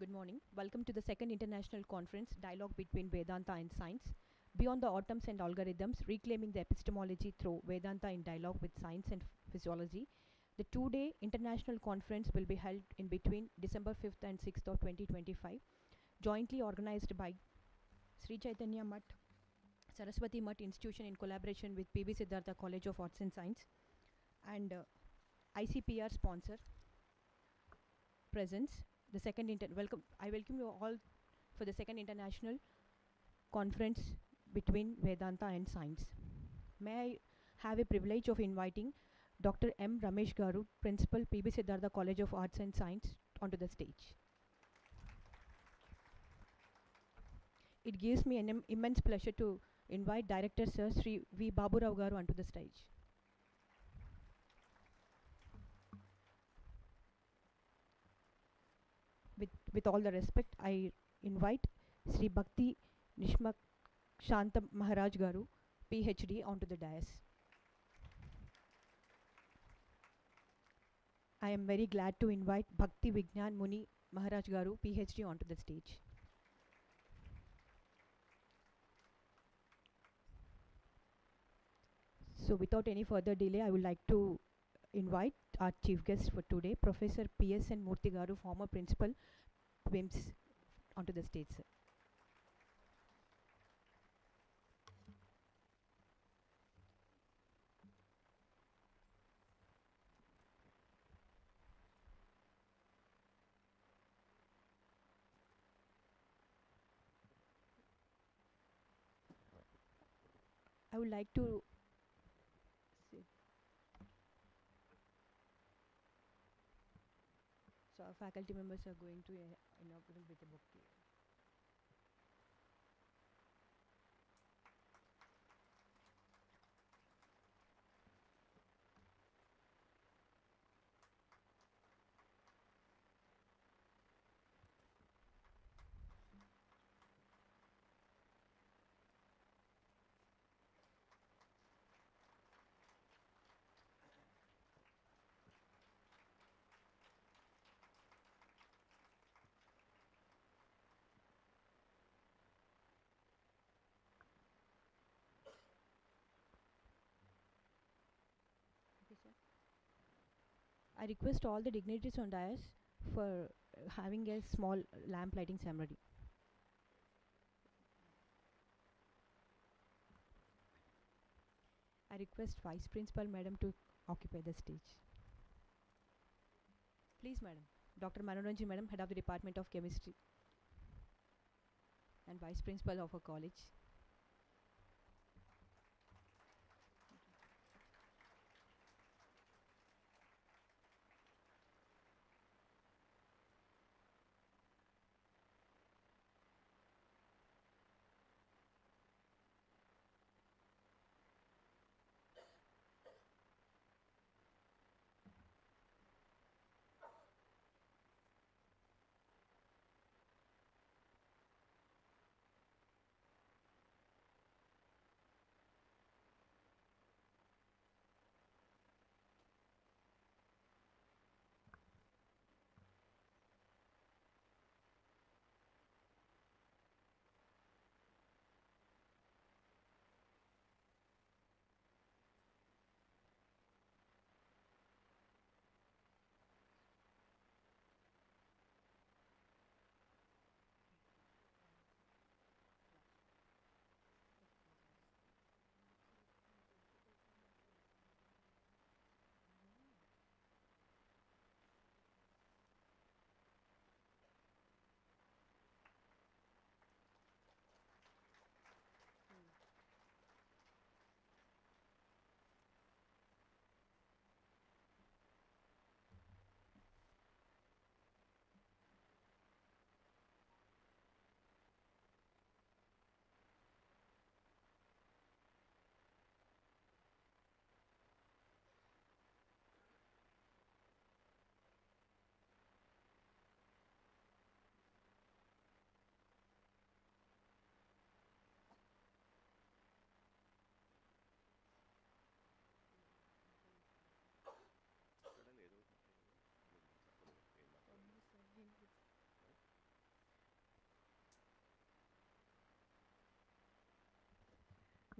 Good morning. Welcome to the second international conference, Dialogue Between Vedanta and Science. Beyond the atoms and algorithms, reclaiming the epistemology through Vedanta in dialogue with science and physiology. The two-day international conference will be held in between December 5th and 6th of 2025, jointly organized by Sri Chaitanya Mutt, Saraswati Mutt Institution in collaboration with PB Siddhartha College of Arts and Science, and ICPR sponsor presents the second I welcome you all for the second international conference between Vedanta and science. May I have a privilege of inviting Dr. M. Ramesh Garu, Principal, PB Siddhartha College of Arts and Science, onto the stage. It gives me an immense pleasure to invite Director Sir Sri V. Baburao Garu onto the stage. With all the respect, I invite Sri Bhakti Nishmak Shanta Maharaj Garu, PhD, onto the dais. I am very glad to invite Bhakti Vignan Muni Maharaj Garu, PhD, onto the stage. So without any further delay, I would like to invite our chief guest for today, Professor P.S.N. Murthy Garu, former principal, WIMS, onto the stage, sir. I would like to see. So our faculty members are going to inaugurate with a bouquet. Okay, sir. I request all the dignitaries on dais for having a small lamp lighting ceremony. I request Vice Principal Madam to occupy the stage. Please, Madam. Dr. Manoranjan Madam, Head of the Department of Chemistry and Vice Principal of our college.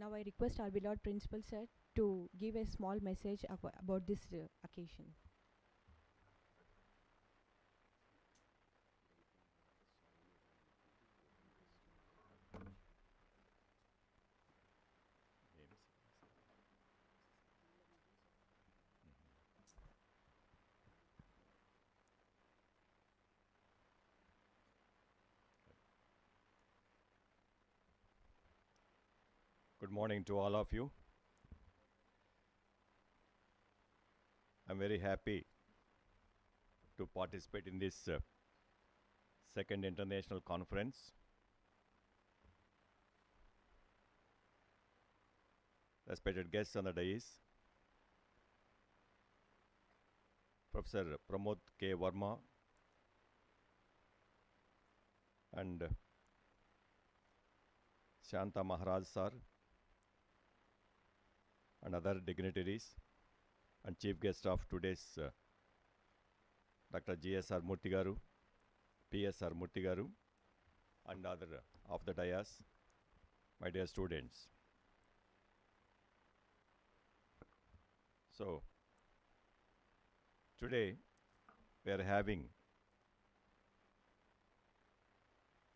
Now I request our beloved principal sir to give a small message about this occasion. Good morning to all of you. I'm very happy to participate in this second international conference. Respected guests on the dais, Professor Pramod K. Verma and Shanta Maharaj sir and other dignitaries, and chief guest of today's Dr. G.S.R. Murthy, P.S.R. Murthy, and other of the dais, my dear students. So, today we are having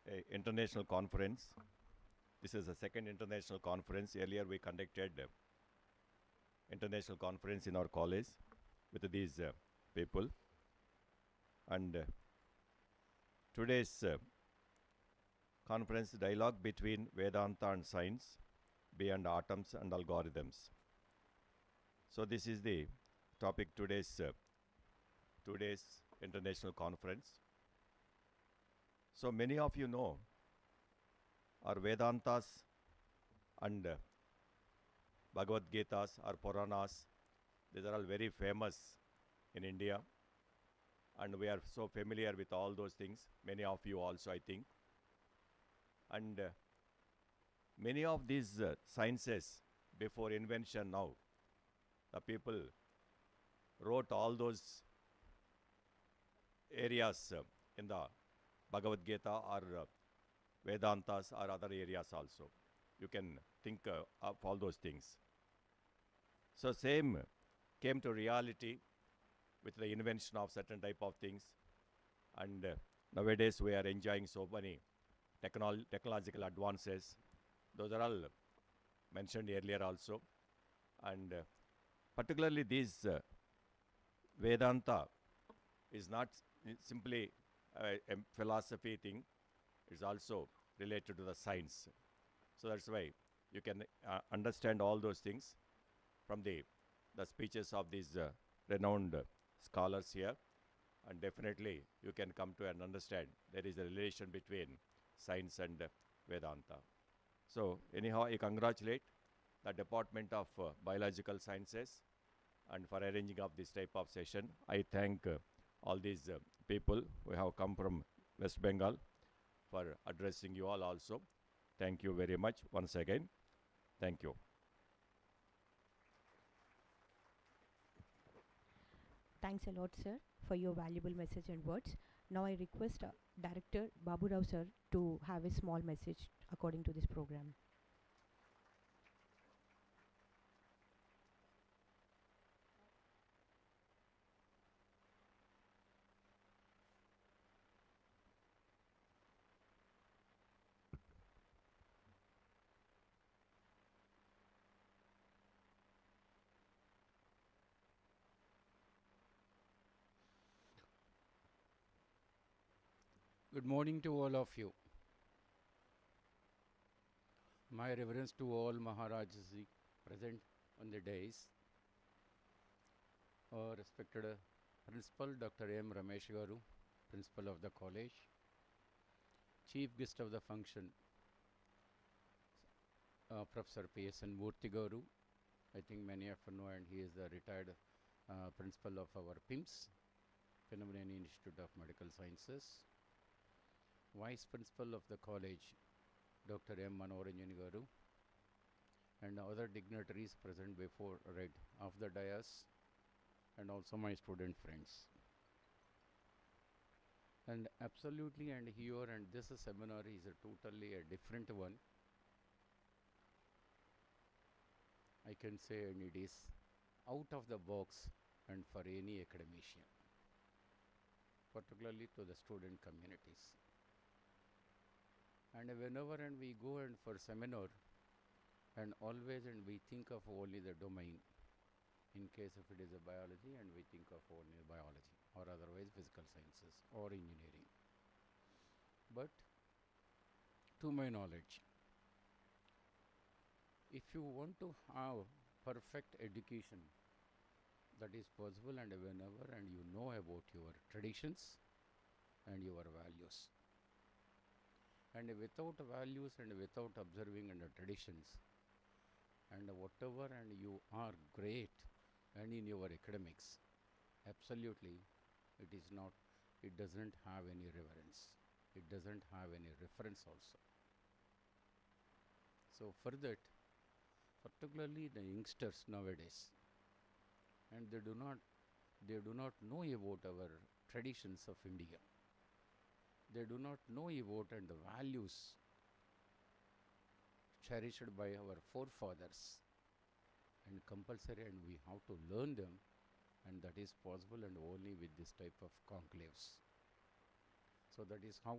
an international conference. This is the second international conference. Earlier we conducted international conference in our college with these people. And today's conference, dialogue between Vedanta and science, beyond atoms and algorithms. So this is the topic today's international conference. So many of you know our Vedantas and Bhagavad Gitas or Puranas. These are all very famous in India, and we are so familiar with all those things. Many of you also, I think. And many of these sciences before invention now, the people wrote all those areas in the Bhagavad Gita or Vedantas or other areas also. You can think of all those things. So same came to reality with the invention of certain type of things. And nowadays we are enjoying so many technological advances. Those are all mentioned earlier also. And particularly this Vedanta is not simply a philosophy thing. It's also related to the science. So that's why you can understand all those things from the speeches of these renowned scholars here. And definitely you can come to and understand there is a relation between science and Vedanta. So anyhow, I congratulate the Department of Biological Sciences and for arranging of this type of session. I thank all these people who have come from West Bengal for addressing you all also. Thank you very much once again. Thank you. Thanks a lot, sir, for your valuable message and words. Now I request Director Babu Rao sir to have a small message according to this program. Good morning to all of you. My reverence to all Maharajaji present on the dais. Respected Principal Dr. M. Ramesh Garu, Principal of the college. Chief guest of the function, Professor P.S.N. Murthy Garu. I think many of you know, and he is the retired principal of our PIMS, Phenomenal Institute of Medical Sciences. Vice Principal of the college, Dr. M. Manoranjan Garu, and other dignitaries present before right of the dais, and also my student friends. And absolutely, and here, and this seminar is a totally a different one. I can say, and it is out of the box and for any academician, particularly to the student communities. And whenever and we go and for seminar, and always and we think of only the domain, in case if it is a biology, and we think of only biology or otherwise physical sciences or engineering. But to my knowledge, if you want to have perfect education, that is possible, and whenever and you know about your traditions and your values. And without values and without observing and traditions, and whatever and you are great and in your academics, absolutely it is not, it doesn't have any reverence, it doesn't have any reference also. So for that, particularly the youngsters nowadays, and they do not know about our traditions of India. They do not know about and the values cherished by our forefathers, and compulsory, and we have to learn them, and that is possible and only with this type of conclaves. So that is how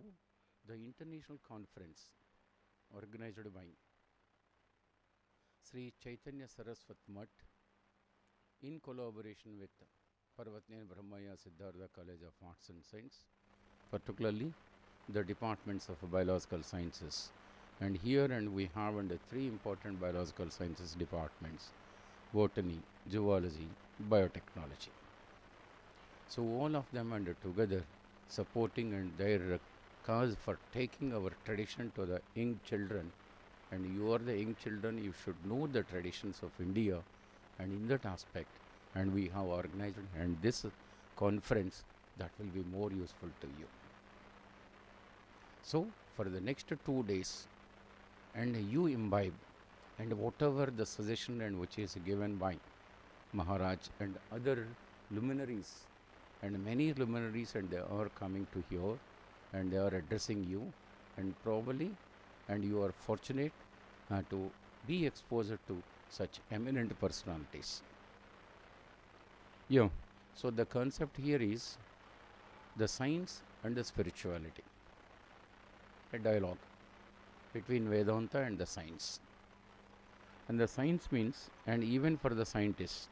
the international conference organized by Sri Chaitanya Saraswat Mutt in collaboration with Parvatnyan Brahmaya Siddhartha College of Arts and Science, particularly the departments of biological sciences. And here and we have under 3 important biological sciences departments: botany, zoology, biotechnology. So all of them under together supporting and their cause for taking our tradition to the young children. And you are the young children, you should know the traditions of India, and in that aspect, and we have organized and this conference that will be more useful to you. So for the next 2 days, and you imbibe, and whatever the suggestion and which is given by Maharaj and other luminaries, and many luminaries, and they are coming to here and they are addressing you, and probably and you are fortunate to be exposed to such eminent personalities. Yeah. So the concept here is the science and the spirituality, a dialogue between Vedanta and the science. And the science means, and even for the scientists,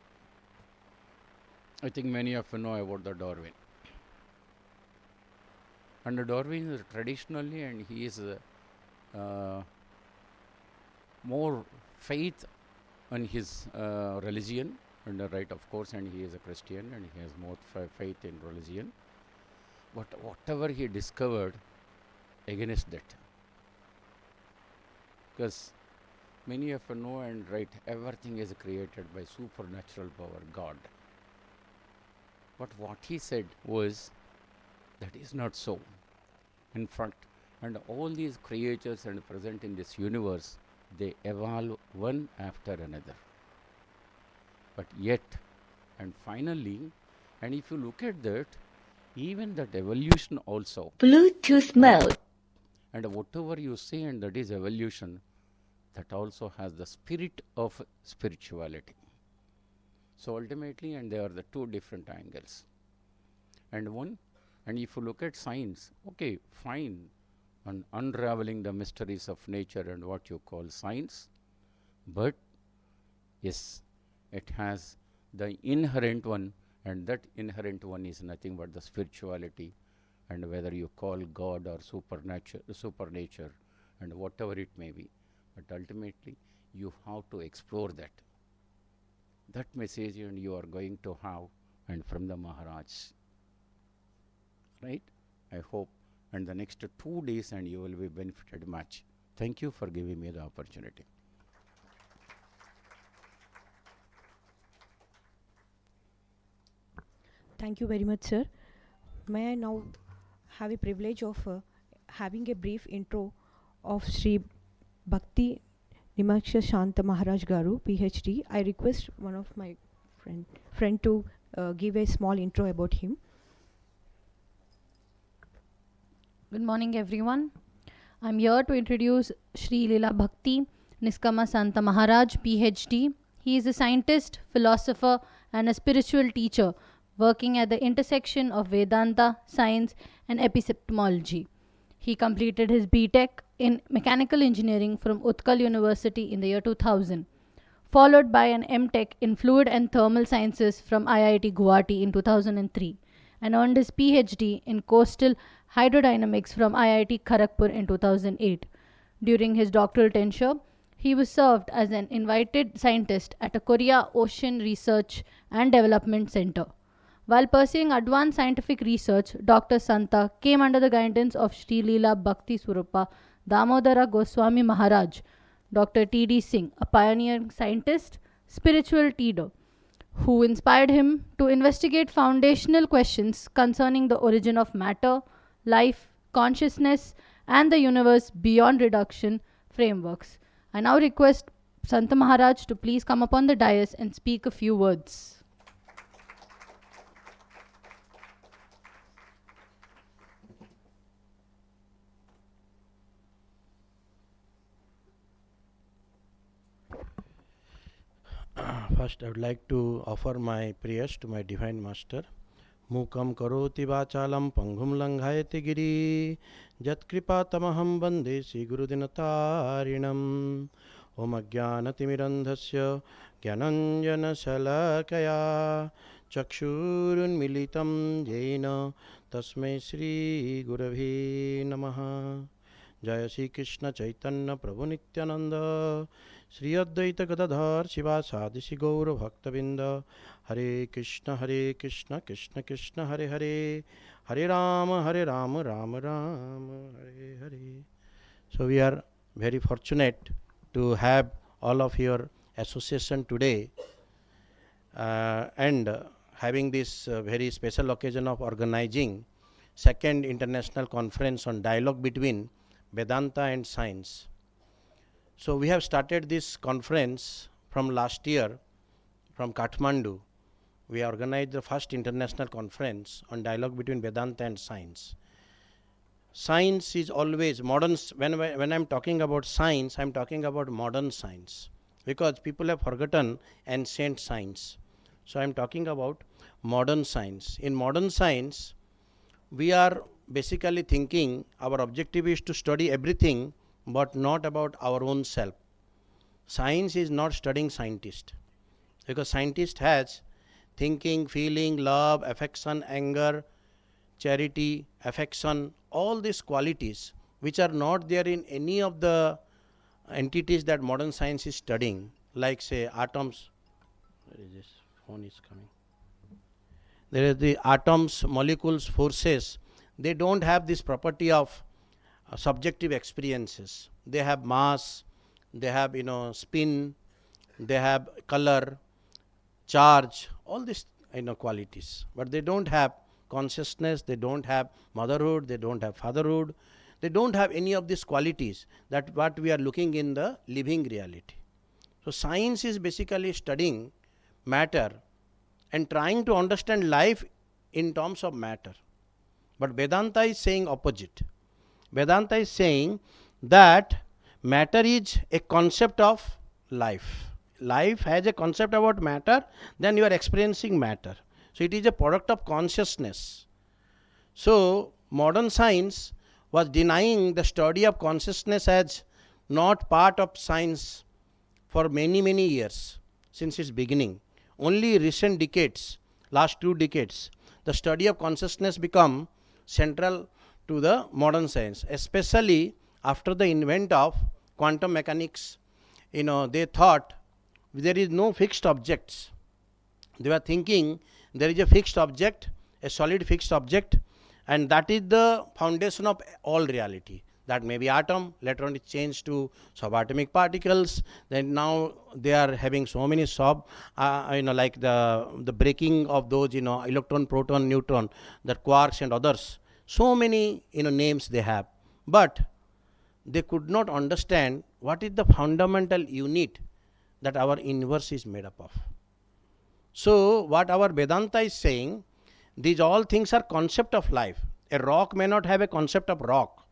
I think many of you know about the Darwin. And Darwin is traditionally, and he is more faith on his religion, and right, of course, and he is a Christian and he has more faith in religion. But whatever he discovered against that, because many of you know and right, everything is created by supernatural power, God. But what he said was, that is not so. In fact, and all these creatures and present in this universe, they evolve one after another. But yet, and finally, and if you look at that, even that evolution also, Bluetooth mode, and whatever you say, and that is evolution, that also has the spirit of spirituality. So ultimately, and there are the 2 different angles. And one, and if you look at science, okay, fine, and unraveling the mysteries of nature and what you call science, but yes, it has the inherent one, and that inherent one is nothing but the spirituality, and whether you call God or supernature, and whatever it may be, but ultimately you have to explore that message, and you are going to have, and from the Maharaj, right? I hope, and the next 2 days, and you will be benefited much. Thank you for giving me the opportunity. Thank you very much, sir. May I now have a privilege of having a brief intro of Sri Bhakti Nimaksha Shanta Maharaj Garu, PhD. I request one of my friend to give a small intro about him. Good morning, everyone. I'm here to introduce Sri Lila Bhakti Niskama Santa Maharaj, PhD. He is a scientist, philosopher, and a spiritual teacher working at the intersection of Vedanta, science, and epistemology. He completed his BTech in mechanical engineering from Utkal University in the year 2000, followed by an MTech in fluid and thermal sciences from IIT Guwahati in 2003, and earned his PhD in coastal hydrodynamics from IIT Kharagpur in 2008. During his doctoral tenure, he was served as an invited scientist at a Korea Ocean Research and Development Center. While pursuing advanced scientific research, Dr. Santa came under the guidance of Sri Leela Bhakti Swarupa Damodara Goswami Maharaj, Dr. T.D. Singh, a pioneering scientist, spiritual leader, who inspired him to investigate foundational questions concerning the origin of matter, life, consciousness, and the universe beyond reduction frameworks. I now request Santa Maharaj to please come upon the dais and speak a few words. First, I would like to offer my prayers to my Divine Master. Mukam karoti vachalam pangum langhayati giri jatkripa tamaham bande si gurudinatarinam om ajnanatimirandhasya jnananjana shalakaya chakshurun militam jena tasmai Sri Gurave Namaha. Jaya Shri Krishna Chaitanya Prabhu Nityananda Shri Advaita Gadadhar Shivasadi Shri Gaura Bhaktavinda Hare Krishna Krishna Krishna Hare Hare Hare Rama Rama Rama Hare Hare. So we are very fortunate to have all of your association today and having this very special occasion of organizing second international conference on dialogue between Vedanta and science. So we have started this conference from last year from Kathmandu. We organized the first international conference on dialogue between Vedanta and science. Science is always modern. When I'm talking about science, I'm talking about modern science, because people have forgotten ancient science. So I'm talking about modern science. In modern science, we are basically thinking our objective is to study everything but not about our own self. Science is not studying scientist, because scientist has thinking, feeling, love, affection, anger, charity, affection, all these qualities which are not there in any of the entities that modern science is studying, like say atoms. Where is this? Phone is coming. There is the atoms, molecules, forces. They don't have this property of subjective experiences. They have mass, they have spin, they have color, charge, all these qualities. But they don't have consciousness, they don't have motherhood, they don't have fatherhood, they don't have any of these qualities that what we are looking in the living reality. So science is basically studying matter and trying to understand life in terms of matter. But Vedanta is saying opposite. Vedanta is saying that matter is a concept of life. Life has a concept about matter, then you are experiencing matter. So it is a product of consciousness. So modern science was denying the study of consciousness as not part of science for many years since its beginning. Only recent decades, last 2 decades, the study of consciousness become central to the modern science, especially after the invent of quantum mechanics. They thought there is no fixed objects. They were thinking there is a fixed object, a solid fixed object, and that is the foundation of all reality. That may be atom, later on it changed to subatomic particles, then now they are having so many like the breaking of those, electron, proton, neutron, the quarks and others. So many, names they have. But they could not understand what is the fundamental unit that our universe is made up of. So what our Vedanta is saying, these all things are concept of life. A rock may not have a concept of rock,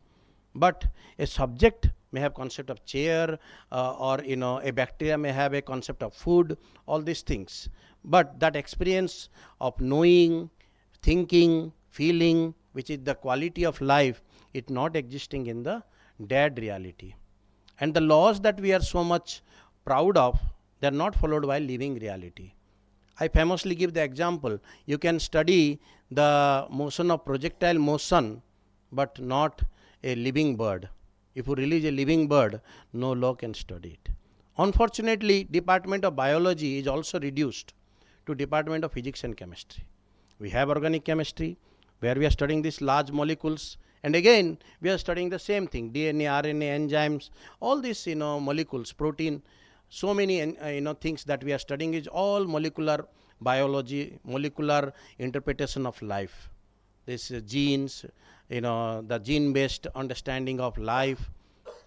but a subject may have concept of chair, or a bacteria may have a concept of food, all these things. But that experience of knowing, thinking, feeling, which is the quality of life, is not existing in the dead reality. And the laws that we are so much proud of, they are not followed by living reality. I famously give the example, you can study the motion of projectile motion, but not a living bird. If you release a living bird, no law can study it. Unfortunately, Department of Biology is also reduced to Department of Physics and Chemistry. We have organic chemistry, where we are studying these large molecules, and again we are studying the same thing, DNA, RNA, enzymes, all these molecules, protein, so many things that we are studying is all molecular biology, molecular interpretation of life. This genes, the gene based understanding of life,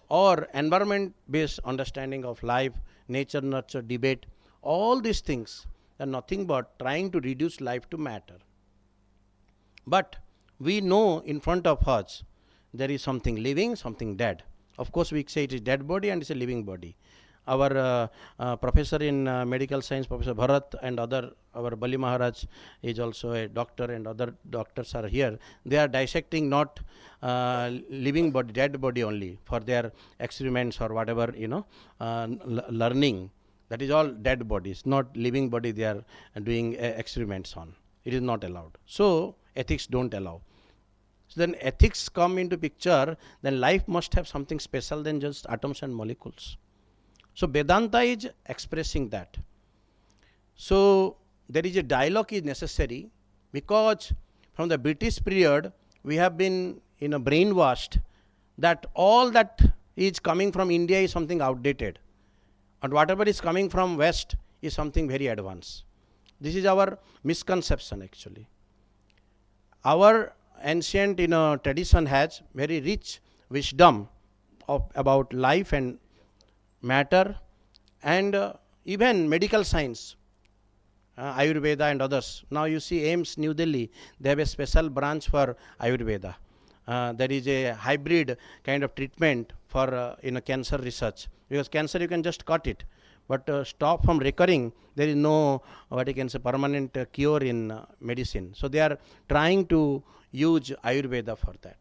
or environment based understanding of life, nature nurture debate, all these things are nothing but trying to reduce life to matter. But we know in front of us there is something living, something dead. Of course, we say it is dead body and it's a living body. Our professor in medical science, Professor Bharat, and our Bali Maharaj is also a doctor, and other doctors are here. They are dissecting not living body, dead body only for their experiments or whatever, learning. That is all dead bodies, not living body they are doing experiments on. It is not allowed. So ethics don't allow. So then ethics come into picture, then life must have something special than just atoms and molecules. So Vedanta is expressing that. So there is a dialogue is necessary, because from the British period we have been brainwashed that all that is coming from India is something outdated, and whatever is coming from West is something very advanced. This is our misconception actually. Our ancient tradition has very rich wisdom about life and matter, and even medical science, Ayurveda and others. Now you see AIMS New Delhi, they have a special branch for Ayurveda. There is a hybrid kind of treatment for cancer research, because cancer you can just cut it, but stop from recurring, there is no what you can say permanent cure in medicine. So they are trying to use Ayurveda for that.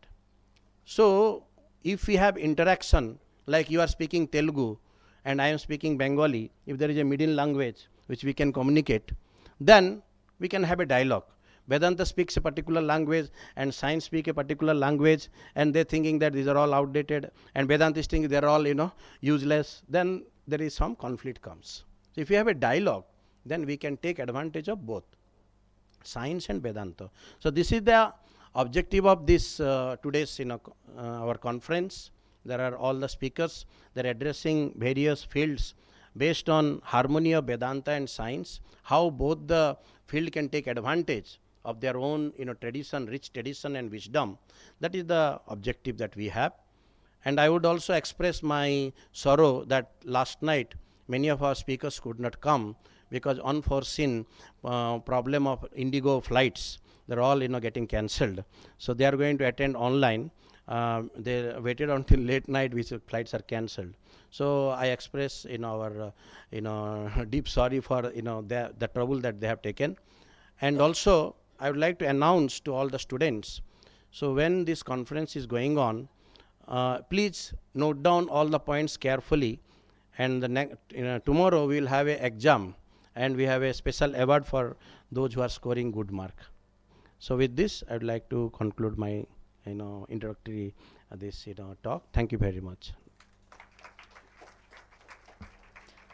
So if we have interaction, like you are speaking Telugu and I am speaking Bengali, if there is a middle language which we can communicate, then we can have a dialogue. Vedanta speaks a particular language and science speak a particular language, and they thinking that these are all outdated, and Vedantists think they are all useless, then there is some conflict comes. So if you have a dialogue, then we can take advantage of both science and Vedanta. So this is the objective of this today's our conference. There are all the speakers, they are addressing various fields based on harmony of Vedanta and science, how both the field can take advantage of their own tradition, rich tradition and wisdom. That is the objective that we have. And I would also express my sorrow that last night many of our speakers could not come because unforeseen problem of Indigo flights, they're all getting cancelled. So they are going to attend online. They waited until late night, which flights are cancelled. So I express our deep sorry for the trouble that they have taken. And also I would like to announce to all the students, so when this conference is going on, please note down all the points carefully, and the tomorrow we will have an exam and we have a special award for those who are scoring good mark. So with this I would like to conclude my introductory this talk. Thank you very much.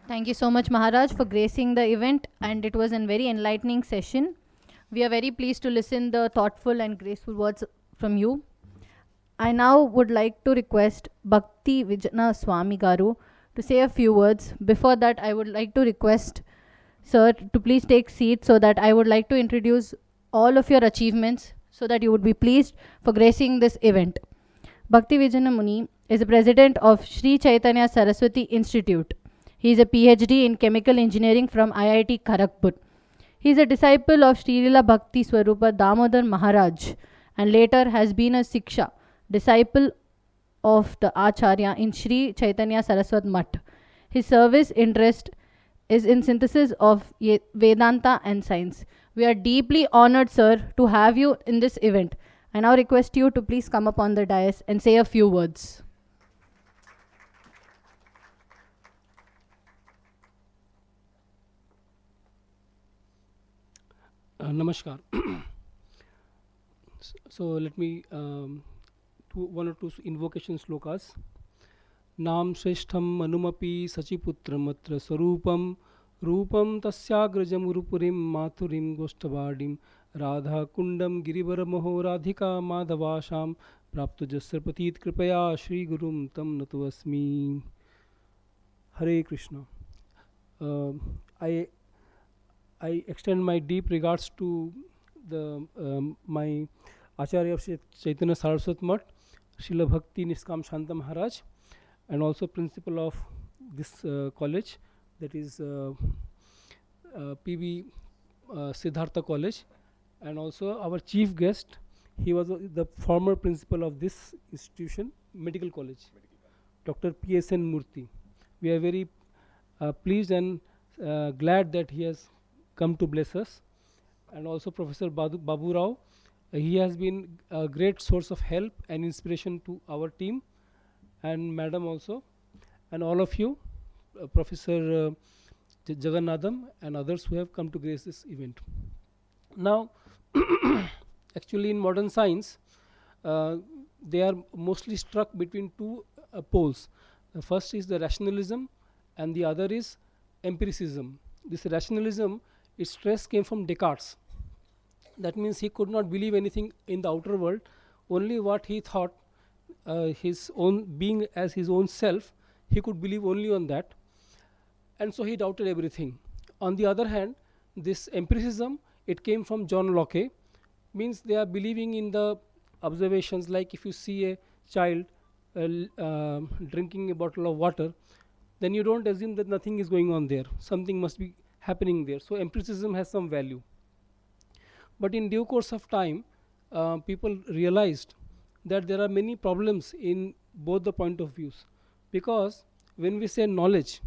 Thank you so much, Maharaj, for gracing the event, and it was a very enlightening session. We are very pleased to listen the thoughtful and graceful words from you. I now would like to request Bhakti Vijana Swami Garu to say a few words. Before that, I would like to request sir to please take seat, so that I would like to introduce all of your achievements, so that you would be pleased for gracing this event. Bhakti Vijana Muni is the president of Sri Chaitanya Saraswati Institute. He is a PhD in chemical engineering from IIT Kharagpur. He is a disciple of Sri Lila Bhakti Swarupa Damodar Maharaj, and later has been a Siksha disciple of the Acharya in Sri Chaitanya Saraswat Mutt. His service interest is in synthesis of Vedanta and science. We are deeply honored, sir, to have you in this event. I now request you to please come up on the dais and say a few words. Namaskar. So let me do one or two invocation slokas. Nam Shreshtham Manumapi Sachiputram Atra Sarupam Rupam Tasyagrajam Rupurim Mathurim Goshtavadim Radha Kundam Girivara Moho Radhika Madhavasham Praptu Jasrapatit Kripaya Shri Gurum Tam Natuvasmi. Hare Krishna. I extend my deep regards to the my Acharya of Chaitanya Saraswat Mutt, Srila Bhakti Niskam Shanta Maharaj, and also principal of this college, that is PV Siddhartha College, and also our chief guest. He was the former principal of this institution, Medical College, Dr. P.S.N. Murthy. We are very pleased and glad that he has come to bless us. And also Professor Babu Rao. He has been a great source of help and inspiration to our team, and Madam also, and all of you, Professor Jagannadam and others who have come to grace this event. Now, actually in modern science, they are mostly struck between two poles. The first is the rationalism and the other is empiricism. This rationalism, its stress came from Descartes. That means he could not believe anything in the outer world, only what he thought, his own being as his own self, he could believe only on that, and so he doubted everything. On the other hand, this empiricism, it came from John Locke, means they are believing in the observations, like if you see a child drinking a bottle of water, then you don't assume that nothing is going on there, something must be happening there. So empiricism has some value. But in due course of time, people realized that there are many problems in both the point of views, because when we say knowledge,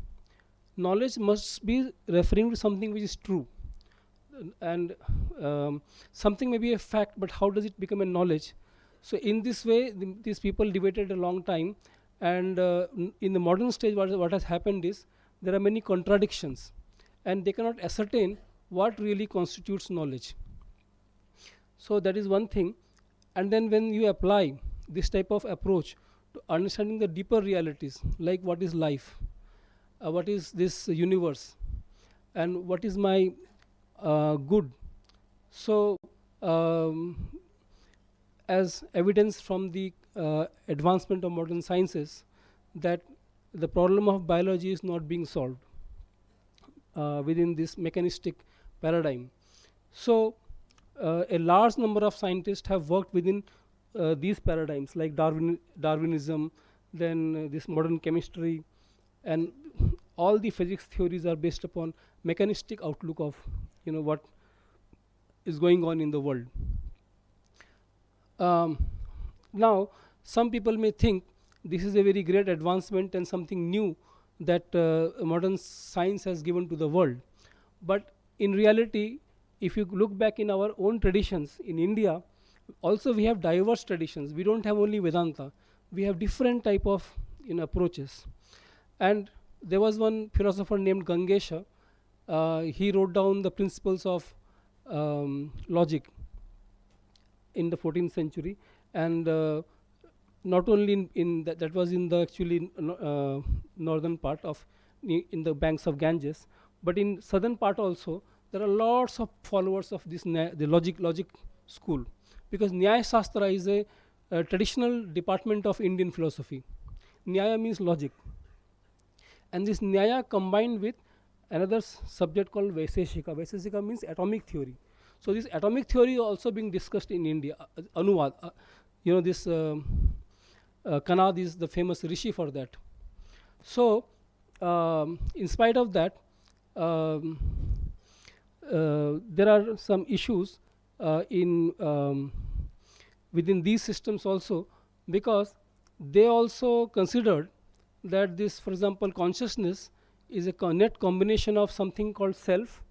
knowledge must be referring to something which is true, and something may be a fact, but how does it become a knowledge? So in this way, these people debated a long time, and in the modern stage, what has happened is there are many contradictions, and they cannot ascertain what really constitutes knowledge. So that is one thing. And then when you apply this type of approach to understanding the deeper realities, like what is life, what is this universe, and what is my good. So as evidence from the advancement of modern sciences, that the problem of biology is not being solved within this mechanistic paradigm. So a large number of scientists have worked within these paradigms, like Darwinism, then this modern chemistry, and all the physics theories are based upon mechanistic outlook of what is going on in the world. Now, some people may think this is a very great advancement and something new that modern science has given to the world. But in reality, if you look back in our own traditions in India, also we have diverse traditions. We don't have only Vedanta. We have different type of approaches. And there was one philosopher named Gangesha. He wrote down the principles of logic in the 14th century, and not only in that was in the actually northern part of in the banks of Ganges, but in southern part also there are lots of followers of this the logic school, because Nyaya Shastra is a traditional department of Indian philosophy. Nyaya means logic, and this Nyaya combined with another subject called Vaiseshika. Vaiseshika means atomic theory. So this atomic theory also being discussed in India. Anuvad, this Kanad is the famous rishi for that. So in spite of that, there are some issues in within these systems also, because they also considered that this, for example, consciousness is a net combination of something called self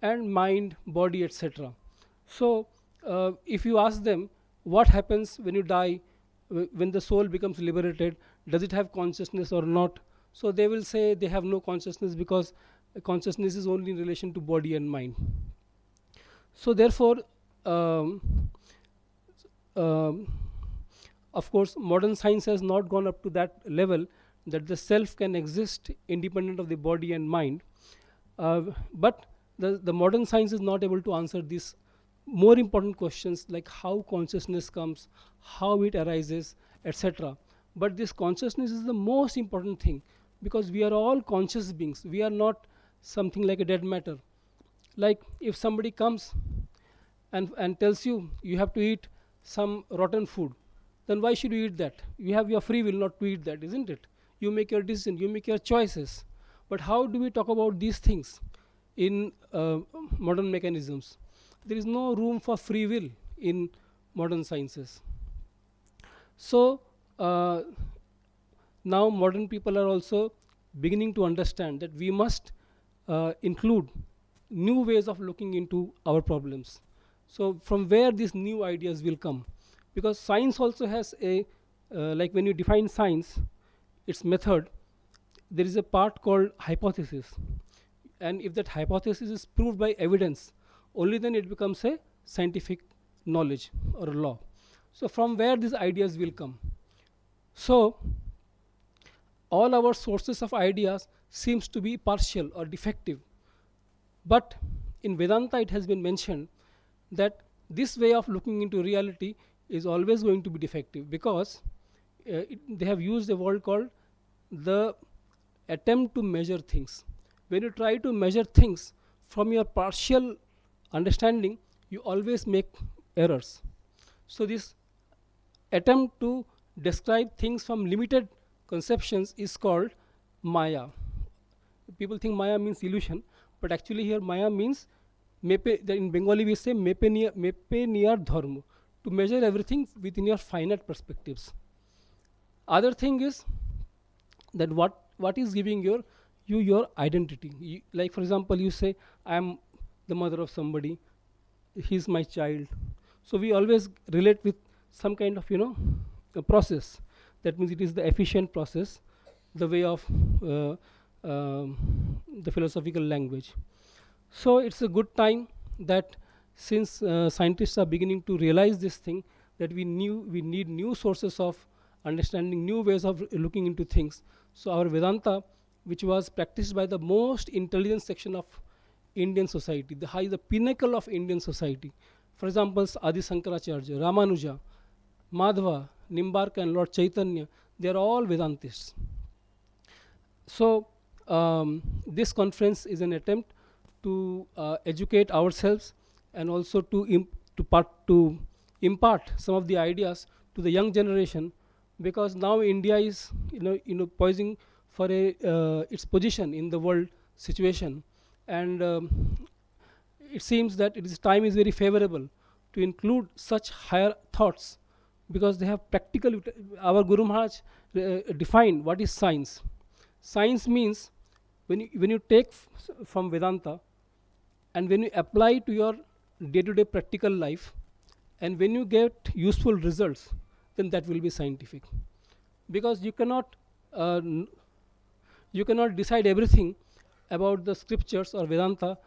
and mind, body, etc. So, if you ask them what happens when you die, when the soul becomes liberated, does it have consciousness or not? So, they will say they have no consciousness because consciousness is only in relation to body and mind. So, therefore, um, um, of course, modern science has not gone up to that level that the self can exist independent of the body and mind. But the modern science is not able to answer these more important questions like how consciousness comes, how it arises, etc. But this consciousness is the most important thing, because we are all conscious beings. We are not something like a dead matter. Like if somebody comes and tells you you have to eat some rotten food, then why should you eat that? You have your free will not to eat that, isn't it? You make your decision, you make your choices. But how do we talk about these things in modern mechanisms? There is no room for free will in modern sciences. So now modern people are also beginning to understand that we must include new ways of looking into our problems. So from where these new ideas will come? Because science also has a, like when you define science, its method, there is a part called hypothesis. And if that hypothesis is proved by evidence, only then it becomes a scientific knowledge or a law. So from where these ideas will come? So all our sources of ideas seems to be partial or defective. But in Vedanta it has been mentioned that this way of looking into reality is always going to be defective, because they have used a word called the attempt to measure things. When you try to measure things from your partial understanding, you always make errors. So this attempt to describe things from limited conceptions is called Maya. People think Maya means illusion, but actually here Maya means, in Bengali we say mepe niyar dharma, to measure everything within your finite perspectives. Other thing is that what is giving you your identity. Like for example, you say I am the mother of somebody, he is my child. So we always relate with some kind of a process. That means it is the efficient process, the way of the philosophical language. So it's a good time that since scientists are beginning to realize this thing, that we need new sources of understanding, new ways of looking into things. So our Vedanta, which was practiced by the most intelligent section of Indian society, the pinnacle of Indian society. For example, Adi Sankaracharya, Ramanuja, Madhava, Nimbarka and Lord Chaitanya, they are all Vedantists. So this conference is an attempt to educate ourselves and also to impart some of the ideas to the young generation, because now India is poising for its position in the world situation, and it seems that time is very favorable to include such higher thoughts, because they have practical. Our Guru Maharaj defined what is science. Science means when you take from Vedanta and when you apply to your day-to-day practical life, and when you get useful results, then that will be scientific. Because you cannot decide everything about the scriptures or Vedanta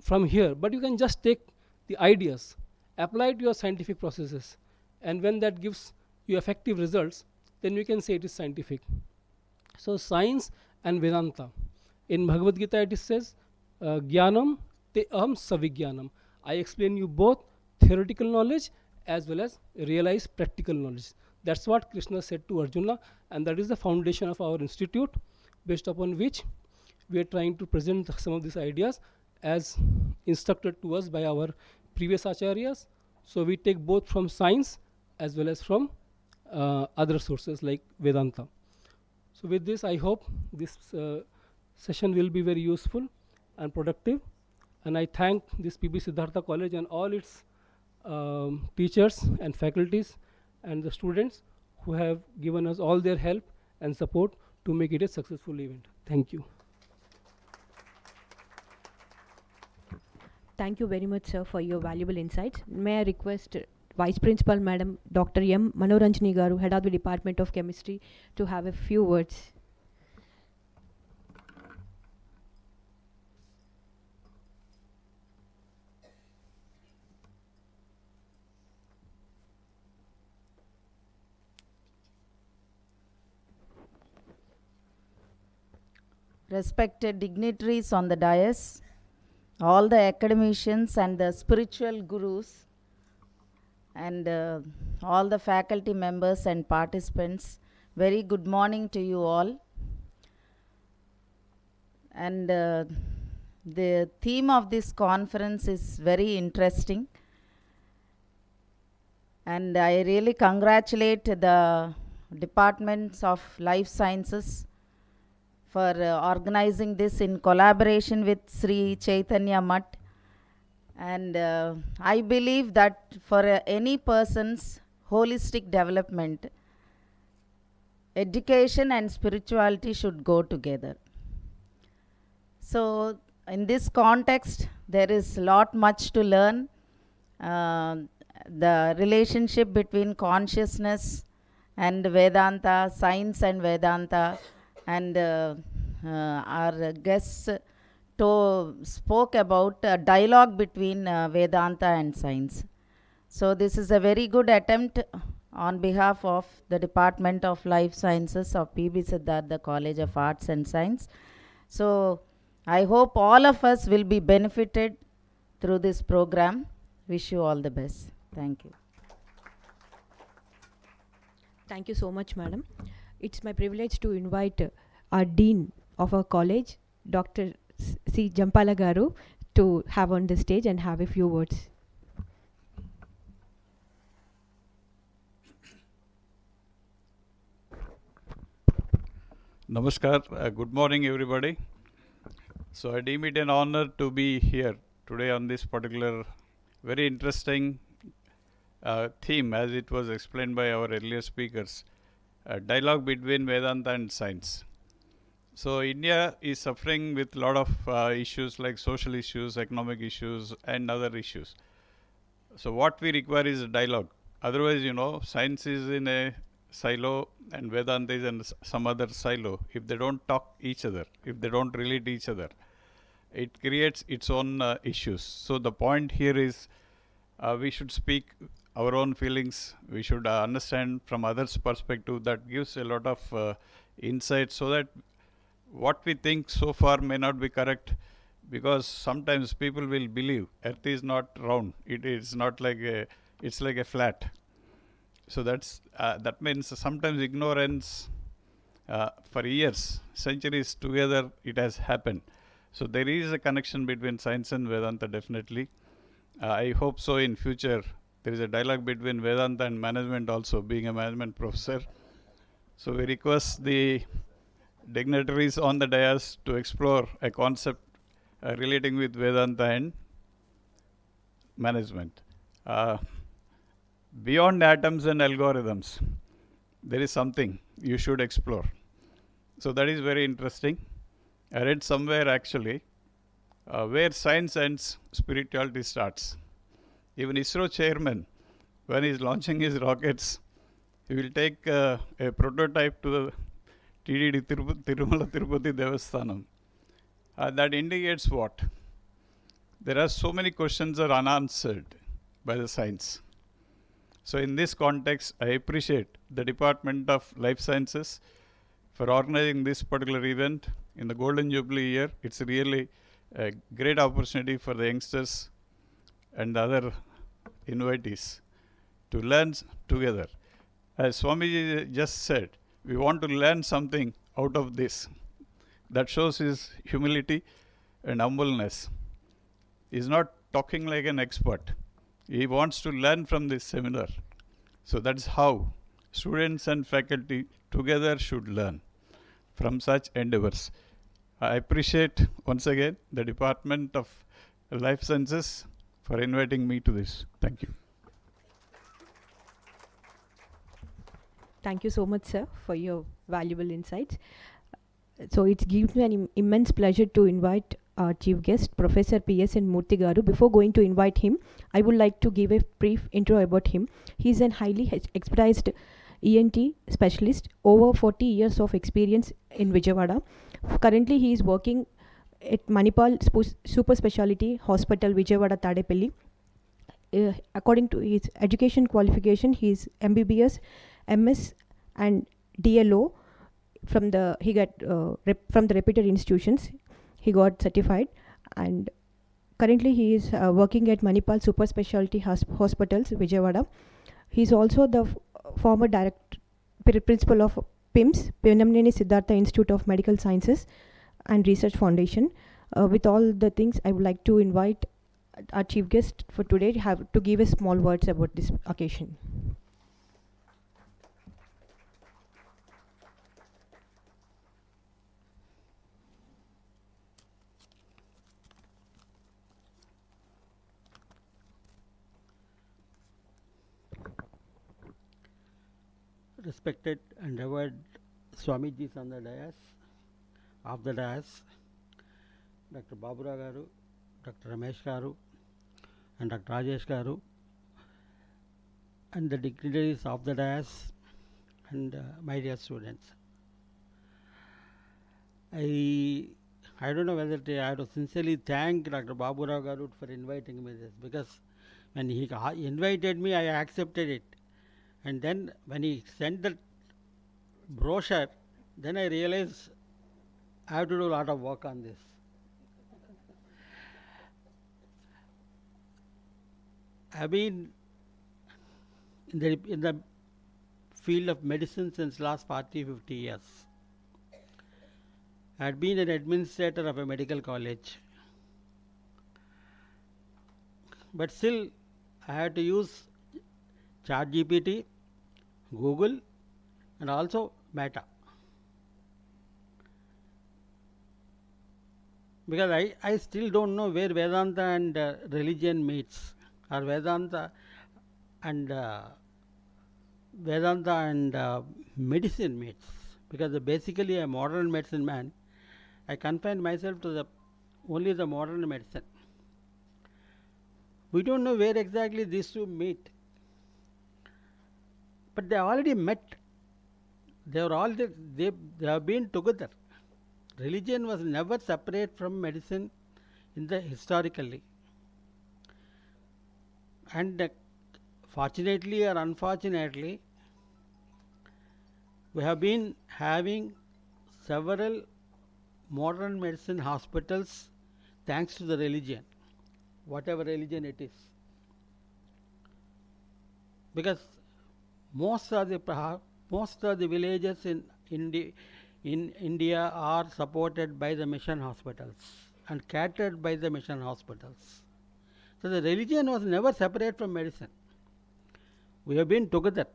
from here, but you can just take the ideas, apply it to your scientific processes, and when that gives you effective results, then we can say it is scientific. So science and Vedanta. In Bhagavad Gita it says, Jnanam te aham savigyanam. I explain you both theoretical knowledge as well as realized practical knowledge. That's what Krishna said to Arjuna, and that is the foundation of our institute, based upon which we are trying to present some of these ideas as instructed to us by our previous acharyas. So we take both from science as well as from other sources like Vedanta. So with this, I hope this session will be very useful and productive, and I thank this PB Siddhartha College and all its teachers and faculties and the students who have given us all their help and support to make it a successful event. Thank you. Thank you very much, sir, for your valuable insights. May I request Vice Principal Madam Dr. M. Manoranjani Garu, Head of the Department of Chemistry, to have a few words. Respected dignitaries on the dais, all the academicians and the spiritual gurus, and all the faculty members and participants, very good morning to you all. And the theme of this conference is very interesting, and I really congratulate the departments of life sciences for organizing this in collaboration with Sri Chaitanya Mutt. And I believe that for any person's holistic development, education and spirituality should go together. So in this context, there is lot much to learn. The relationship between consciousness and Vedanta, science and Vedanta, and our guests spoke about a dialogue between Vedanta and science. So this is a very good attempt on behalf of the Department of Life Sciences of P.B. Siddhartha College of Arts and Science. So I hope all of us will be benefited through this program. Wish you all the best. Thank you. Thank you so much, madam. It's my privilege to invite our Dean of our college, Dr. C. Jampala Garu, to have on the stage and have a few words. Namaskar. Good morning, everybody. So I deem it an honor to be here today on this particular very interesting theme, as it was explained by our earlier speakers, dialogue between Vedanta and science. So India is suffering with a lot of issues like social issues, economic issues, and other issues. So what we require is a dialogue. Otherwise, science is in a silo and Vedanta is in some other silo. If they don't talk each other, if they don't relate each other, it creates its own issues. So the point here is we should speak our own feelings. We should understand from others' perspective. That gives a lot of insight, so that what we think so far may not be correct, because sometimes people will believe Earth is not round. It is not like it's like a flat. So that means sometimes ignorance for years, centuries together, it has happened. So there is a connection between science and Vedanta, definitely. I hope so in future. There is a dialogue between Vedanta and management also, being a management professor. So we request the dignitaries on the dais to explore a concept relating with Vedanta and management. Beyond atoms and algorithms, there is something you should explore. So that is very interesting. I read somewhere actually, where science ends, spirituality starts. Even ISRO chairman, when he is launching his rockets, he will take a prototype to the TDD Tirumala Tirupati Devasthanam. That indicates what? There are so many questions are unanswered by the science. So in this context, I appreciate the Department of Life Sciences for organizing this particular event in the Golden Jubilee year. It's really a great opportunity for the youngsters and the other invitees to learn together. As Swamiji just said, we want to learn something out of this. That shows his humility and humbleness. He's not talking like an expert. He wants to learn from this seminar. So that's how students and faculty together should learn from such endeavors. I appreciate once again the Department of Life Sciences for inviting me to this. Thank you. Thank you so much, sir, for your valuable insights. So it gives me an immense pleasure to invite our chief guest, Professor P.S. N. Murthy Garu. Before going to invite him, I would like to give a brief intro about him. He is an highly expertised ENT specialist, over 40 years of experience in Vijayawada. Currently, he is working at Manipal Super Speciality Hospital, Vijayawada, Tadepalli. According to his education qualification, he is MBBS, MS, and DLO from the from the reputed institutions. He got certified, and currently he is working at Manipal Super Speciality Hospitals, Vijayawada. He is also the former principal of PIMS, Pinnamaneni Siddhartha Institute of Medical Sciences and Research Foundation. With all the things, I would like to invite our chief guest for today to give us small words about this occasion. Respected and revered Swamijis on the dais, of the dais, Dr. Babura Garu, Dr. Ramesh Garu, and Dr. Rajesh Garu, and the dignitaries of the dais, and my dear students. I don't know whether I have to sincerely thank Dr. Babura Garu for inviting me this, because when he invited me, I accepted it. And then when he sent the brochure, then I realized I have to do a lot of work on this. I've been in the field of medicine since last 40-50 years. I had been an administrator of a medical college. But still, I had to use ChatGPT, Google, and also Meta. Because I still don't know where Vedanta and religion meets, or Vedanta and medicine meets. Because basically a modern medicine man, I confine myself to only the modern medicine. We don't know where exactly these two meet. But they already met. They have been together. Religion was never separate from medicine historically. And fortunately or unfortunately, we have been having several modern medicine hospitals thanks to the religion, whatever religion it is. Because most of the villages in India are supported by the mission hospitals and catered by the mission hospitals. So the religion was never separate from medicine. We have been together.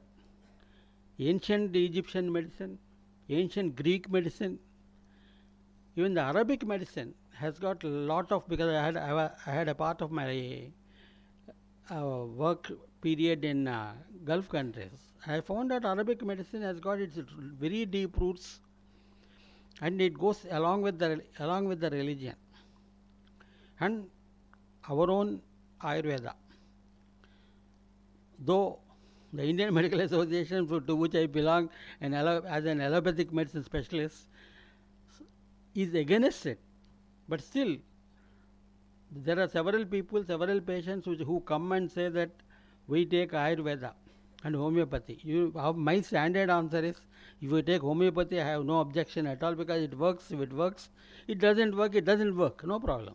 Ancient Egyptian medicine, ancient Greek medicine, even the Arabic medicine has got a lot of, because I had a part of my work period in Gulf countries. I found that Arabic medicine has got its very deep roots, and it goes along with the religion. And our own Ayurveda, though the Indian Medical Association, to which I belong as an allopathic medicine specialist, is against it, but still there are several patients who come and say that we take Ayurveda and homeopathy. My standard answer is, if you take homeopathy, I have no objection at all, because it works. If it works, it doesn't work, no problem.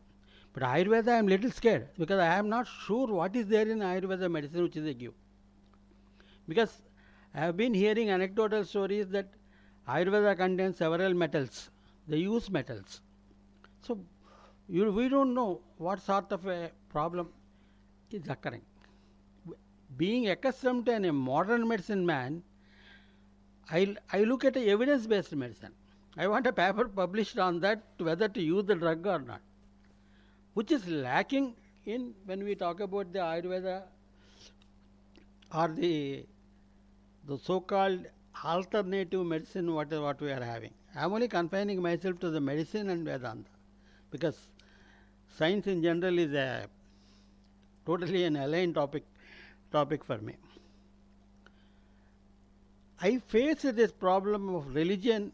But Ayurveda, I am little scared, because I am not sure what is there in Ayurveda medicine which they give. Because I have been hearing anecdotal stories that Ayurveda contains several metals. They use metals. So we don't know what sort of a problem is occurring. Being accustomed to a modern medicine man, I look at evidence-based medicine. I want a paper published on that, whether to use the drug or not, which is lacking in when we talk about the Ayurveda or the so-called alternative medicine what we are having. I am only confining myself to the medicine and Vedanta, because science in general is a totally an alien topic for me. I face this problem of religion,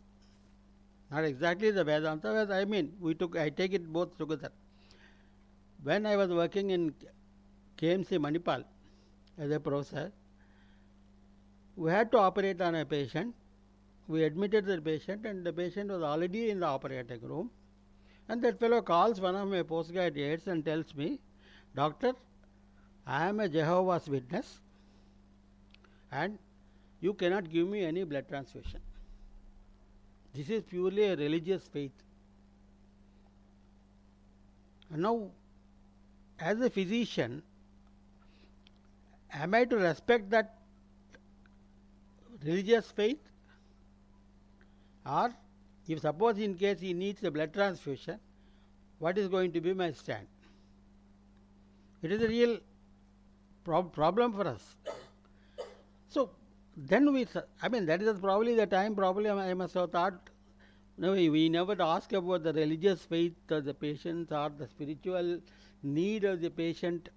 not exactly the Vedanta, but I take it both together. When I was working in KMC Manipal as a professor, we had to operate on a patient. We admitted the patient, and the patient was already in the operating room. And that fellow calls one of my postgraduates and tells me, "Doctor, I am a Jehovah's Witness, and you cannot give me any blood transfusion. This is purely a religious faith." And now, as a physician, am I to respect that religious faith? Or if suppose in case he needs a blood transfusion, what is going to be my stand? It is a real problem for us. So then that is probably the time probably I must have thought, no, we never ask about the religious faith of the patient or the spiritual need of the patient.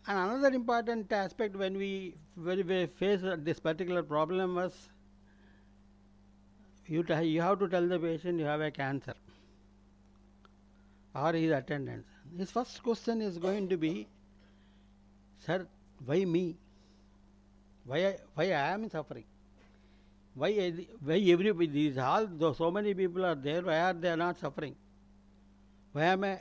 And another important aspect when we face this particular problem was, you have to tell the patient you have a cancer or his attendants. His first question is going to be, "Sir, why me? Why I am suffering? Why everybody is so many people are there, why are they not suffering? Why am I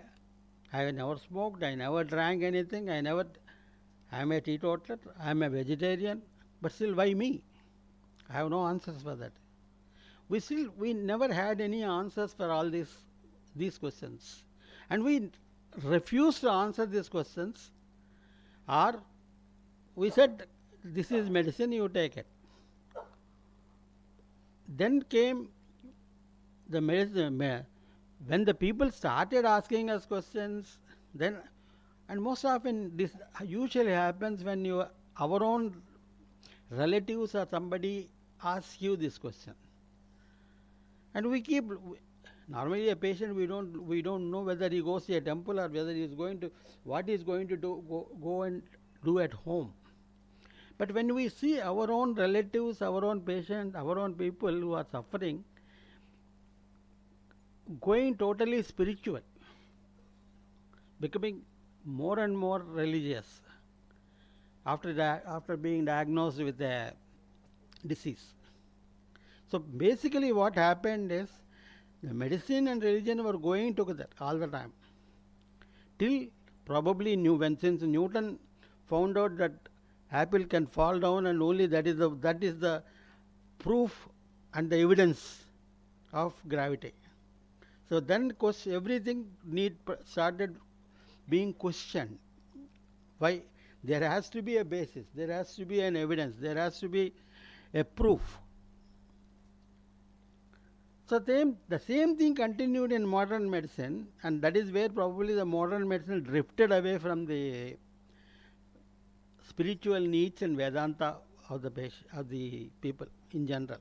have never smoked, I never drank anything, I am a teetotaler, I am a vegetarian, but still why me?" I have no answers for that. We never had any answers for all these questions, and we refused to answer these questions, or we said, "This is medicine, you take it." Then came the medicine. When the people started asking us questions, then, and most often this usually happens when our own relatives or somebody asks you this question, and we keep. Normally, a patient we don't know whether he goes to a temple or whether he is going to what he is going to go and do at home. But when we see our own relatives, our own patients, our own people who are suffering, going totally spiritual, becoming more and more religious after being diagnosed with a disease. So basically what happened is, the medicine and religion were going together all the time, till probably since Newton found out that apple can fall down, and only that is the proof and the evidence of gravity. So then everything started being questioned. Why? There has to be a basis, there has to be an evidence, there has to be a proof. So the same thing continued in modern medicine, and that is where probably the modern medicine drifted away from the spiritual needs and Vedanta of the people in general.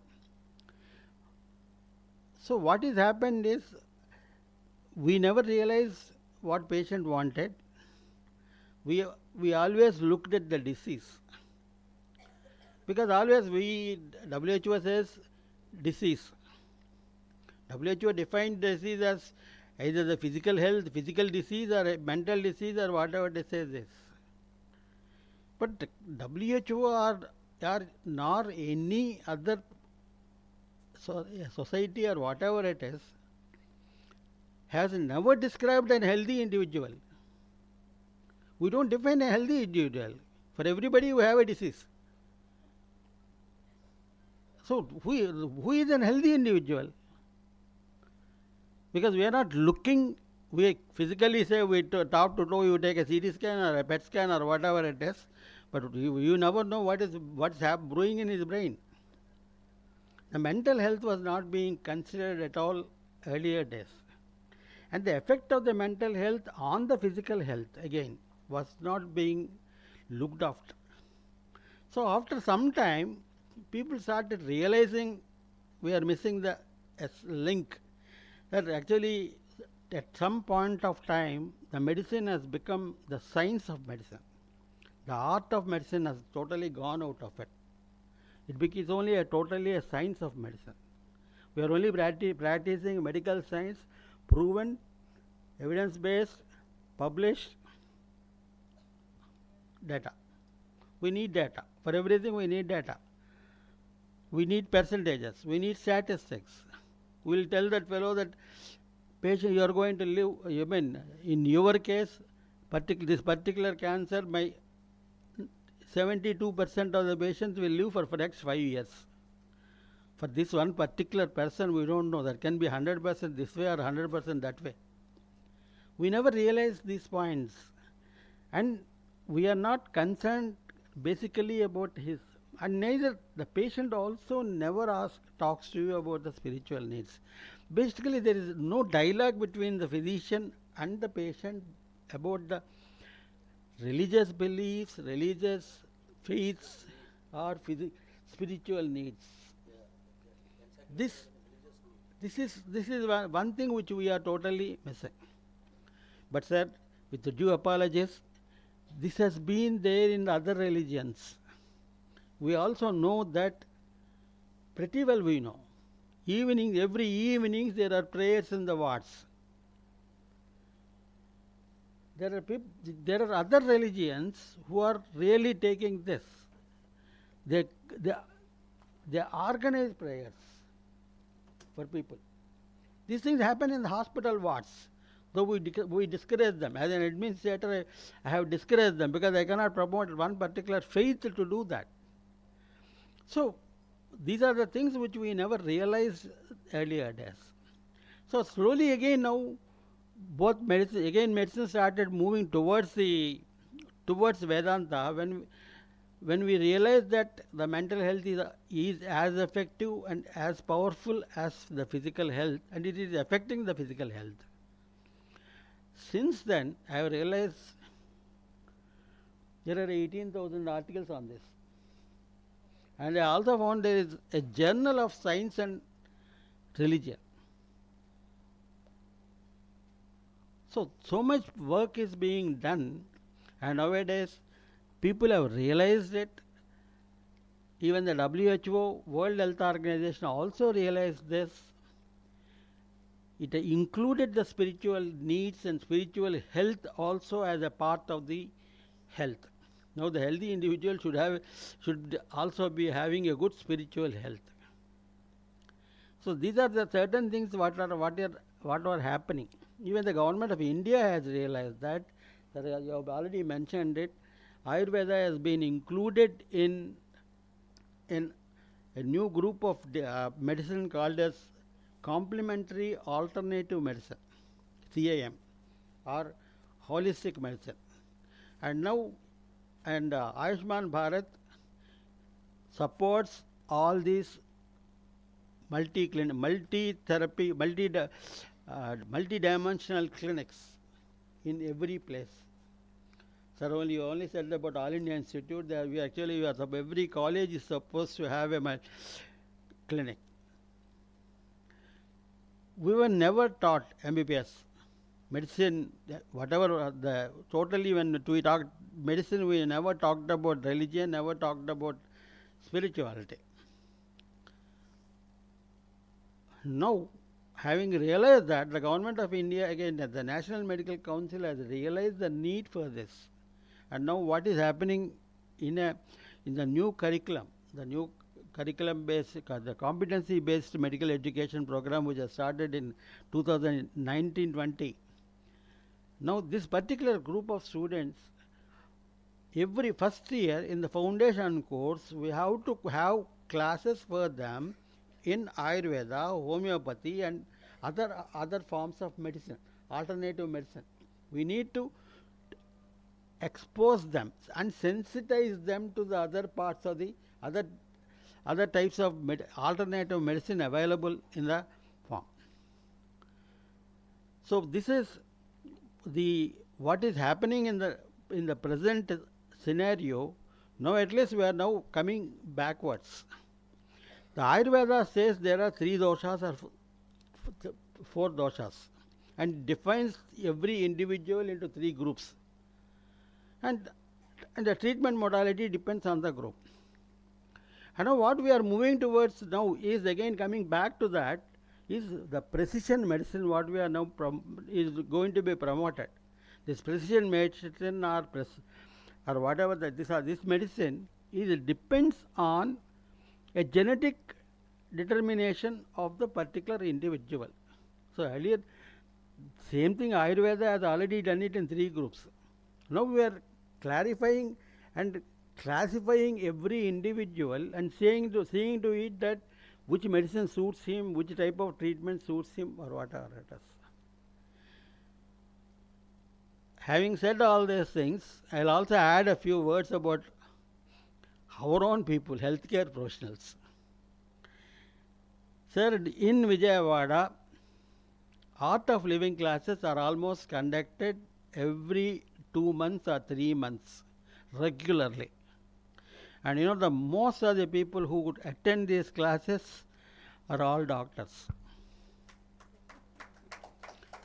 So what has happened is, we never realized what patient wanted. We always looked at the disease, because always WHO says disease. WHO defined disease as either the physical disease, or a mental disease, or whatever they say this. But WHO or nor any other society or whatever it is has never described a healthy individual. We don't define a healthy individual. For everybody we have a disease. So who is an healthy individual? Because we are not looking, we physically say top to toe you take a CT scan or a PET scan or whatever it is, but you never know what's brewing in his brain. The mental health was not being considered at all earlier days, and the effect of the mental health on the physical health again was not being looked after. So after some time, people started realizing we are missing the link, that actually at some point of time the medicine has become the science of medicine. The art of medicine has totally gone out of it. It becomes only totally a science of medicine. We are only practicing medical science, proven, evidence-based, published data. We need data. For everything we need data. We need percentages. We need statistics. We will tell that fellow that patient you are going to live, I mean, in your case, this particular cancer, my 72% of the patients will live for next 5 years. For this one particular person, we don't know. That can be 100% this way or 100% that way. We never realize these points. And we are not concerned basically about his, and neither the patient also never talks to you about the spiritual needs. Basically, there is no dialogue between the physician and the patient about the religious beliefs, religious faiths, or spiritual needs. This is one thing which we are totally missing. But sir, with the due apologies, this has been there in other religions. We also know that, pretty well we know. Every evening there are prayers in the wards. There are other religions who are really taking this. They organize prayers for people. These things happen in the hospital wards. Though we discourage them. As an administrator, I have discouraged them because I cannot promote one particular faith to do that. So, these are the things which we never realized earlier days. So, slowly again now, medicine started moving towards Vedanta when we realized that the mental health is as effective and as powerful as the physical health, and it is affecting the physical health. Since then, I have realized there are 18,000 articles on this. And I also found there is a journal of science and religion. So much work is being done, and nowadays people have realized it. Even the WHO, World Health Organization, also realized this. It included the spiritual needs and spiritual health also as a part of the health. Now the healthy individual should also be having a good spiritual health. So these are the certain things what are happening. Even the government of India has realized that you have already mentioned it. Ayurveda has been included in a new group of medicine called as complementary alternative medicine, CAM, or holistic medicine. And now, Ayushman Bharat supports all these multi-therapy, multi-dimensional clinics in every place. Sir, you only said about All India Institute. Every college is supposed to have a clinic. We were never taught MBBS, medicine, whatever totally when we talked medicine, we never talked about religion, never talked about spirituality. Now, having realized that, the government of India, again, the National Medical Council has realized the need for this. And now what is happening in the new curriculum, based, the competency based medical education program which has started in 2019-20. Now this particular group of students, every first year in the foundation course, we have to have classes for them in Ayurveda, homeopathy, and other forms of medicine, alternative medicine. We need to expose them and sensitize them to the other parts of the other types of alternative medicine available in the form. So this is what is happening in the present scenario. Now at least we are now coming backwards. The Ayurveda says there are 3 doshas or 4 doshas and defines every individual into 3 groups. And the treatment modality depends on the group. And now what we are moving towards now is again coming back to that is the precision medicine what we are now is going to be promoted. This precision medicine or whatever this medicine depends on a genetic determination of the particular individual. So earlier same thing Ayurveda has already done it in 3 groups. Now we are clarifying and classifying every individual and seeing to it that which medicine suits him, which type of treatment suits him or whatever it is. Having said all these things, I will also add a few words about our own people, healthcare professionals. Sir, in Vijayawada, art of living classes are almost conducted every 2 months or 3 months regularly. And you know, the most of the people who would attend these classes are all doctors.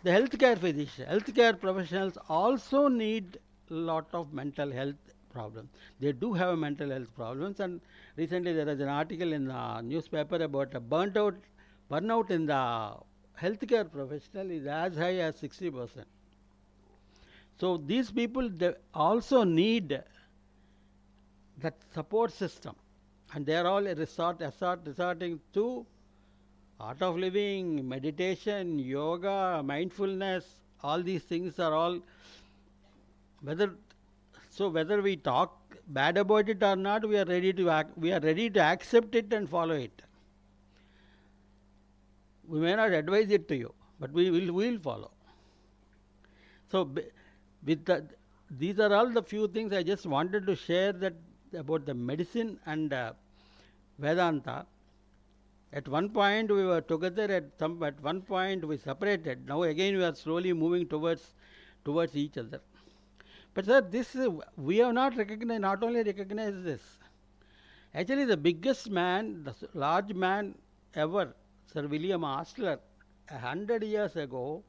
The healthcare professionals also need a lot of mental health problems. They do have mental health problems, and recently there was an article in the newspaper about a burnout in the healthcare professional is as high as 60%. So these people, they also need that support system, and they are all resorting to art of living, meditation, yoga, mindfulness. All these things are all whether we talk bad about it or not, we are ready to accept it and follow it. We may not advise it to you, but we will follow. So these are all the few things I just wanted to share that about the medicine and Vedanta. At one point we were together, at one point we separated. Now again we are slowly moving towards each other. But sir, this we have not only recognized this. Actually, the biggest man, the large man ever, Sir William Osler, 100 years ago,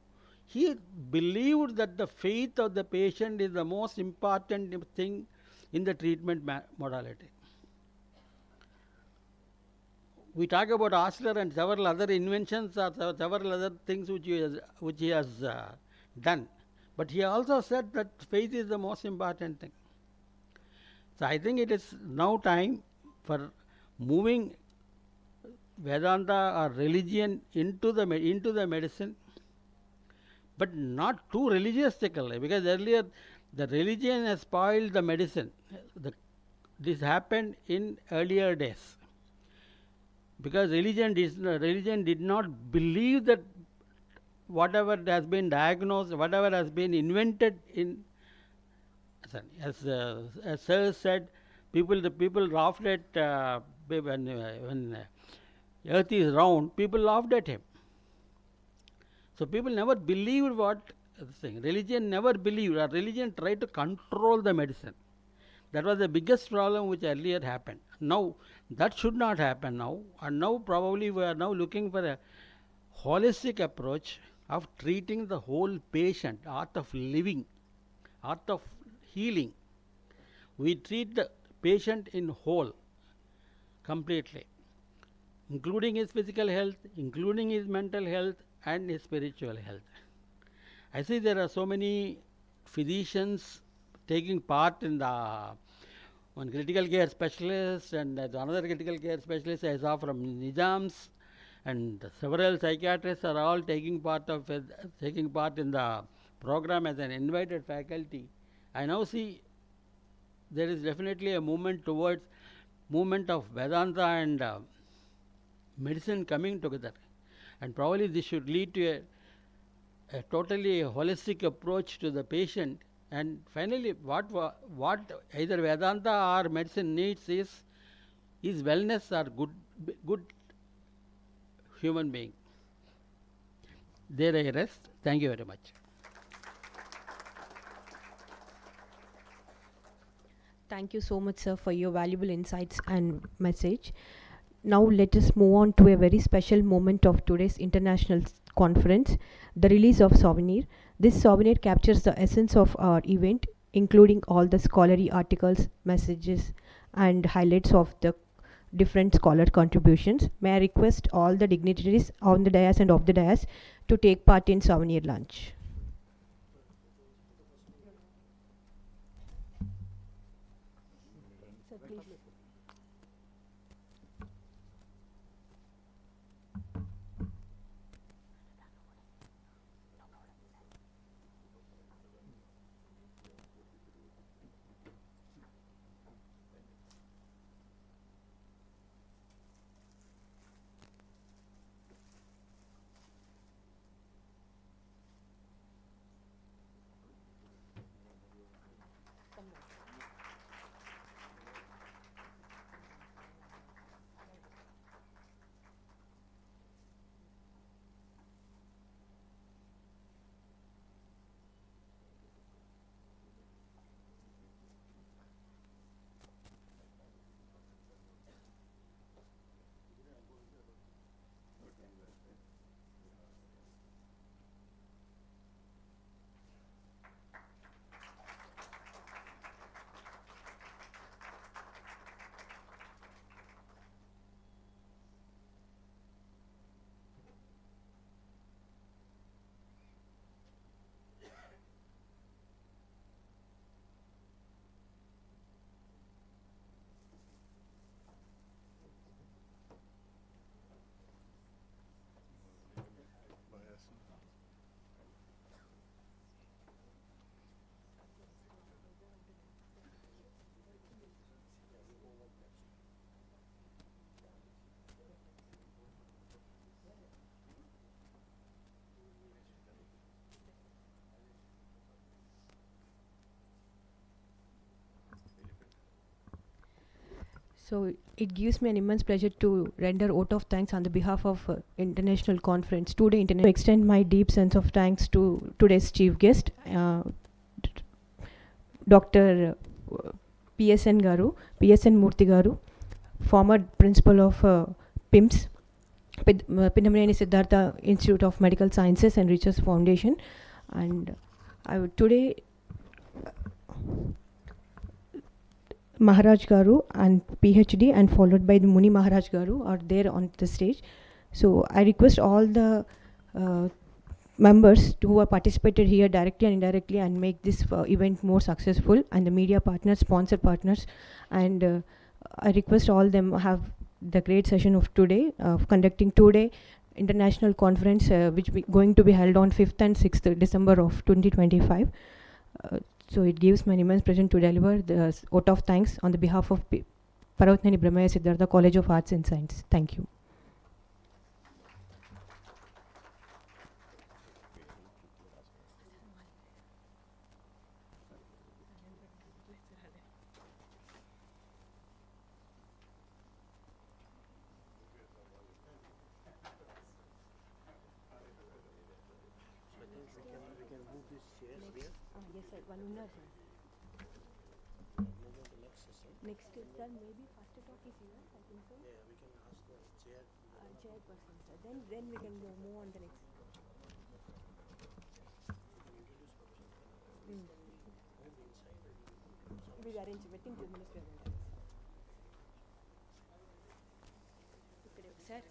he believed that the faith of the patient is the most important thing in the treatment modality. We talk about Osler and several other inventions or several other things which he has done. But he also said that faith is the most important thing. So I think it is now time for moving Vedanta or religion into the medicine, but not too religiously, because earlier the religion has spoiled the medicine. This happened in earlier days, because religion did not believe that whatever has been diagnosed, whatever has been invented in, as Sir said, the people laughed at when earth is round, people laughed at him. So people never believed what thing. Religion never believed, or religion tried to control the medicine. That was the biggest problem which earlier happened. Now that should not happen now, and now probably we are now looking for a holistic approach of treating the whole patient, art of living, art of healing. We treat the patient in whole, completely, including his physical health, including his mental health and his spiritual health. I see there are so many physicians taking part in one critical care specialist and another critical care specialist I saw from Nizam's, and several psychiatrists are all taking part in the program as an invited faculty. I now see there is definitely a movement of Vedanta and medicine coming together, and probably this should lead to a totally holistic approach to the patient. And finally, what either Vedanta or medicine needs is wellness or good human being. There I rest. Thank you very much. Thank you so much, sir, for your valuable insights and message. Now let us move on to a very special moment of today's international conference, the release of souvenir. This souvenir captures the essence of our event, including all the scholarly articles, messages, and highlights of the different scholar contributions. May I request all the dignitaries on the dais and off the dais to take part in souvenir lunch. Sir, please. So it gives me an immense pleasure to render vote of thanks on the behalf of International Conference. Today, extend my deep sense of thanks to today's chief guest, Dr. PSN Garu, PSN Murthy Garu, former principal of PIMS, Pinnamaneni Siddhartha Institute of Medical Sciences and Research Foundation. And I would today Maharaj Garu and PhD, and followed by the Muni Maharaj Garu are there on the stage. So I request all the members who have participated here directly and indirectly and make this event more successful, and the media partners, sponsor partners, and I request all them have the great session of today, conducting today international conference, which going to be held on 5th and 6th December of 2025. So it gives me an immense pleasure to deliver the vote of thanks on the behalf of Parvatnani Brahmaya Siddhartha College of Arts and Science. Thank you. Yes, sir. One winner, sir. Next is, sir, maybe first talk is here, I think so. Yeah, we can ask the chairperson, sir. Then we can move on the next. We arrange within 2 minutes. We arrange. Sir.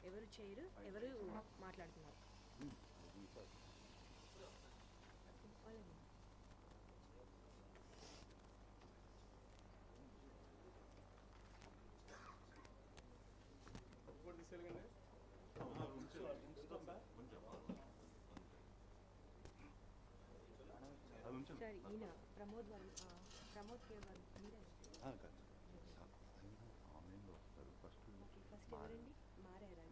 ఎవరు చేయరు, ఎవరు మాట్లాడుతున్నారు? Sir ఈయన ప్రమోద్ వాళ్ళు ప్రమోద్ కే వాళ్ళు first ఎవరండి మారారా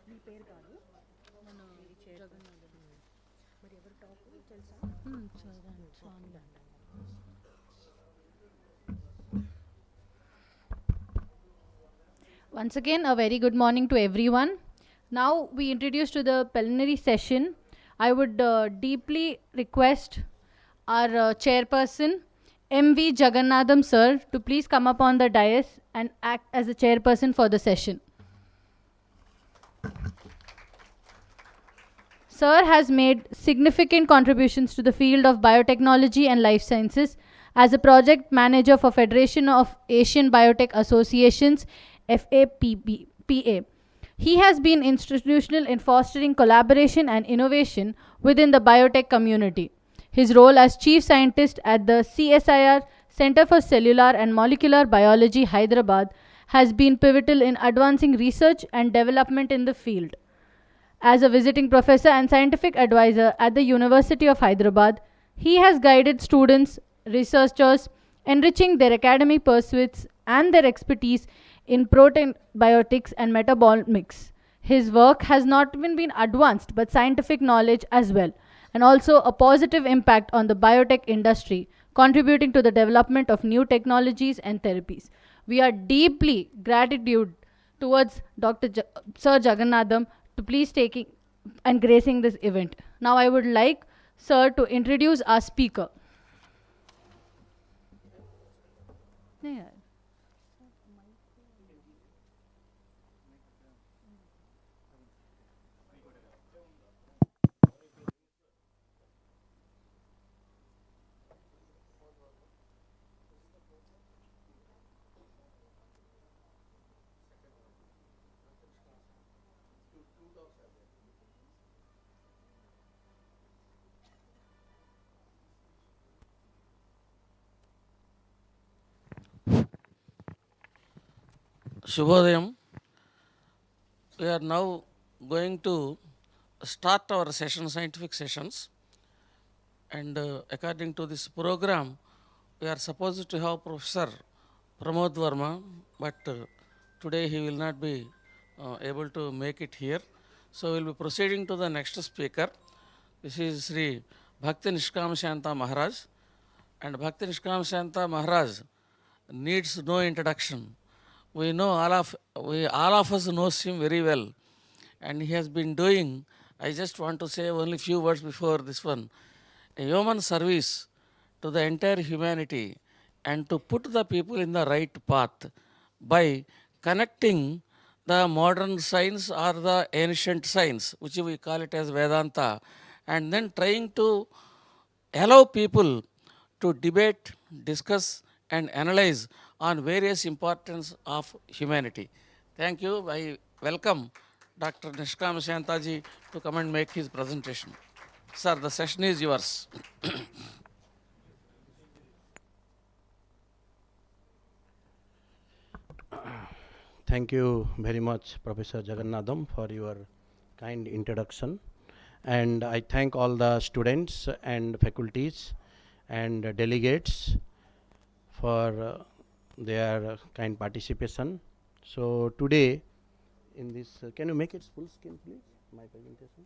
మీ పేరు కాదు మన జగన్నాథం మరి ఎవరు టాప్ తెలుసా? Once again, a very good morning to everyone. Now we introduce to the plenary session. I would deeply request our chairperson, M.V. Jagannadam sir, to please come up on the dais and act as the chairperson for the session. Sir has made significant contributions to the field of biotechnology and life sciences as a project manager for Federation of Asian Biotech Associations, FAPA. He has been institutional in fostering collaboration and innovation within the biotech community. His role as chief scientist at the CSIR Center for Cellular and Molecular Biology, Hyderabad, has been pivotal in advancing research and development in the field. As a visiting professor and scientific advisor at the University of Hyderabad, he has guided students, researchers, enriching their academic pursuits and their expertise in protein biotics and metabolomics. His work has not even been advanced but scientific knowledge as well, and also a positive impact on the biotech industry, contributing to the development of new technologies and therapies. We are deeply gratitude towards Sir Jagannadam to please and gracing this event. Now I would like Sir to introduce our speaker. Yeah. Shubhodayam. We are now going to start our session, scientific sessions. And according to this program, we are supposed to have Professor Pramod Verma, but today he will not be able to make it here. So we will be proceeding to the next speaker. This is Sri Bhakti Nishkam Shanta Maharaj. And Bhakti Nishkam Shanta Maharaj needs no introduction. We know all of us knows him very well, and he has been doing, I just want to say only few words before this one, a human service to the entire humanity and to put the people in the right path by connecting the modern science or the ancient science, which we call it as Vedanta, and then trying to allow people to debate, discuss and analyze on various importance of humanity. Thank you. I welcome Dr. Nishkam Shantaji to come and make his presentation. Sir, the session is yours. Thank you very much, Professor Jagannadam, for your kind introduction. And I thank all the students and faculties and delegates for their kind participation. So today, in this, can you make it full screen, please, my presentation?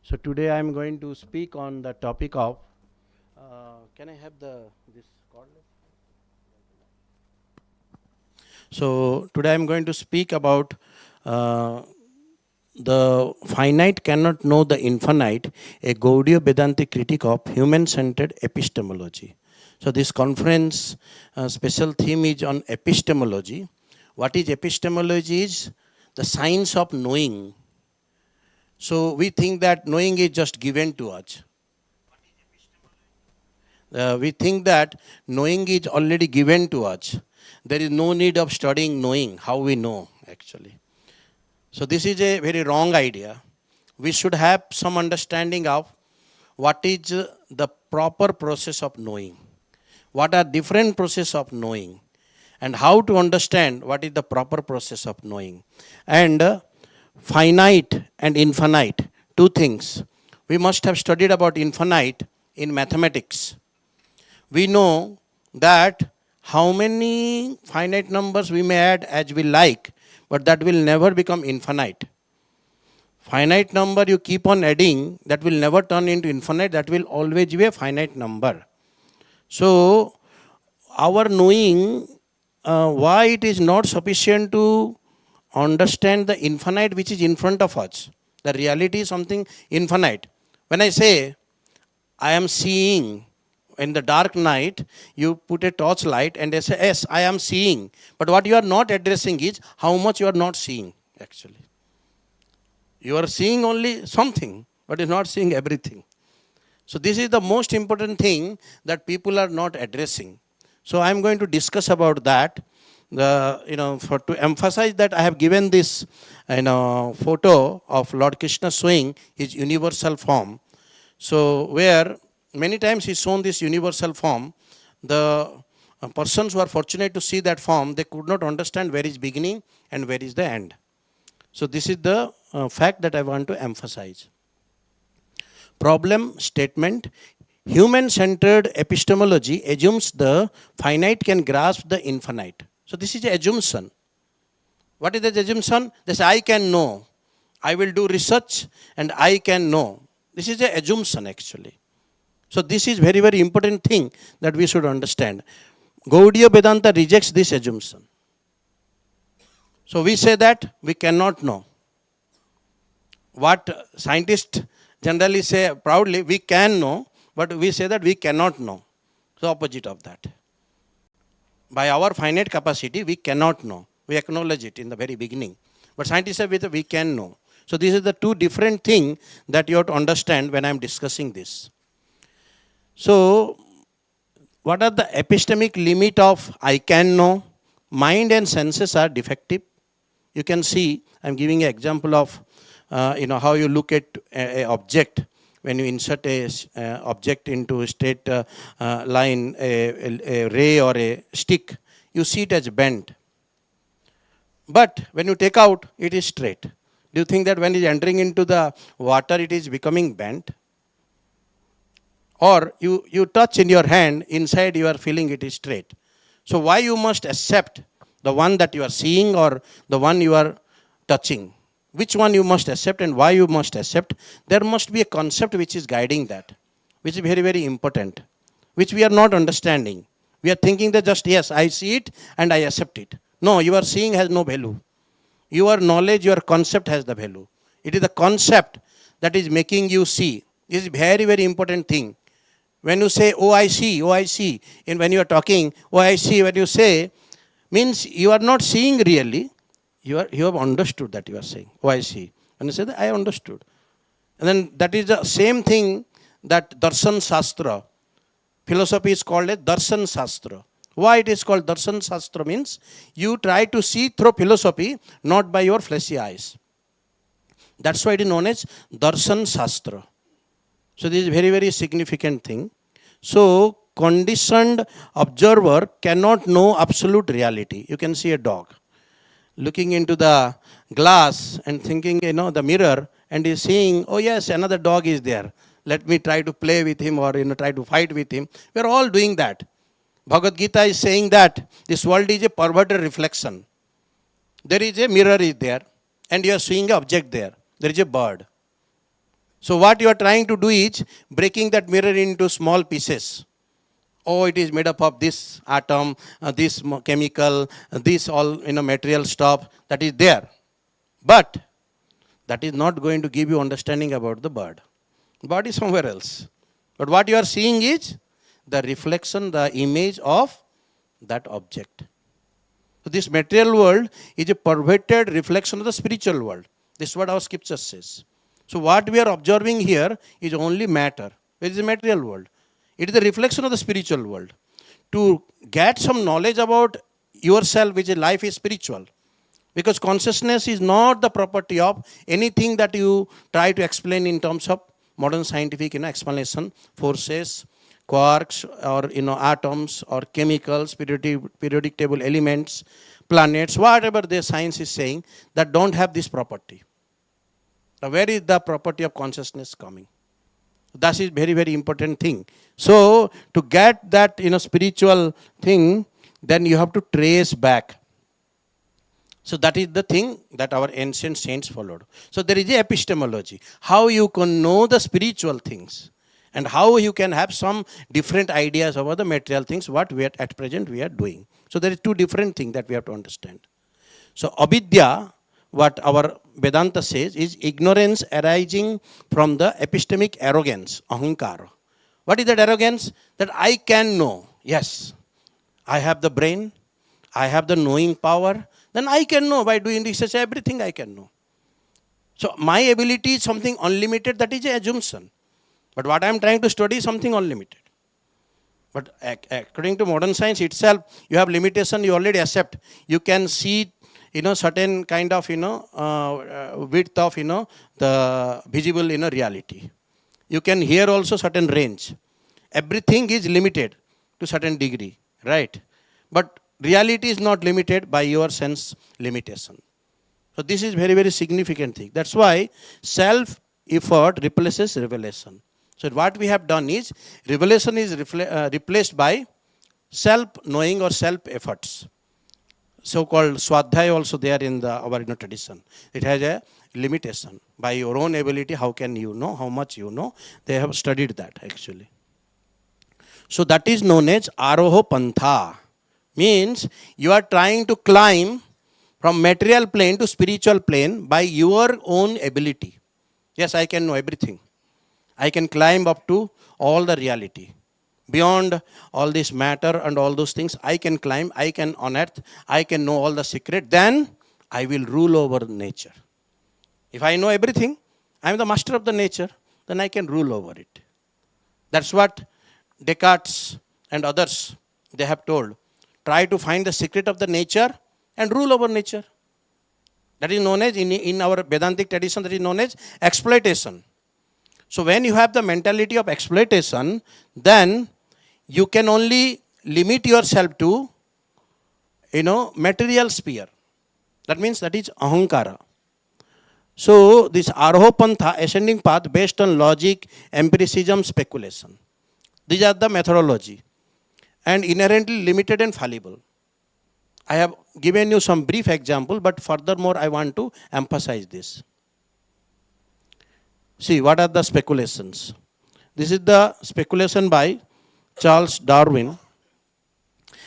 So today I am going to speak on the topic of, can I have this cordless? So today I am going to speak about the finite cannot know the infinite, a Gaudiya Vedantic critique of human-centered epistemology. So this conference special theme is on epistemology. What is epistemology? Is the science of knowing. So we think that knowing is just given to us. We think that knowing is already given to us. There is no need of studying knowing how we know actually. So this is a very wrong idea. We should have some understanding of what is the proper process of knowing. What are different process of knowing and how to understand what is the proper process of knowing. And finite and infinite, two things. We must have studied about infinite in mathematics. We know that how many finite numbers we may add as we like, but that will never become infinite. Finite number you keep on adding, that will never turn into infinite, that will always be a finite number. So our knowing, why it is not sufficient to understand the infinite which is in front of us. The reality is something infinite. When I say I am seeing, in the dark night, you put a torch light and they say, yes, I am seeing. But what you are not addressing is how much you are not seeing actually. You are seeing only something, but you are not seeing everything. So this is the most important thing that people are not addressing. So I am going to discuss about that. To emphasize that, I have given this photo of Lord Krishna showing his universal form. So where many times he's shown this universal form, the persons who are fortunate to see that form, they could not understand where is beginning and where is the end. So this is the fact that I want to emphasize. Problem statement: human-centered epistemology assumes the finite can grasp the infinite. So this is an assumption. What is the assumption? They say, I can know. I will do research and I can know. This is an assumption actually. So this is very, very important thing that we should understand. Gaudiya Vedanta rejects this assumption. So we say that we cannot know. what scientists generally say proudly, we can know, but we say that we cannot know. So opposite of that. By our finite capacity, we cannot know. We acknowledge it in the very beginning. But scientists say we can know. So these are the two different things that you have to understand when I am discussing this. So what are the epistemic limit of I can know? Mind and senses are defective. You can see, I am giving an example of how you look at a object. When you insert a object into a straight line, a ray or a stick, you see it as bent. But when you take out, it is straight. Do you think that when it is entering into the water, it is becoming bent? Or you touch in your hand, inside you are feeling it is straight. So why you must accept the one that you are seeing or the one you are touching? Which one you must accept and why you must accept? There must be a concept which is guiding that, which is very, very important, which we are not understanding. We are thinking that just, yes, I see it and I accept it. No, your seeing has no value. Your knowledge, your concept has the value. It is the concept that is making you see. This is very, very important thing. When you say, oh, I see, and when you are talking, oh, I see, when you say, means you are not seeing really. You have understood that you are saying, oh, I see. When you say that, I understood. And then that is the same thing that Darshan Shastra, philosophy is called a Darshan Shastra. Why it is called Darshan Shastra means you try to see through philosophy, not by your fleshy eyes. That's why it is known as Darshan Shastra. So this is very, very significant thing. So conditioned observer cannot know absolute reality. You can see a dog looking into the glass and thinking, the mirror, and is seeing, oh yes, another dog is there. Let me try to play with him or try to fight with him. We are all doing that. Bhagavad Gita is saying that this world is a perverted reflection. There is a mirror is there and you are seeing an object there. There is a bird. So what you are trying to do is breaking that mirror into small pieces. Oh, it is made up of this atom, this chemical, this all material stuff that is there. But that is not going to give you understanding about the bird. The bird is somewhere else. But what you are seeing is the reflection, the image of that object. So this material world is a perverted reflection of the spiritual world. This is what our scripture says. So what we are observing here is only matter. It is the material world. It is the reflection of the spiritual world. To get some knowledge about yourself, which is life is spiritual. Because consciousness is not the property of anything that you try to explain in terms of modern scientific explanation, forces, quarks, or atoms, or chemicals, periodic table elements, planets, whatever the science is saying, that don't have this property. Now, where is the property of consciousness coming? That is very, very important thing. So to get that spiritual thing, then you have to trace back. So that is the thing that our ancient saints followed. So there is a epistemology. How you can know the spiritual things and how you can have some different ideas about the material things, what we are at present we are doing. So there is two different things that we have to understand. So avidya, what our Vedanta says, is ignorance arising from the epistemic arrogance, ahankara. What is that arrogance? That I can know. Yes, I have the brain, I have the knowing power, then I can know by doing research, everything I can know. So my ability is something unlimited, that is an assumption. But what I am trying to study is something unlimited. But according to modern science itself, you have limitation, you already accept. You can see certain kind of width of the visible reality. You can hear also certain range. Everything is limited to certain degree, right? But reality is not limited by your sense limitation. So this is very, very significant thing. That's why self-effort replaces revelation. So what we have done is, revelation is replaced by self-knowing or self-efforts. So-called swadhyaya also there in our tradition. It has a limitation. By your own ability, how can you know, how much you know? They have studied that actually. So that is known as aroho pantha. Means you are trying to climb from material plane to spiritual plane by your own ability. Yes, I can know everything. I can climb up to all the reality. Beyond all this matter and all those things, I can climb, I can unearth, I can know all the secret. Then I will rule over nature. If I know everything, I am the master of the nature, then I can rule over it. That's what Descartes and others, they have told. Try to find the secret of the nature and rule over nature. That is known as, in our Vedantic tradition, that is known as exploitation. So when you have the mentality of exploitation, then you can only limit yourself to, material sphere. That means that is ahankara. So this Arhopantha, ascending path based on logic, empiricism, speculation. These are the methodology and inherently limited and fallible. I have given you some brief example, but furthermore I want to emphasize this. See, what are the speculations? This is the speculation by Charles Darwin.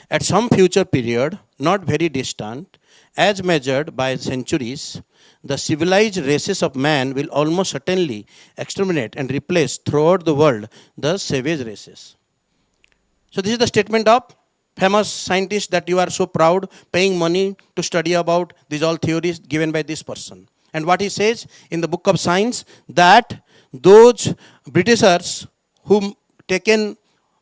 At some future period, not very distant, as measured by centuries, the civilized races of man will almost certainly exterminate and replace throughout the world the savage races. So this is the statement of famous scientist that you are so proud, paying money to study about these all theories given by this person. And what he says in the book of science, that those Britishers whom taken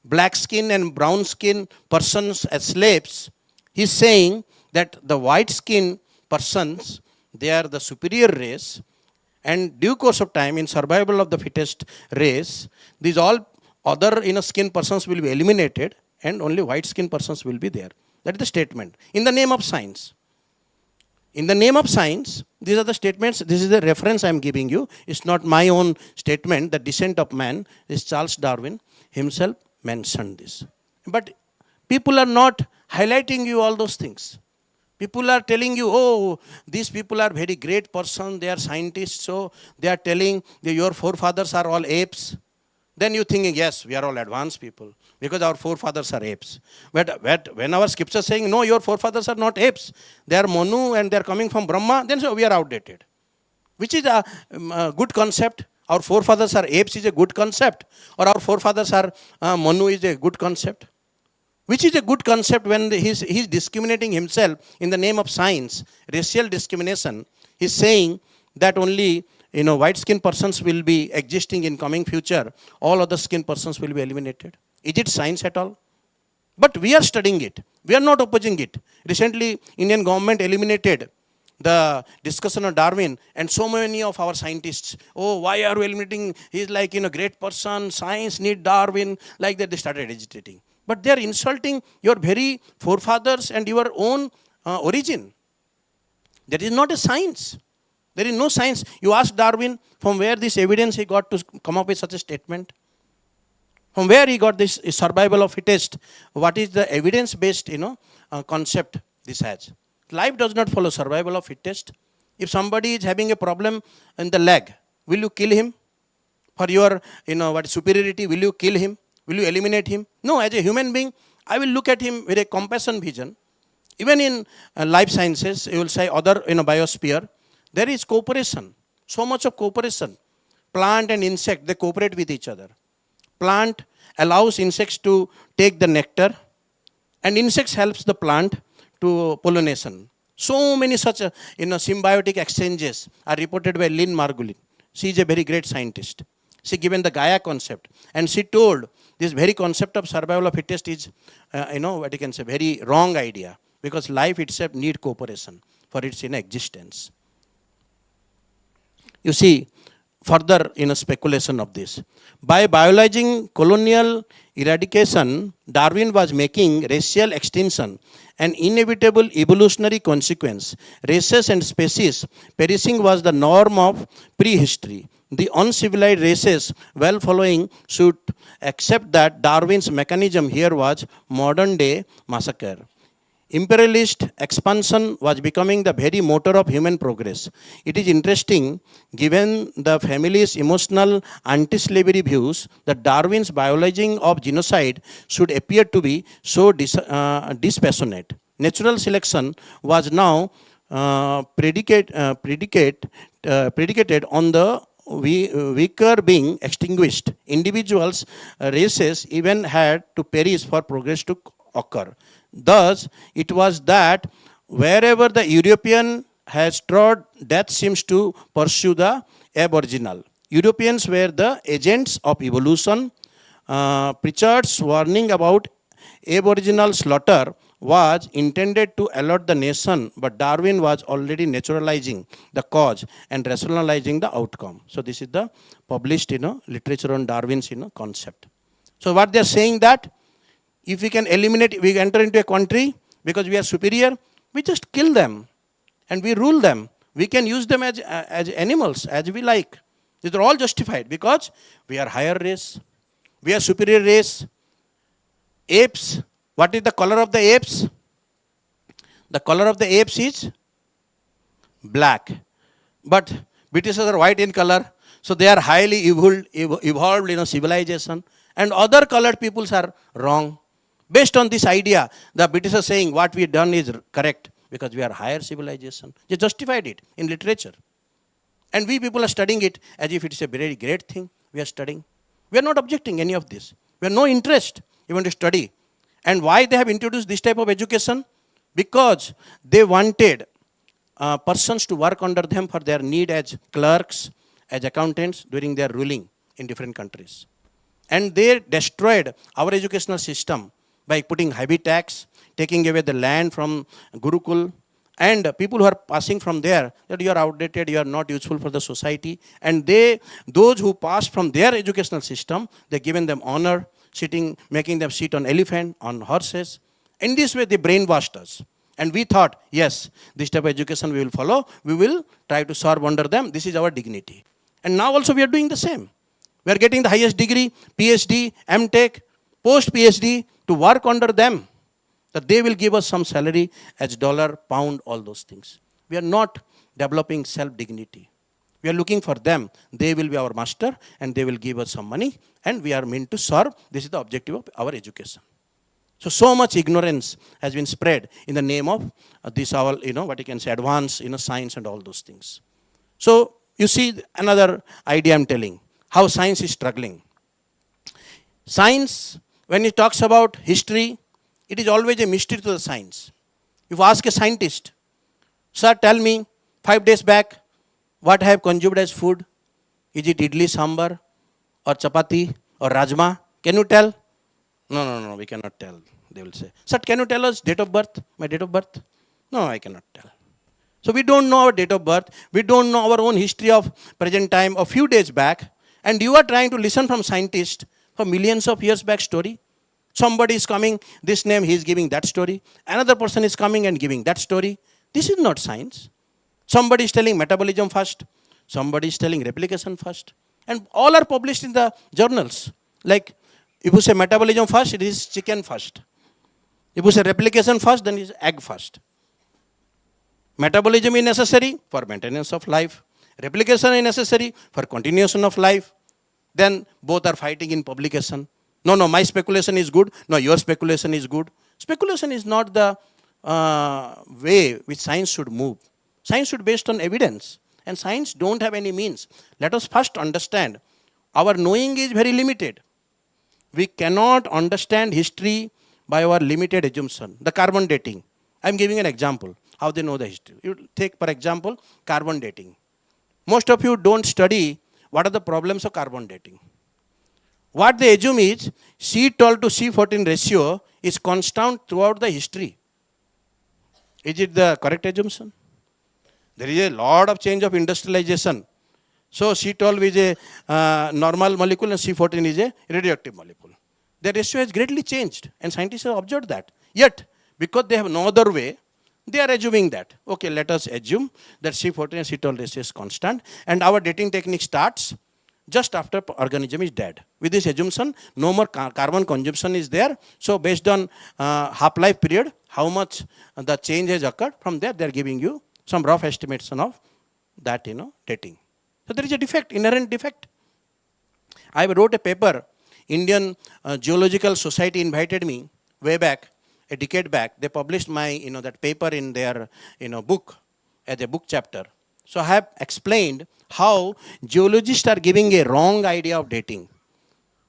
black skin and brown skin persons as slaves, he's saying that the white skin persons, they are the superior race, and due course of time, in survival of the fittest race, these all other skin persons will be eliminated and only white skin persons will be there. That is the statement. In the name of science. In the name of science, these are the statements. This is the reference I am giving you. It's not my own statement. The descent of man is Charles Darwin himself mentioned this. But people are not highlighting you all those things. People are telling you, oh, these people are very great person, they are scientists, so they are telling that your forefathers are all apes. Then you thinking, yes, we are all advanced people because our forefathers are apes. But when our scripture saying, no, your forefathers are not apes, they are Manu and they are coming from Brahma, then so we are outdated. Which is a good concept. Our forefathers are apes is a good concept, or our forefathers are Manu is a good concept. Which is a good concept when he's discriminating himself in the name of science, racial discrimination. He's saying that only white skin persons will be existing in coming future. All other skin persons will be eliminated. Is it science at all? But we are studying it. We are not opposing it. Recently, Indian government eliminated the discussion of Darwin, and so many of our scientists, oh, why are we eliminating? He's like great person. Science need Darwin. Like that, they started agitating. But they are insulting your very forefathers and your own origin. That is not a science. There is no science. You ask Darwin from where this evidence he got to come up with such a statement. From where he got this survival of fittest. What is the evidence-based concept this has? Life does not follow survival of fittest. If somebody is having a problem in the leg, will you kill him? For your superiority, will you kill him? Will you eliminate him? No, as a human being, I will look at him with a compassion vision. Even in life sciences, you will say other biosphere, there is cooperation. So much of cooperation. Plant and insect, they cooperate with each other. Plant allows insects to take the nectar, and insects helps the plant to pollination. So many such symbiotic exchanges are reported by Lynn Margulis. She is a very great scientist. She given the Gaia concept, and she told this very concept of survival of fittest is, what you can say, very wrong idea, because life itself need cooperation for its existence. You see, further speculation of this. By biologizing colonial eradication, Darwin was making racial extinction an inevitable evolutionary consequence. Races and species perishing was the norm of prehistory. The uncivilized races, well following, should accept that Darwin's mechanism here was modern day massacre. Imperialist expansion was becoming the very motor of human progress. It is interesting, given the family's emotional anti-slavery views, that Darwin's biologizing of genocide should appear to be so dispassionate. Natural selection was now predicated on the weaker being extinguished, individuals, races even had to perish for progress to occur. Thus, it was that wherever the European has trod, death seems to pursue the aboriginal. Europeans were the agents of evolution. Pritchard's warning about aboriginal slaughter was intended to alert the nation, but Darwin was already naturalizing the cause and rationalizing the outcome. So this is the published, literature on Darwin's, concept. So what they are saying that if we can eliminate, we enter into a country because we are superior, we just kill them and we rule them. We can use them as animals, as we like. These are all justified because we are higher race, we are superior race. Apes, what is the color of the apes? The color of the apes is black. But Britishers are white in color, so they are highly evolved civilization. And other colored peoples are wrong. Based on this idea, the Britishers saying what we have done is correct because we are higher civilization. They justified it in literature. And we people are studying it as if it is a very great thing we are studying. We are not objecting any of this. We have no interest even to study. And why they have introduced this type of education? Because they wanted persons to work under them for their need as clerks, as accountants during their ruling in different countries. And they destroyed our educational system by putting heavy tax, taking away the land from Gurukul, and people who are passing from there, that you are outdated, you are not useful for the society. And those who passed from their educational system, they given them honor, making them sit on elephant, on horses. In this way, they brainwashed us. And we thought, yes, this type of education we will follow. We will try to serve under them. This is our dignity. And now also we are doing the same. We are getting the highest degree, PhD, MTech, post-PhD to work under them. That they will give us some salary as dollar, pound, all those things. We are not developing self-dignity. We are looking for them. They will be our master and they will give us some money and we are meant to serve. This is the objective of our education. So much ignorance has been spread in the name of this, what you can say, advanced, science and all those things. So you see another idea I'm telling, how science is struggling. Science, when it talks about history, it is always a mystery to the science. If you ask a scientist, sir, tell me, 5 days back, what I have consumed as food? Is it idli sambar or chapati or rajma? Can you tell? No, we cannot tell. They will say, sir, can you tell us date of birth? My date of birth? No, I cannot tell. So we don't know our date of birth. We don't know our own history of present time a few days back. And you are trying to listen from scientists for millions of years back story. Somebody is coming, this name, he is giving that story. Another person is coming and giving that story. This is not science. Somebody is telling metabolism first. Somebody is telling replication first. And all are published in the journals. Like, if you say metabolism first, it is chicken first. If you say replication first, then it is egg first. Metabolism is necessary for maintenance of life. Replication is necessary for continuation of life. Then both are fighting in publication. No, my speculation is good. No, your speculation is good. Speculation is not the way which science should move. Science should be based on evidence. And science don't have any means. Let us first understand, our knowing is very limited. We cannot understand history by our limited assumption. The carbon dating. I am giving an example, how they know the history. You take, for example, carbon dating. Most of you don't study what are the problems of carbon dating. What they assume is C12 to C14 ratio is constant throughout the history. Is it the correct assumption? There is a lot of change of industrialization. So C12 is a normal molecule and C14 is a radioactive molecule. The ratio has greatly changed and scientists have observed that. Yet, because they have no other way, they are assuming that. Okay, let us assume that C14 and C12 ratio is constant and our dating technique starts just after organism is dead. With this assumption, no more carbon consumption is there. So based on half-life period, how much the change has occurred, from there they are giving you some rough estimation of that, dating. So there is a defect, inherent defect. I wrote a paper, Indian Geological Society invited me way back, a decade back. They published my, that paper in their, book, as a book chapter. So I have explained how geologists are giving a wrong idea of dating.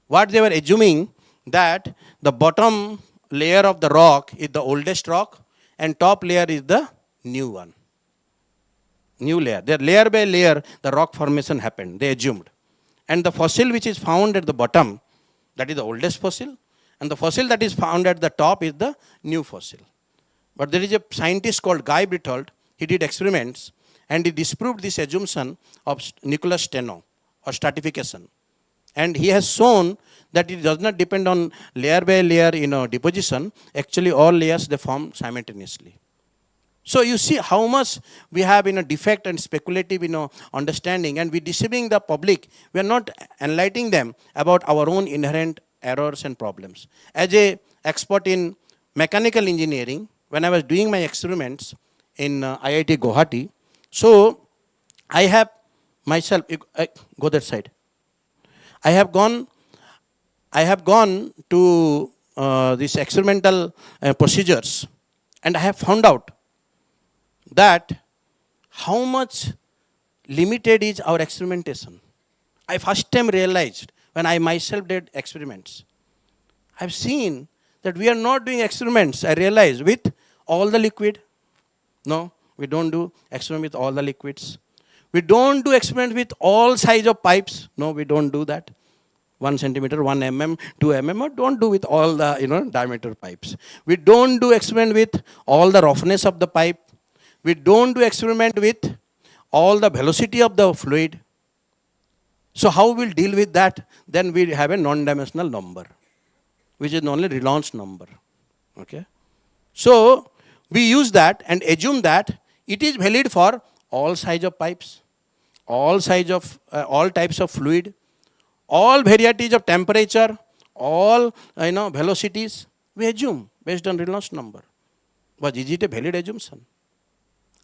What they were assuming that the bottom layer of the rock is the oldest rock and top layer is the new one. New layer. There layer by layer the rock formation happened, they assumed. And the fossil which is found at the bottom, that is the oldest fossil, and the fossil that is found at the top is the new fossil. But there is a scientist called Guy Brithold, he did experiments and he disproved this assumption of Nicholas Steno or stratification. And he has shown that it does not depend on layer by layer deposition. Actually all layers they form simultaneously. So you see how much we have defect and speculative understanding, and we deceiving the public. We are not enlightening them about our own inherent errors and problems. As a expert in mechanical engineering, when I was doing my experiments in IIT Guwahati, so I have myself, go that side. I have gone to these experimental procedures, and I have found out that how much limited is our experimentation. I first time realized when I myself did experiments. I've seen that we are not doing experiments, I realize, with all the liquid. No, we don't do experiment with all the liquids. We don't do experiment with all size of pipes. No, we don't do that. 1 centimeter, 1 mm, 2 mm, or don't do with all the diameter pipes. We don't do experiment with all the roughness of the pipe. We don't do experiment with all the velocity of the fluid. So how we'll deal with that? Then we have a non-dimensional number, which is only Rayleigh number. Okay. So we use that and assume that it is valid for all size of pipes, all size of all types of fluid, all varieties of temperature, all velocities. We assume based on Rayleigh number. But is it a valid assumption?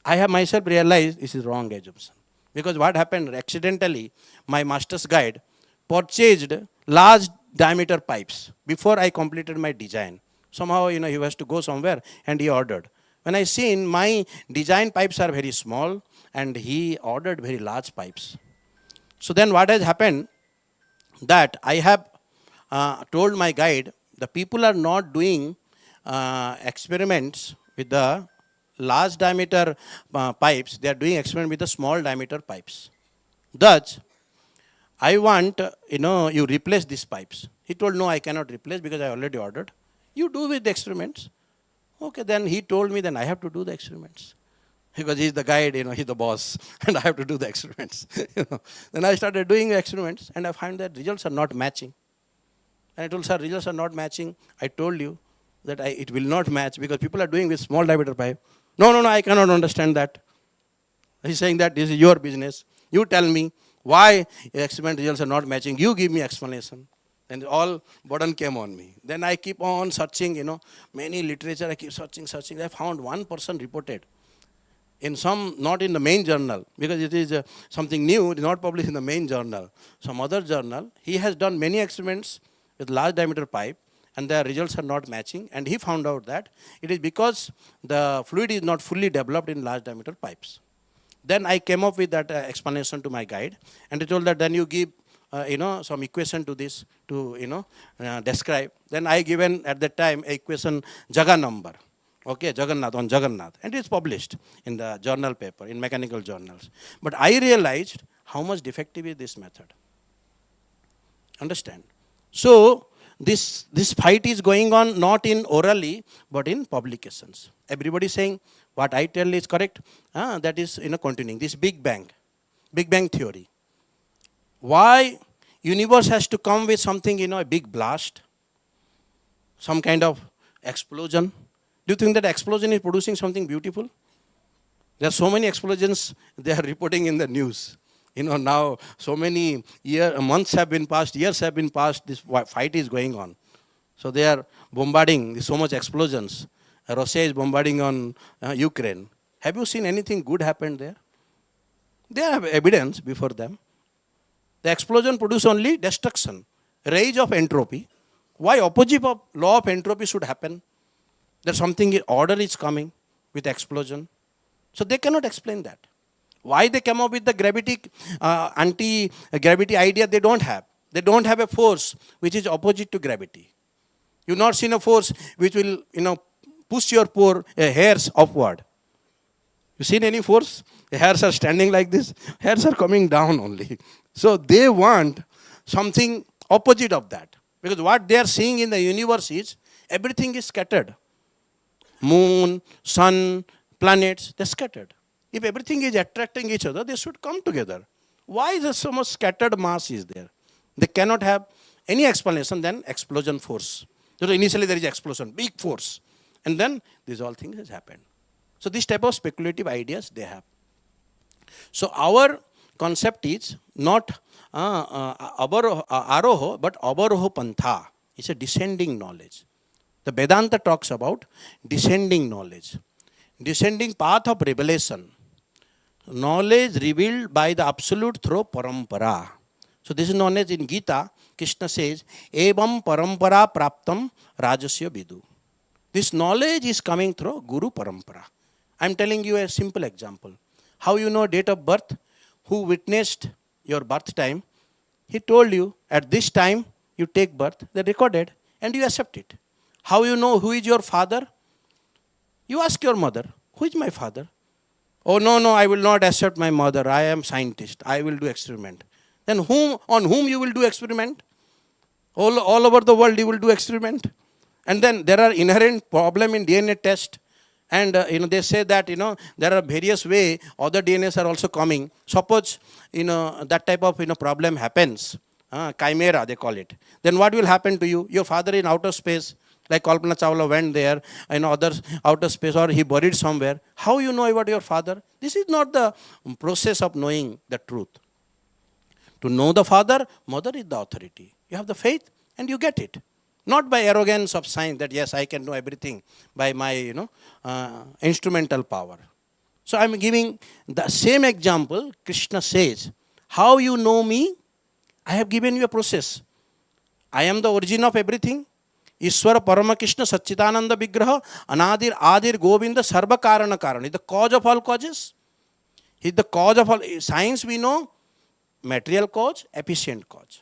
I have myself realized this is wrong assumption. Because what happened, accidentally, my master's guide purchased large diameter pipes before I completed my design. Somehow, he has to go somewhere and he ordered. When I seen my design pipes are very small and he ordered very large pipes. So then what has happened, that I have told my guide, the people are not doing experiments with the large diameter pipes, they are doing experiment with the small diameter pipes. Thus, I want, you replace these pipes. He told, no, I cannot replace because I already ordered. You do with the experiments. Okay, then he told me, then I have to do the experiments. Because he's the guide, he's the boss, and I have to do the experiments. Then I started doing the experiments, and I find that results are not matching. And I told, sir, results are not matching. I told you that it will not match because people are doing with small diameter pipe. No, I cannot understand that. He's saying that this is your business. You tell me why experiment results are not matching. You give me explanation. And all burden came on me. Then I keep on searching, many literature. I keep searching. I found one person reported in some, not in the main journal, because it is something new, it is not published in the main journal. Some other journal, he has done many experiments with large diameter pipe, and the results are not matching, and he found out that it is because the fluid is not fully developed in large diameter pipes. Then I came up with that explanation to my guide, and I told that then you give some equation to this to describe. Then I given at that time a equation Jaga number, okay, Jagannath on Jagannath, and it's published in the journal paper, in mechanical journals. But I realized how much defective is this method. Understand? So this fight is going on not in orally, but in publications. Everybody saying what I tell is correct. That is continuing. This Big Bang theory. Why universe has to come with something, a big blast, some kind of explosion? Do you think that explosion is producing something beautiful? There are so many explosions they are reporting in the news. Now so many months have been passed, years have been passed, this fight is going on. So they are bombarding, so much explosions. Russia is bombarding on Ukraine. Have you seen anything good happen there? They have evidence before them. The explosion produces only destruction, rise of entropy. Why opposite of law of entropy should happen? There's something, order is coming with explosion. So they cannot explain that. Why they come up with the gravity, anti-gravity idea? They don't have. They don't have a force which is opposite to gravity. You've not seen a force which will, push your poor hairs upward. You seen any force? The hairs are standing like this. Hairs are coming down only. So they want something opposite of that. Because what they are seeing in the universe is everything is scattered. Moon, sun, planets, they're scattered. If everything is attracting each other, they should come together. Why is there so much scattered mass is there? They cannot have any explanation than explosion force. So initially there is explosion, big force. And then these all things has happened. So this type of speculative ideas they have. So our concept is not aroho, but avaroho pantha. It's a descending knowledge. The Vedanta talks about descending knowledge. Descending path of revelation. Knowledge revealed by the Absolute through parampara. So this is known as in Gita, Krishna says, Evam parampara praptam rajasya vidu. This knowledge is coming through Guru parampara. I am telling you a simple example. How you know date of birth? Who witnessed your birth time? He told you at this time you take birth, they recorded and you accept it. How you know who is your father? You ask your mother, who is my father? Oh no, I will not accept my mother. I am scientist. I will do experiment. Then on whom you will do experiment? All over the world you will do experiment. And then there are inherent problem in DNA test. And they say that there are various way other DNAs are also coming. Suppose that type of problem happens, chimera they call it. Then what will happen to you? Your father in outer space, like Kalpana Chawla went there, others outer space, or he buried somewhere. How you know about your father? This is not the process of knowing the truth. To know the father, mother is the authority. You have the faith and you get it. Not by arrogance of science that yes, I can know everything by my instrumental power. So I am giving the same example. Krishna says, how you know me? I have given you a process. I am the origin of everything. Ishwara Parama Krishna Satchitananda Vigraha Anadir Adir Govinda Sarva Karana Karana. He is the cause of all causes. He is the cause of all. Science we know, material cause, efficient cause.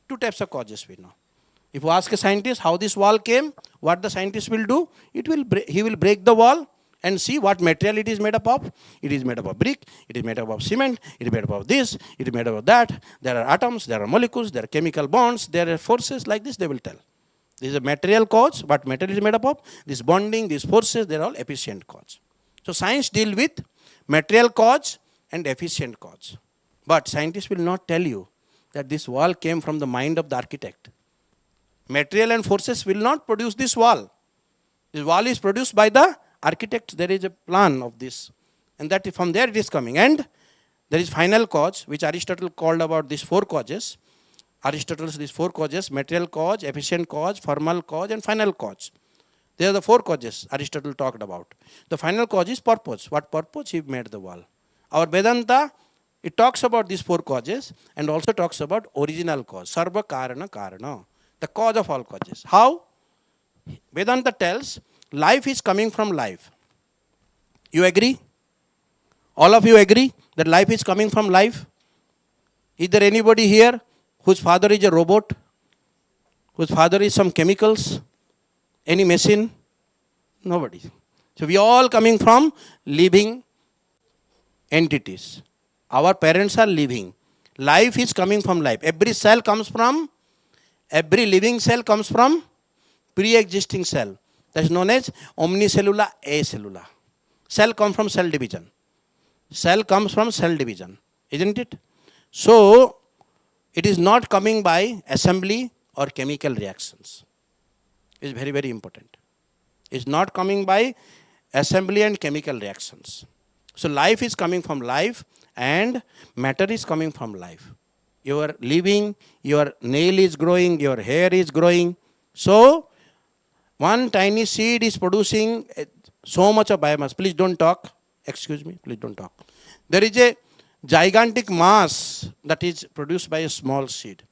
Two types of causes we know. If you ask a scientist how this wall came, what the scientist will do? He will break the wall and see what material it is made up of. It is made up of brick, it is made up of cement, it is made up of this, it is made up of that. There are atoms, there are molecules, there are chemical bonds, there are forces like this they will tell. This is a material cause, what material is made up of. This bonding, these forces, they are all efficient cause. So science deal with material cause and efficient cause. But scientists will not tell you that this wall came from the mind of the architect. Material and forces will not produce this wall. This wall is produced by the architect. There is a plan of this. And that from there it is coming. And there is final cause, which Aristotle called about these four causes. Aristotle's these four causes: material cause, efficient cause, formal cause, and final cause. They are the four causes Aristotle talked about. The final cause is purpose. What purpose he made the wall? Our Vedanta, it talks about these four causes and also talks about original cause. Sarva Karana Karana. The cause of all causes. How? Vedanta tells life is coming from life. You agree? All of you agree that life is coming from life? Is there anybody here whose father is a robot? Whose father is some chemicals? Any machine? Nobody. So we are all coming from living entities. Our parents are living. Life is coming from life. Every cell comes from, every living cell comes from pre-existing cell. That is known as omnicellular acellular. Cell comes from cell division. Cell comes from cell division. Isn't it? So, it is not coming by assembly or chemical reactions. It is very, very important. It is not coming by assembly and chemical reactions. So, life is coming from life and matter is coming from life. You are living, your nail is growing, your hair is growing. So, one tiny seed is producing so much of biomass. Please don't talk. Excuse me, please don't talk. There is a gigantic mass that is produced by a small seed.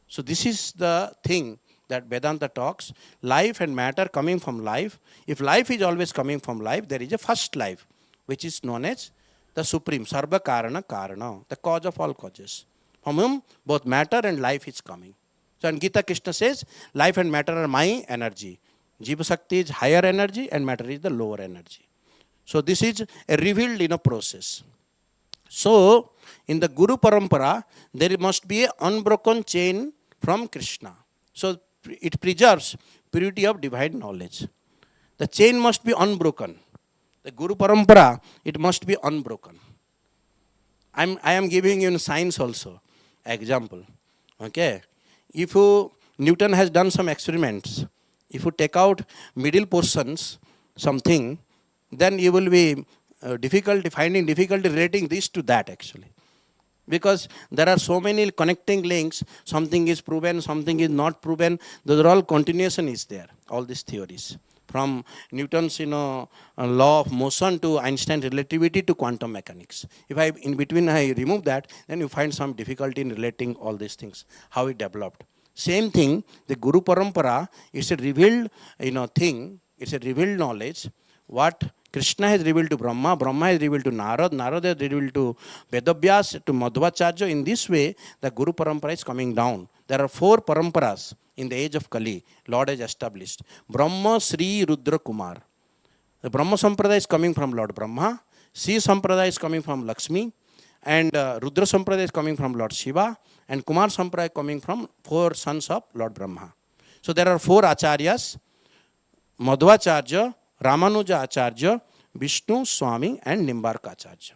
So this is the thing that Vedanta talks. Life and matter coming from life. If life is always coming from life, there is a first life, which is known as the supreme, Sarva Karana Karana, the cause of all causes, from whom both matter and life is coming. So in Gita, Krishna says, life and matter are my energy. Jiva Shakti is higher energy and matter is the lower energy. So this is a revealed in a process. So in the Guru Parampara, there must be an unbroken chain from Krishna. So it preserves purity of divine knowledge. The chain must be unbroken. The Guru Parampara, it must be unbroken. I am giving you in science also example. Okay, if Newton has done some experiments, if you take out middle portions, something, then you will be finding difficulty relating this to that actually. Because there are so many connecting links, something is proven, something is not proven, those are all continuation is there, all these theories. From Newton's law of motion to Einstein's relativity to quantum mechanics. If in between I remove that, then you find some difficulty in relating all these things, how it developed. Same thing, the Guru Parampara is a revealed thing, it's a revealed knowledge. What Krishna has revealed to Brahma, Brahma has revealed to Narad, Narad has revealed to Vedavyas, to Madhvacharya. In this way, the Guru Parampara is coming down. There are 4 Paramparas in the age of Kali, Lord has established. Brahma, Sri, Rudra, Kumar. The Brahma Sampradaya is coming from Lord Brahma, Sri Sampradaya is coming from Lakshmi, and Rudra Sampradaya is coming from Lord Shiva, and Kumar Sampradaya coming from 4 sons of Lord Brahma. So there are 4 Acharyas, Madhvacharya, Ramanuja Acharya, Vishnu, Swami, and Nimbarka Acharya.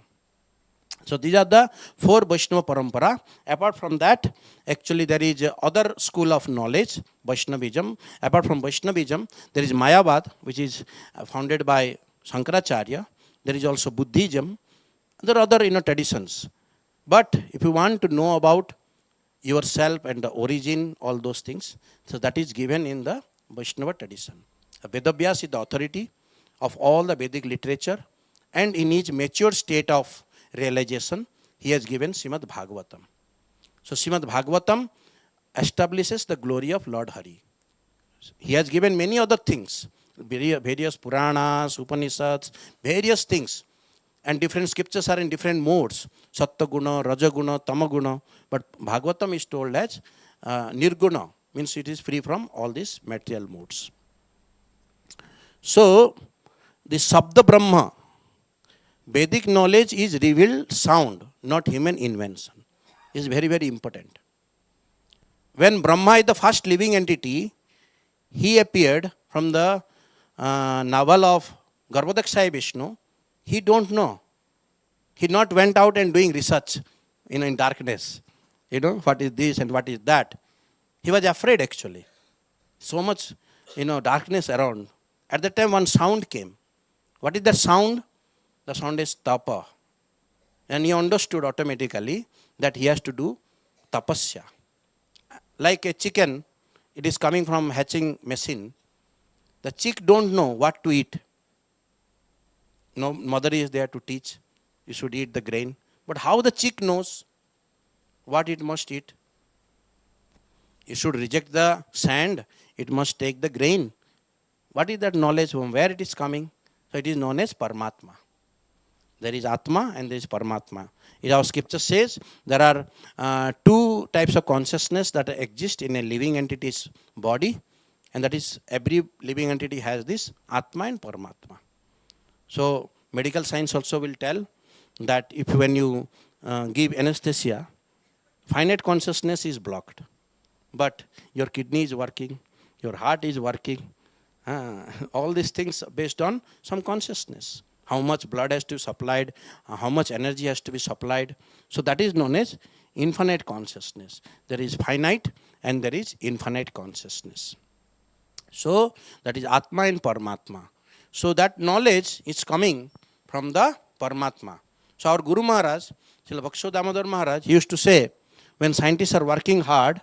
So these are the 4 Vaishnava Parampara. Apart from that, actually there is other school of knowledge, Vaishnavism. Apart from Vaishnavism, there is Mayavad, which is founded by Shankaracharya. There is also Buddhism. There are other traditions. But if you want to know about yourself and the origin, all those things, so that is given in the Vaishnava tradition. Vedavyas is the authority of all the Vedic literature, and in each mature state of realization, he has given Srimad Bhagavatam. So Srimad Bhagavatam establishes the glory of Lord Hari. He has given many other things, various Puranas, Upanishads, various things. And different scriptures are in different modes, Sattva-guna, Raja-guna, Tama-guna. But Bhagavatam is told as Nirguna, means it is free from all these material modes. So, the Sabda Brahma, Vedic knowledge is revealed sound, not human invention. Is very, very important. When Brahma is the first living entity, he appeared from the navel of Garbhodakshaya Vishnu. He don't know. He not went out and doing research in darkness. What is this and what is that. He was afraid actually. So much, darkness around. At that time one sound came. What is that sound? The sound is tapa. And he understood automatically that he has to do tapasya. Like a chicken, it is coming from hatching machine. The chick don't know what to eat. No mother is there to teach. You should eat the grain. But how the chick knows what it must eat? You should reject the sand. It must take the grain. What is that knowledge from where it is coming? So it is known as Paramatma. There is Atma and there is Paramatma. Our scripture says there are 2 types of consciousness that exist in a living entity's body, and that is every living entity has this Atma and Paramatma. So medical science also will tell that if when you give anesthesia, finite consciousness is blocked, but your kidney is working, your heart is working, all these things based on some consciousness. How much blood has to be supplied, how much energy has to be supplied. So that is known as infinite consciousness. There is finite and there is infinite consciousness. So that is Atma and Paramatma. So that knowledge is coming from the Paramatma. So our Guru Maharaj, Srila Bhaksho Damodar Maharaj, he used to say, when scientists are working hard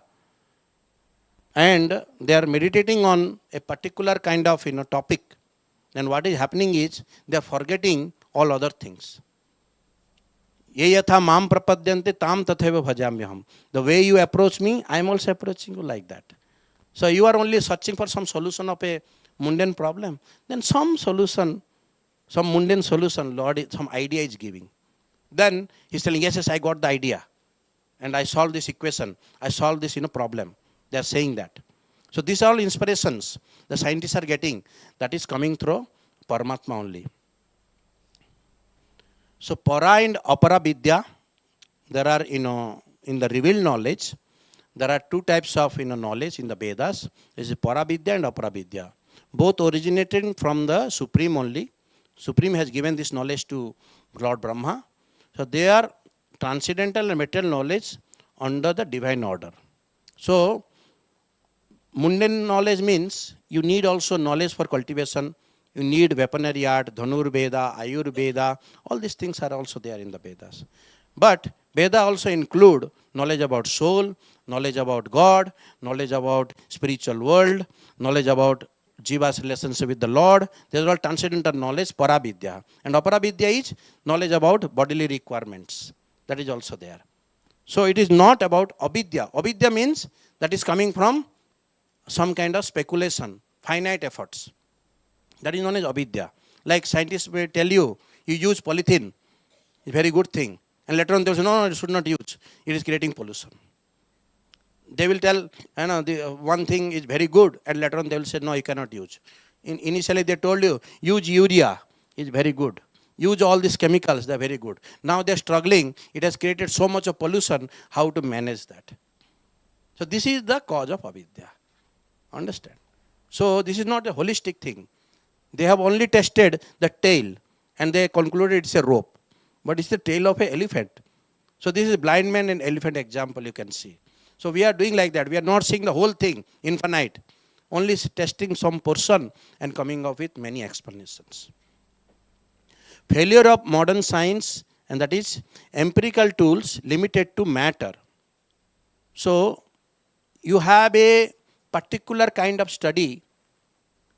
and they are meditating on a particular kind of topic, then what is happening is they are forgetting all other things. Ye yatha mam prapadyante tam tatheva bhajamyaham. The way you approach me, I am also approaching you like that. So you are only searching for some solution of a mundane problem. Then some solution, some mundane solution, Lord, some idea is giving. Then he's telling, yes, yes, I got the idea. And I solved this equation. I solved this problem. They are saying that. So these are all inspirations the scientists are getting. That is coming through Paramatma only. So para and apara vidya, there are, in the revealed knowledge, there are two types of knowledge in the Vedas. This is para vidya and apara vidya. Both originating from the Supreme only. Supreme has given this knowledge to Lord Brahma. So they are transcendental and material knowledge under the divine order. So mundane knowledge means you need also knowledge for cultivation. You need weaponry art, Dhanur Veda, Ayur Veda. All these things are also there in the Vedas. But Veda also include knowledge about soul, knowledge about God, knowledge about spiritual world, knowledge about Jiva's relationship with the Lord. These are all transcendental knowledge, Paravidya. And Aparavidya is knowledge about bodily requirements. That is also there. So it is not about Avidya. Avidya means that is coming from some kind of speculation, finite efforts. That is known as Avidya. Like scientists will tell you, you use polythene. It's a very good thing. And later on they will say, no, you should not use. It is creating pollution. They will tell, one thing is very good, and later on they will say, no, you cannot use. Initially they told you, use urea, is very good. Use all these chemicals, they are very good. Now they are struggling, it has created so much of pollution, how to manage that? So this is the cause of avidya. Understand? So this is not a holistic thing. They have only tested the tail, and they concluded it's a rope. But it's the tail of an elephant. So this is blind man and elephant example you can see. So we are doing like that. We are not seeing the whole thing, infinite. Only testing some portion and coming up with many explanations. Failure of modern science, and that is empirical tools limited to matter. So you have a particular kind of study,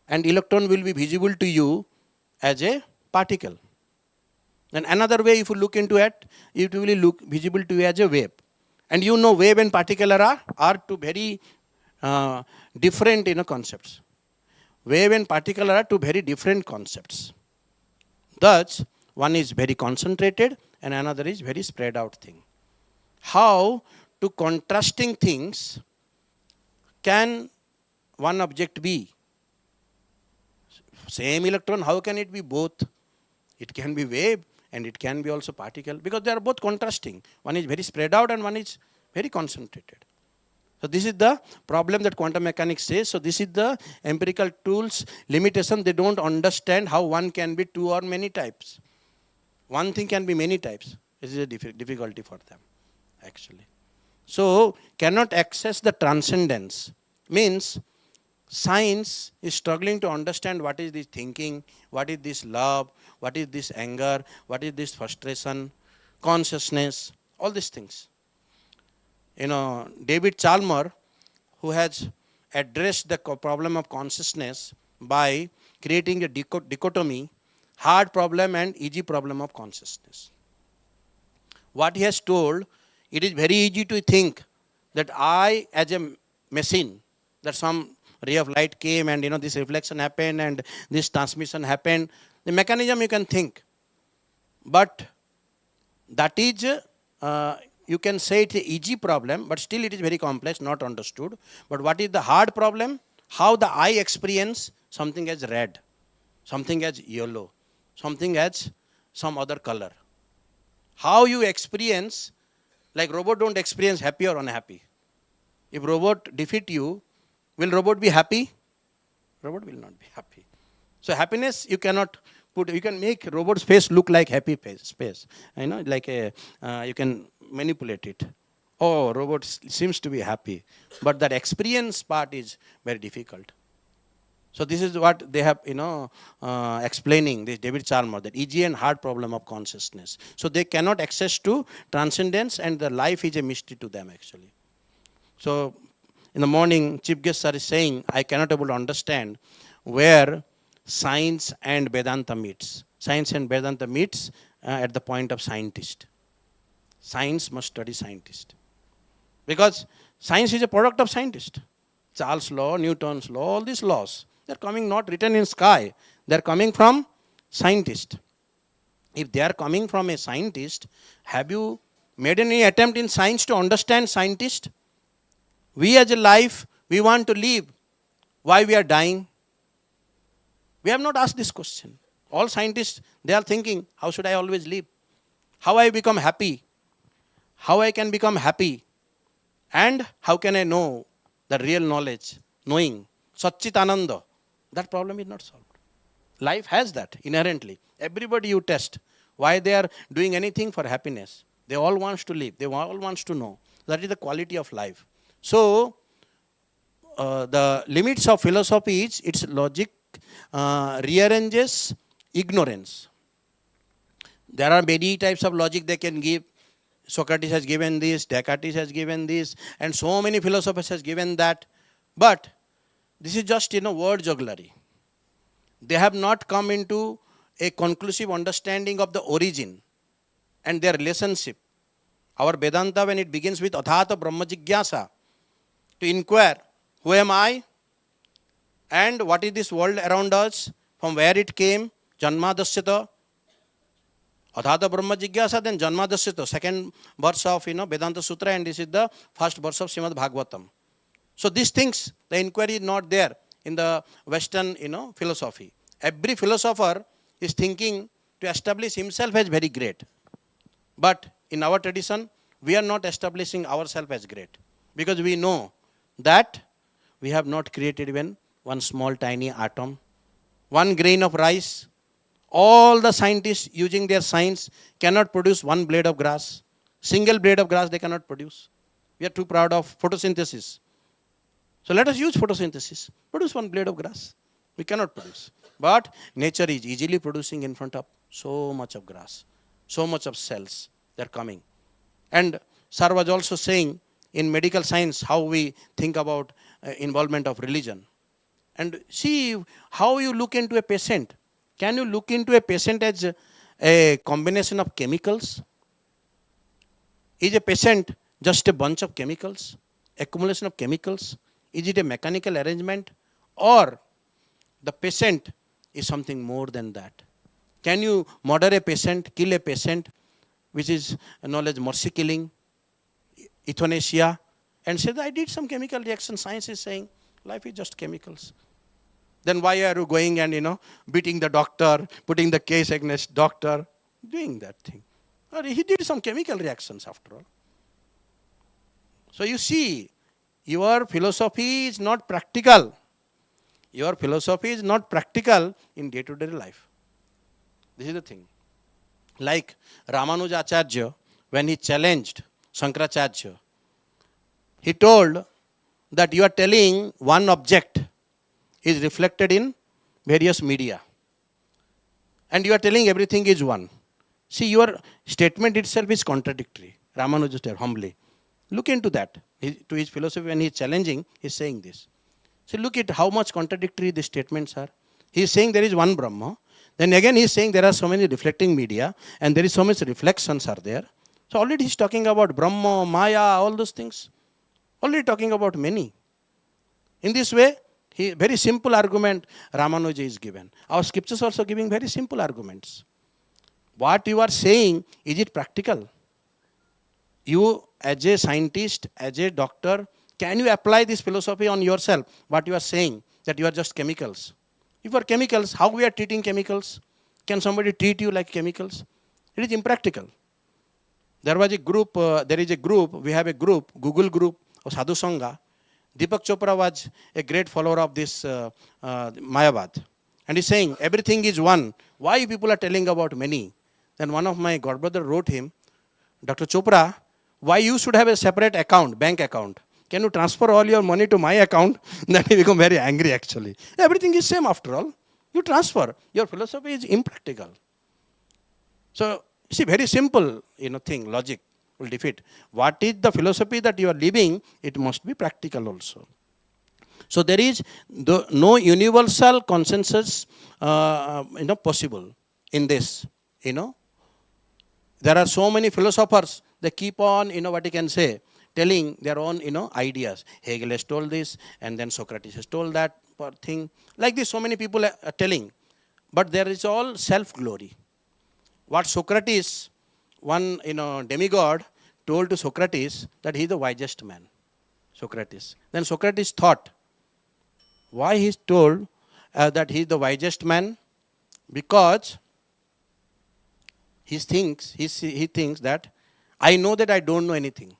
and electron will be visible to you as a particle. And another way, if you look into it, it will look visible to you as a wave. And you know wave and particle are two very different concepts. Wave and particle are two very different concepts. Thus, one is very concentrated and another is very spread out thing. How to contrasting things can one object be? Same electron, how can it be both? It can be wave and it can be also particle, because they are both contrasting. One is very spread out and one is very concentrated. So this is the problem that quantum mechanics says. So this is the empirical tools limitation. They don't understand how one can be two or many types. One thing can be many types. This is a difficulty for them, actually. So cannot access the transcendence. Means science is struggling to understand what is this thinking, what is this love, what is this anger, what is this frustration, consciousness, all these things. David Chalmers, who has addressed the problem of consciousness by creating a dichotomy, hard problem and easy problem of consciousness. What he has told, it is very easy to think that I, as a machine, that some ray of light came and this reflection happened and this transmission happened. The mechanism you can think. But that is, you can say it's an easy problem, but still it is very complex, not understood. But what is the hard problem? How the eye experience something as red, something as yellow, something as some other color. How you experience, like robot don't experience happy or unhappy. If robot defeat you, will robot be happy? Robot will not be happy. So happiness you cannot put, you can make robot's face look like happy face. Like you can manipulate it. Oh, robot seems to be happy. But that experience part is very difficult. So this is what they have, explaining, this David Chalmers, that easy and hard problem of consciousness. So they cannot access to transcendence, and the life is a mystery to them actually. So in the morning, Chief Guest Sir is saying, I cannot able to understand where science and Vedanta meets. Science and Vedanta meets at the point of scientist. Science must study scientist. Because science is a product of scientist. Charles' law, Newton's law, all these laws, they are coming not written in sky. They are coming from scientists. If they are coming from a scientist, have you made any attempt in science to understand scientist? We as a life, we want to live. Why we are dying? We have not asked this question. All scientists, they are thinking, how should I always live? How I become happy? How I can become happy? And how can I know the real knowledge? Knowing. Satchit Ananda. That problem is not solved. Life has that inherently. Everybody you test, why they are doing anything for happiness. They all want to live. They all want to know. That is the quality of life. So, the limits of philosophy is its logic rearranges ignorance. There are many types of logic they can give. Socrates has given this, Descartes has given this, and so many philosophers has given that. But this is just word jugglery. They have not come into a conclusive understanding of the origin and their relationship. Our Vedanta, when it begins with Athata Brahma Jigyasa, to inquire, who am I? And what is this world around us? From where it came? Janmadasyata. Athata Brahma Jigyasa, then Janmadasyata. Second verse of Vedanta Sutra, and this is the first verse of Srimad Bhagavatam. So these things, the inquiry is not there in the Western philosophy. Every philosopher is thinking to establish himself as very great. But in our tradition, we are not establishing ourselves as great. Because we know that we have not created even one small tiny atom, one grain of rice. All the scientists using their science cannot produce one blade of grass. Single blade of grass they cannot produce. We are too proud of photosynthesis. So let us use photosynthesis. Produce one blade of grass. We cannot produce. But nature is easily producing in front of so much of grass, so much of cells. They are coming. And Sir was also saying in medical science how we think about involvement of religion. And see how you look into a patient. Can you look into a patient as a combination of chemicals? Is a patient just a bunch of chemicals? Accumulation of chemicals? Is it a mechanical arrangement? Or the patient is something more than that? Can you murder a patient, kill a patient, which is known as mercy killing, euthanasia, and say that I did some chemical reaction? Science is saying life is just chemicals. Then why are you going and beating the doctor, putting the case against doctor, doing that thing? Or he did some chemical reactions after all. So you see, your philosophy is not practical. Your philosophy is not practical in day-to-day life. This is the thing. Like Ramanuja Acharya, when he challenged Shankaracharya, he told that you are telling one object is reflected in various media. And you are telling everything is one. See, your statement itself is contradictory. Ramanuja said humbly. Look into that. To his philosophy, when he is challenging, he is saying this. So look at how much contradictory the statements are. He is saying there is one Brahma. Then again he is saying there are so many reflecting media and there is so much reflections are there. So already he is talking about Brahma, Maya, all those things. Already talking about many. In this way, very simple argument Ramanuja is given. Our scriptures also giving very simple arguments. What you are saying, is it practical? You as a scientist, as a doctor, can you apply this philosophy on yourself? What you are saying, that you are just chemicals. If you are chemicals, how we are treating chemicals? Can somebody treat you like chemicals? It is impractical. There is a group, we have a group, Google group of Sadhu Sangha. Deepak Chopra was a great follower of this Mayavad. And he's saying, everything is one. Why people are telling about many? Then one of my godbrother wrote him, Dr. Chopra, why you should have a separate account, bank account? Can you transfer all your money to my account? Then he become very angry actually. Everything is same after all. You transfer. Your philosophy is impractical. So, see, very simple thing, logic will defeat. What is the philosophy that you are living? It must be practical also. So there is no universal consensus possible in this. There are so many philosophers, they keep on, what you can say, telling their own, ideas. Hegel has told this, and then Socrates has told that thing. Like this, so many people are telling. But there is all self-glory. what Socrates, one demigod, told to Socrates that he is the wisest man. Socrates. Then Socrates thought, why he is told that he is the wisest man? Because he thinks that I know that I don't know anything.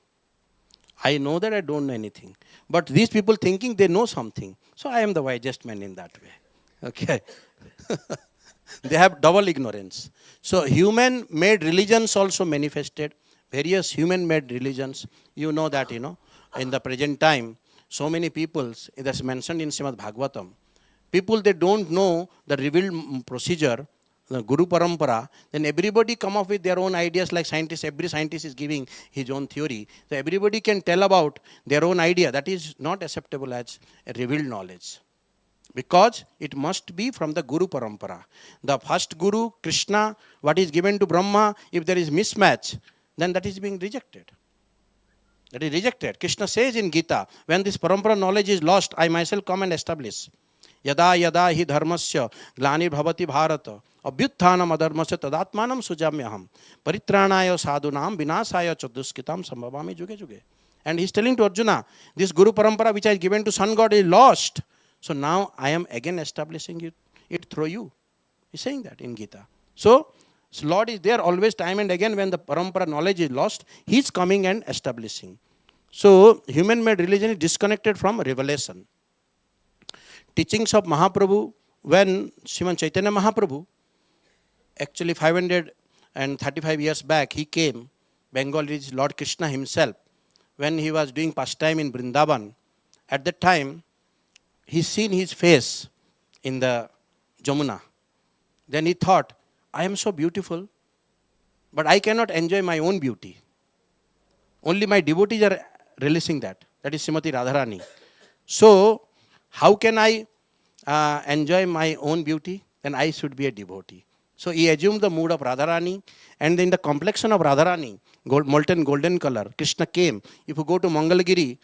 I know that I don't know anything. But these people thinking they know something. So I am the wisest man in that way. Okay. They have double ignorance. So human-made religions also manifested. Various human-made religions. You know that, in the present time, so many people, that's mentioned in Srimad Bhagavatam, people, they don't know the revealed procedure, the Guru Parampara, then everybody come up with their own ideas like scientists. Every scientist is giving his own theory. So everybody can tell about their own idea. That is not acceptable as a revealed knowledge. Because it must be from the Guru Parampara. The first Guru, Krishna, what is given to Brahma, if there is mismatch, then that is being rejected. That is rejected. Krishna says in Gita, when this Parampara knowledge is lost, I myself come and establish. Yada yada hi dharmasya glani bhavati bharata abhyutthanam adharmasya tadatmanam sujamyaham paritranaya sadhunam vinasaya chaduskitam sambhavami juge juge. And he is telling to Arjuna, this Guru Parampara which I have given to Sun God is lost. So now I am again establishing it through you. He is saying that in Gita. So Lord is there always, time and again, when the Parampara knowledge is lost, he is coming and establishing. So human-made religion is disconnected from revelation. Teachings of Mahaprabhu, when Sriman Chaitanya Mahaprabhu, actually 535 years back, he came, Bengal is Lord Krishna himself, when he was doing pastime in Vrindavan. At that time, he seen his face in the Jamuna. Then he thought, I am so beautiful, but I cannot enjoy my own beauty. Only my devotees are releasing that. That is Srimati Radharani. So, how can I enjoy my own beauty? Then I should be a devotee. So, he assumed the mood of Radharani, and in the complexion of Radharani, molten golden color, Krishna came. If you go to Mangalagiri,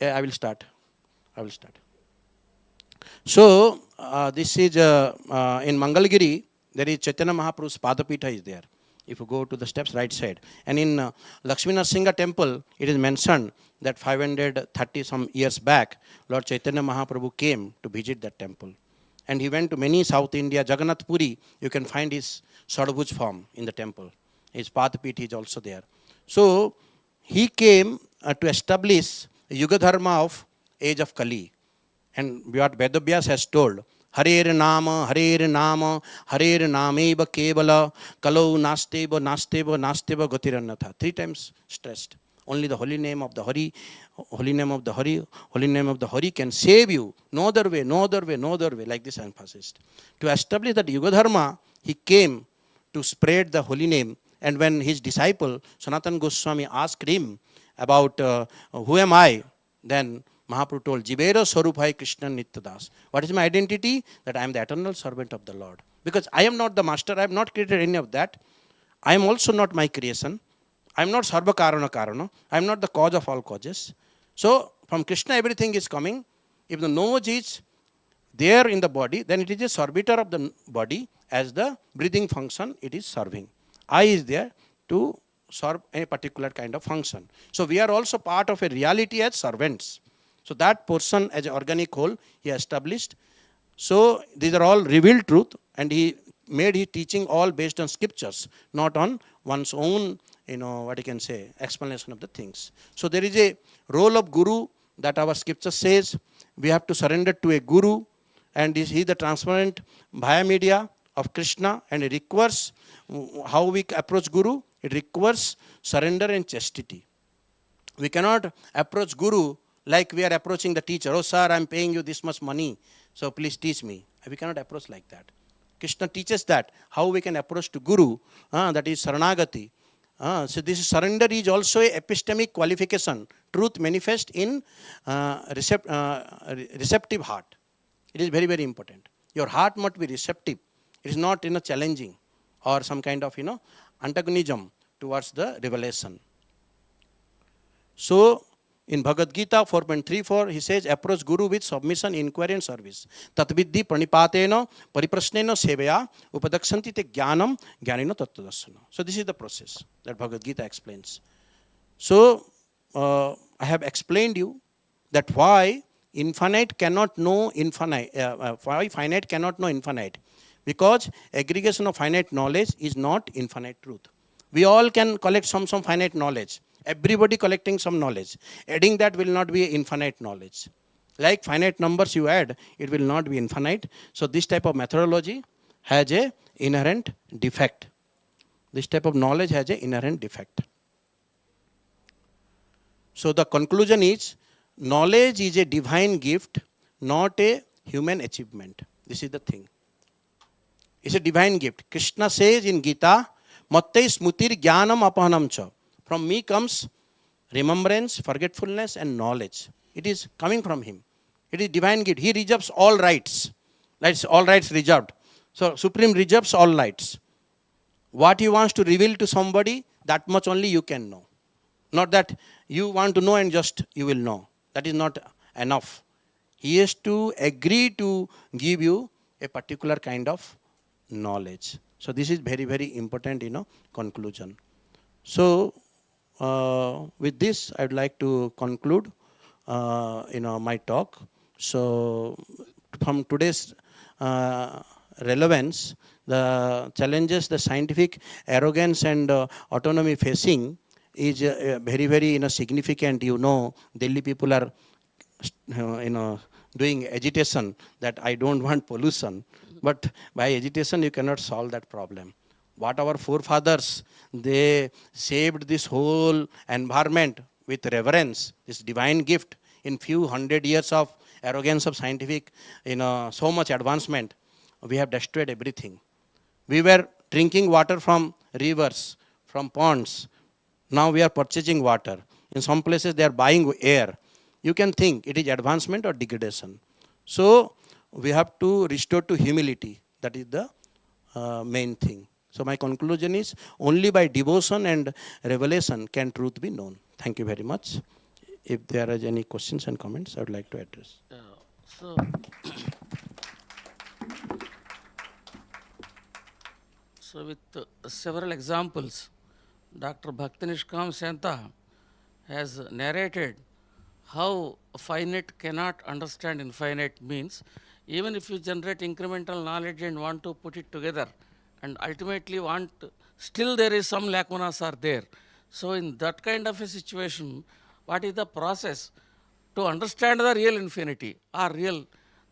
I will start. So, this is in Mangalagiri, there is Chaitanya Mahaprabhu's Padapita is there. If you go to the steps right side. And in Lakshmi Narasimha temple, it is mentioned that 530 some years back, Lord Chaitanya Mahaprabhu came to visit that temple. And he went to many South India, Jagannath Puri, you can find his Sadabhuj form in the temple. His Padapita is also there. So, he came to establish the Yuga Dharma of age of Kali. And what Vedavyas has told, Harer Nama, Harer Nama, Harer Nameva Kevala, Kalau Nasteva, Nasteva, Nasteva Gatirannatha. 3 times stressed. Only the holy name of the Hari, holy name of the Hari, holy name of the Hari can save you. No other way, no other way, no other way, like this emphasis. To establish that Yuga Dharma, he came to spread the holy name. And when his disciple, Sanatana Goswami, asked him about who am I, then Mahaprabhu told, Jivera Swarupai Krishna Nityadas. What is my identity? That I am the eternal servant of the Lord. Because I am not the master, I have not created any of that. I am also not my creation. I am not Sarva Karana Karana. I am not the cause of all causes. So, from Krishna everything is coming. If the nose is there in the body, then it is a servitor of the body. As the breathing function, it is serving. I is there to serve a particular kind of function. So, we are also part of a reality as servants. So that portion as an organic whole he established. So these are all revealed truth, and he made his teaching all based on scriptures, not on one's own, what you can say, explanation of the things. So there is a role of Guru that our scripture says we have to surrender to a Guru, and he is the transparent via media of Krishna, and it requires how we approach Guru. It requires surrender and chastity. We cannot approach Guru like we are approaching the teacher. Oh sir, I am paying you this much money, so please teach me. We cannot approach like that. Krishna teaches that, how we can approach to Guru, that is Saranagati. So this surrender is also a epistemic qualification. Truth manifest in receptive heart. It is very, very important. Your heart must be receptive. It is not challenging or some kind of antagonism towards the revelation. So In Bhagavad Gita 4.34, he says, approach Guru with submission, inquiry and service. Tatviddhi pranipatena pariprasnena sevaya upadakshanti te jnanam jnanina tattvadarshana. So this is the process that Bhagavad Gita explains. So I have explained you that why infinite cannot know infinite, why finite cannot know infinite. Because aggregation of finite knowledge is not infinite truth. We all can collect some finite knowledge. Everybody collecting some knowledge. Adding that will not be infinite knowledge. Like finite numbers you add, it will not be infinite. So this type of methodology has an inherent defect. This type of knowledge has an inherent defect. So the conclusion is, knowledge is a divine gift, not a human achievement. This is the thing. It's a divine gift. Krishna says in Gita, Matte smutir jnanam apahanam cha. From me comes remembrance, forgetfulness and knowledge. It is coming from him. It is divine gift. He reserves all rights. That's all rights reserved. So Supreme reserves all rights. What he wants to reveal to somebody, that much only you can know. Not that you want to know and just you will know. That is not enough. He has to agree to give you a particular kind of knowledge. So this is very, very important, conclusion. So with this, I would like to conclude, my talk. So from today's relevance, the challenges the scientific arrogance and autonomy facing is very, very significant. Delhi people are doing agitation that I don't want pollution. But by agitation you cannot solve that problem. What our forefathers, they saved this whole environment with reverence, this divine gift. In few hundred years of arrogance of scientific, so much advancement, we have destroyed everything. We were drinking water from rivers, from ponds. Now we are purchasing water. In some places they are buying air. You can think it is advancement or degradation. So we have to restore to humility. That is the main thing. So my conclusion is, only by devotion and revelation can truth be known. Thank you very much. If there are any questions and comments, I would like to address. So with several examples, Dr. Bhaktinishkam Senta has narrated how finite cannot understand infinite means. Even if you generate incremental knowledge and want to put it together, and ultimately still there is some lacunas are there. So in that kind of a situation, what is the process to understand the real infinity or real,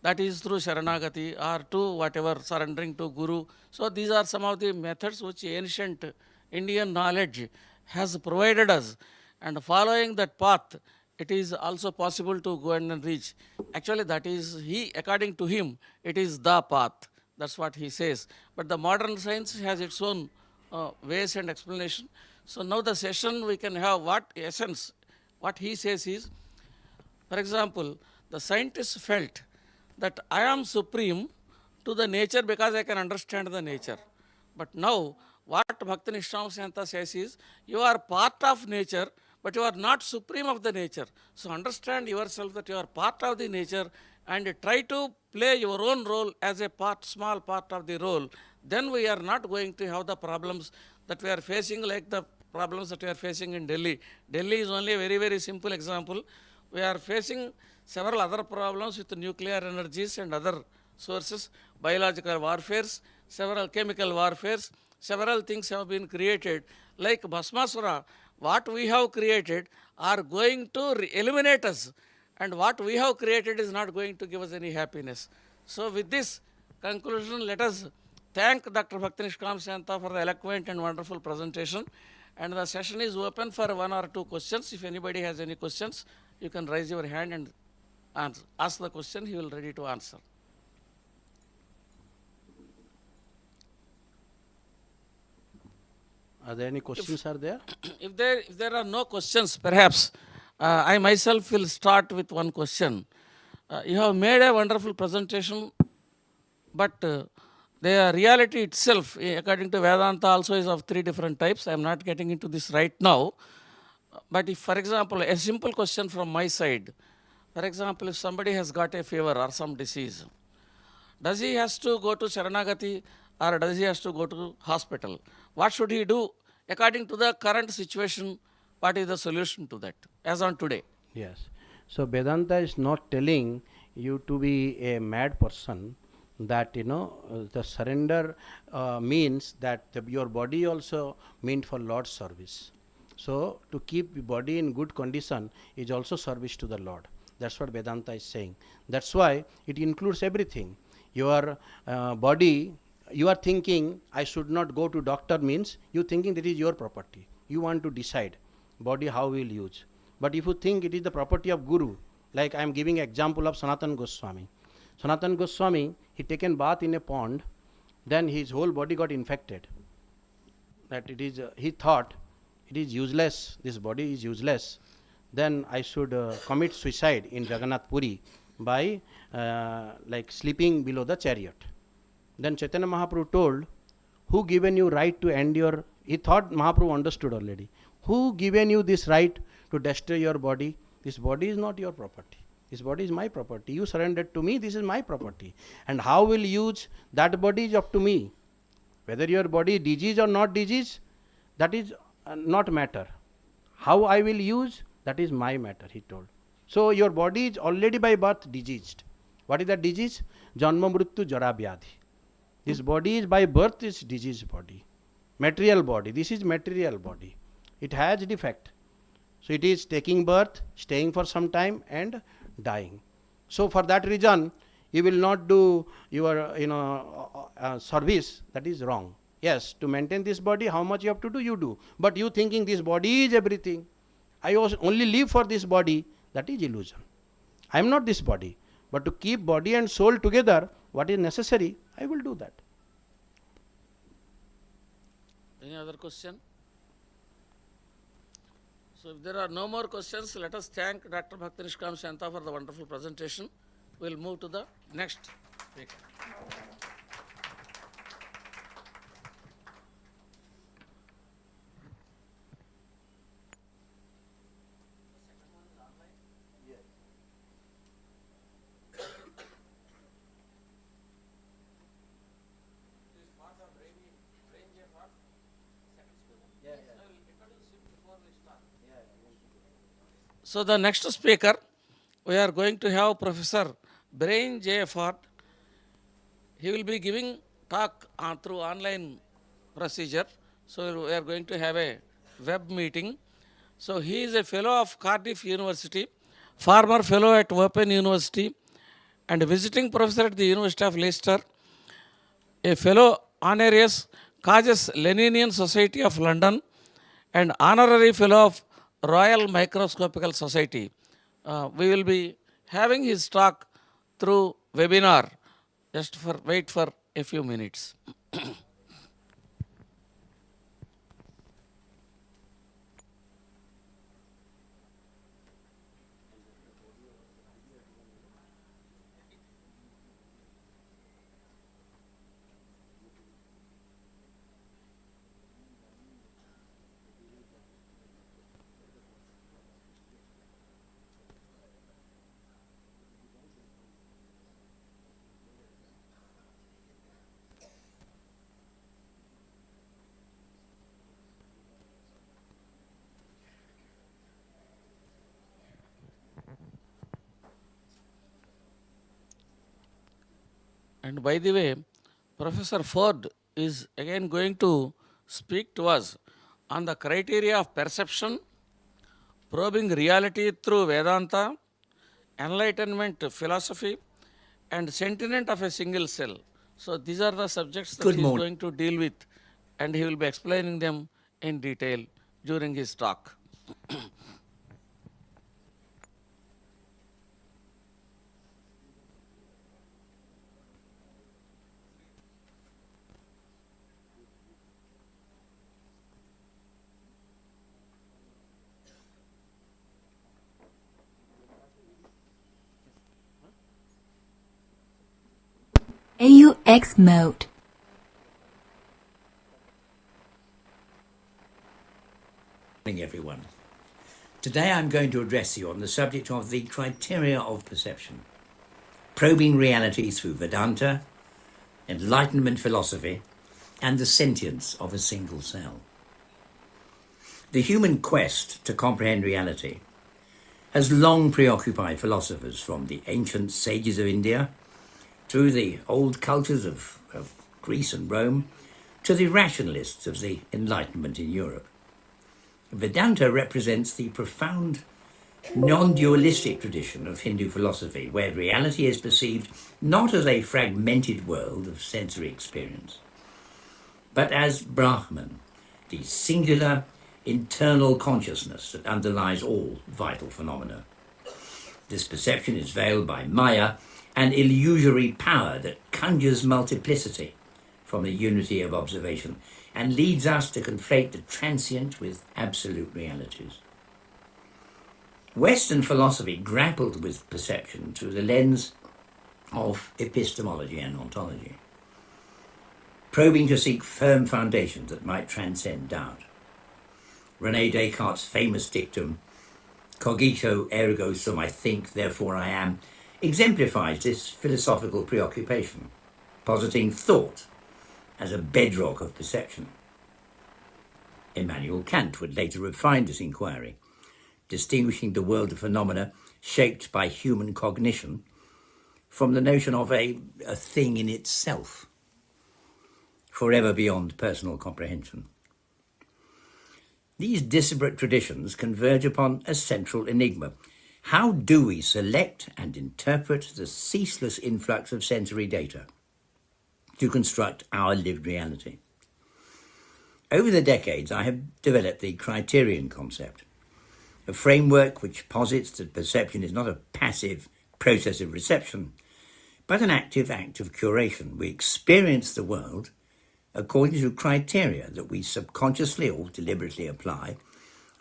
that is through Sharanagati or to whatever, surrendering to Guru. So these are some of the methods which ancient Indian knowledge has provided us, and following that path, it is also possible to go and reach. Actually, that is according to him, it is the path. That's what he says. But the modern science has its own ways and explanation. So now the session we can have what he says is, for example, the scientists felt that I am supreme to the nature because I can understand the nature. But now what Bhaktinishkam Senta says is, you are part of nature, but you are not supreme of the nature. So understand yourself that you are part of the nature and try to play your own role as a small part of the role. Then we are not going to have the problems that we are facing, like the problems that we are facing in Delhi. Delhi is only a very, very simple example. We are facing several other problems with nuclear energies and other sources, biological warfares, several chemical warfares, several things have been created. Like Bhasmasura, what we have created are going to eliminate us, and what we have created is not going to give us any happiness. So with this conclusion, let us thank Dr. Bhaktinishkam Senta for the eloquent and wonderful presentation. And the session is open for 1 or 2 questions. If anybody has any questions, you can raise your hand and ask the question. He will be ready to answer. Are there any questions If there are no questions, perhaps I myself will start with one question. You have made a wonderful presentation, but the reality itself, according to Vedanta, also is of 3 different types. I am not getting into this right now. But if, for example, a simple question from my side, for example, if somebody has got a fever or some disease, does he has to go to Sharanagati or does he has to go to hospital? What should he do according to the current situation? What is the solution to that as on today? Yes. So Vedanta is not telling you to be a mad person, that the surrender means that your body also meant for Lord's service. So to keep the body in good condition is also service to the Lord. That's what Vedanta is saying. That's why it includes everything. Your body, you are thinking I should not go to doctor, means you thinking that is your property. You want to decide body how will use. But if you think it is the property of Guru, like I am giving example of Sanatana Goswami. Sanatana Goswami, he taken bath in a pond, then his whole body got infected. That it is, he thought it is useless, this body is useless, then I should commit suicide in Jagannath Puri by like sleeping below the chariot. Then Chaitanya Mahaprabhu told, who given you right to end your, he thought Mahaprabhu understood already. Who given you this right to destroy your body? This body is not your property. This body is my property. You surrendered to me, this is my property. And how will use that body is up to me. Whether your body is disease or not disease, that is not matter. How I will use, that is my matter, he told. So your body is already by birth diseased. What is that disease? Janma mrityu jara vyadhi. This body is by birth is diseased body. Material body. This is material body. It has defect. So it is taking birth, staying for some time and dying. So for that reason, you will not do your service. That is wrong. Yes, to maintain this body, how much you have to do, you do. But you thinking this body is everything. I only live for this body, that is illusion. I am not this body. But to keep body and soul together, what is necessary, I will do that. Any other question? So if there are no more questions, let us thank Dr. Bhakti Nishkam Shanta for the wonderful presentation. We will move to the next speaker. So the next speaker, we are going to have Professor Brain J. Ford. He will be giving talk through online procedure. So we are going to have a web meeting. So he is a fellow of Cardiff University, former fellow at Open University, and visiting professor at the University of Leicester, a fellow honorarius Causes Leninian Society of London, and honorary fellow of Royal Microscopical Society. We will be having his talk through webinar. Just wait for a few minutes. And by the way, Professor Ford is again going to speak to us on the criteria of perception, probing reality through Vedanta, enlightenment philosophy, and sentiment of a single cell. So these are the subjects that he is going to deal with, and he will be explaining them in detail during his talk. AUX mode. Good morning, everyone. Today I'm going to address you on the subject of the criteria of perception, probing reality through Vedanta, Enlightenment philosophy, and the sentience of a single cell. The human quest to comprehend reality has long preoccupied philosophers from the ancient sages of India through the old cultures of Greece and Rome to the rationalists of the Enlightenment in Europe. Vedanta represents the profound non-dualistic tradition of Hindu philosophy, where reality is perceived not as a fragmented world of sensory experience, but as Brahman, the singular internal consciousness that underlies all vital phenomena. This perception is veiled by Maya, an illusory power that conjures multiplicity from the unity of observation and leads us to conflate the transient with absolute realities. Western philosophy grappled with perception through the lens of epistemology and ontology, probing to seek firm foundations that might transcend doubt. René Descartes' famous dictum, cogito ergo sum, I think, therefore I am, exemplifies this philosophical preoccupation, positing thought as a bedrock of perception. Immanuel Kant would later refine this inquiry, distinguishing the world of phenomena shaped by human cognition from the notion of a thing in itself, forever beyond personal comprehension. These disparate traditions converge upon a central enigma. How do we select and interpret the ceaseless influx of sensory data to construct our lived reality? Over the decades, I have developed the criterion concept, a framework which posits that perception is not a passive process of reception, but an active act of curation. We experience the world according to criteria that we subconsciously or deliberately apply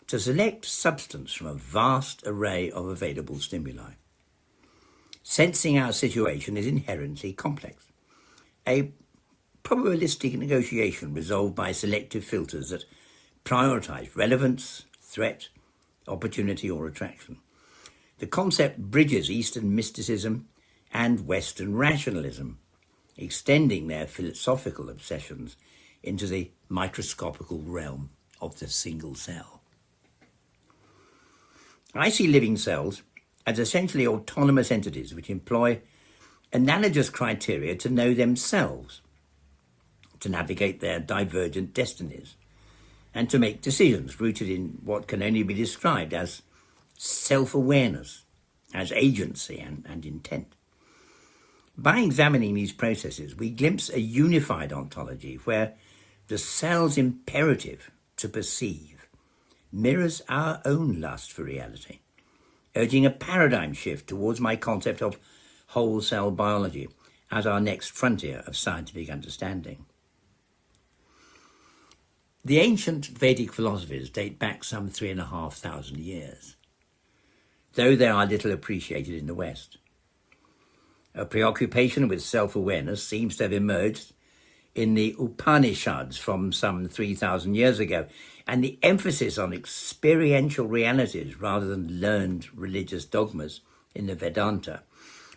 to select substance from a vast array of available stimuli. Sensing our situation is inherently complex, a probabilistic negotiation resolved by selective filters that prioritize relevance, threat, opportunity, or attraction. The concept bridges Eastern mysticism and Western rationalism, extending their philosophical obsessions into the microscopical realm of the single cell. I see living cells as essentially autonomous entities which employ analogous criteria to know themselves, to navigate their divergent destinies, and to make decisions rooted in what can only be described as self-awareness, as agency and intent. By examining these processes, we glimpse a unified ontology where the cell's imperative to perceive mirrors our own lust for reality, urging a paradigm shift towards my concept of whole cell biology as our next frontier of scientific understanding. The ancient Vedic philosophies date back some 3,500 years, though they are little appreciated in the West. A preoccupation with self-awareness seems to have emerged in the Upanishads from some 3,000 years ago, and the emphasis on experiential realities rather than learned religious dogmas in the Vedanta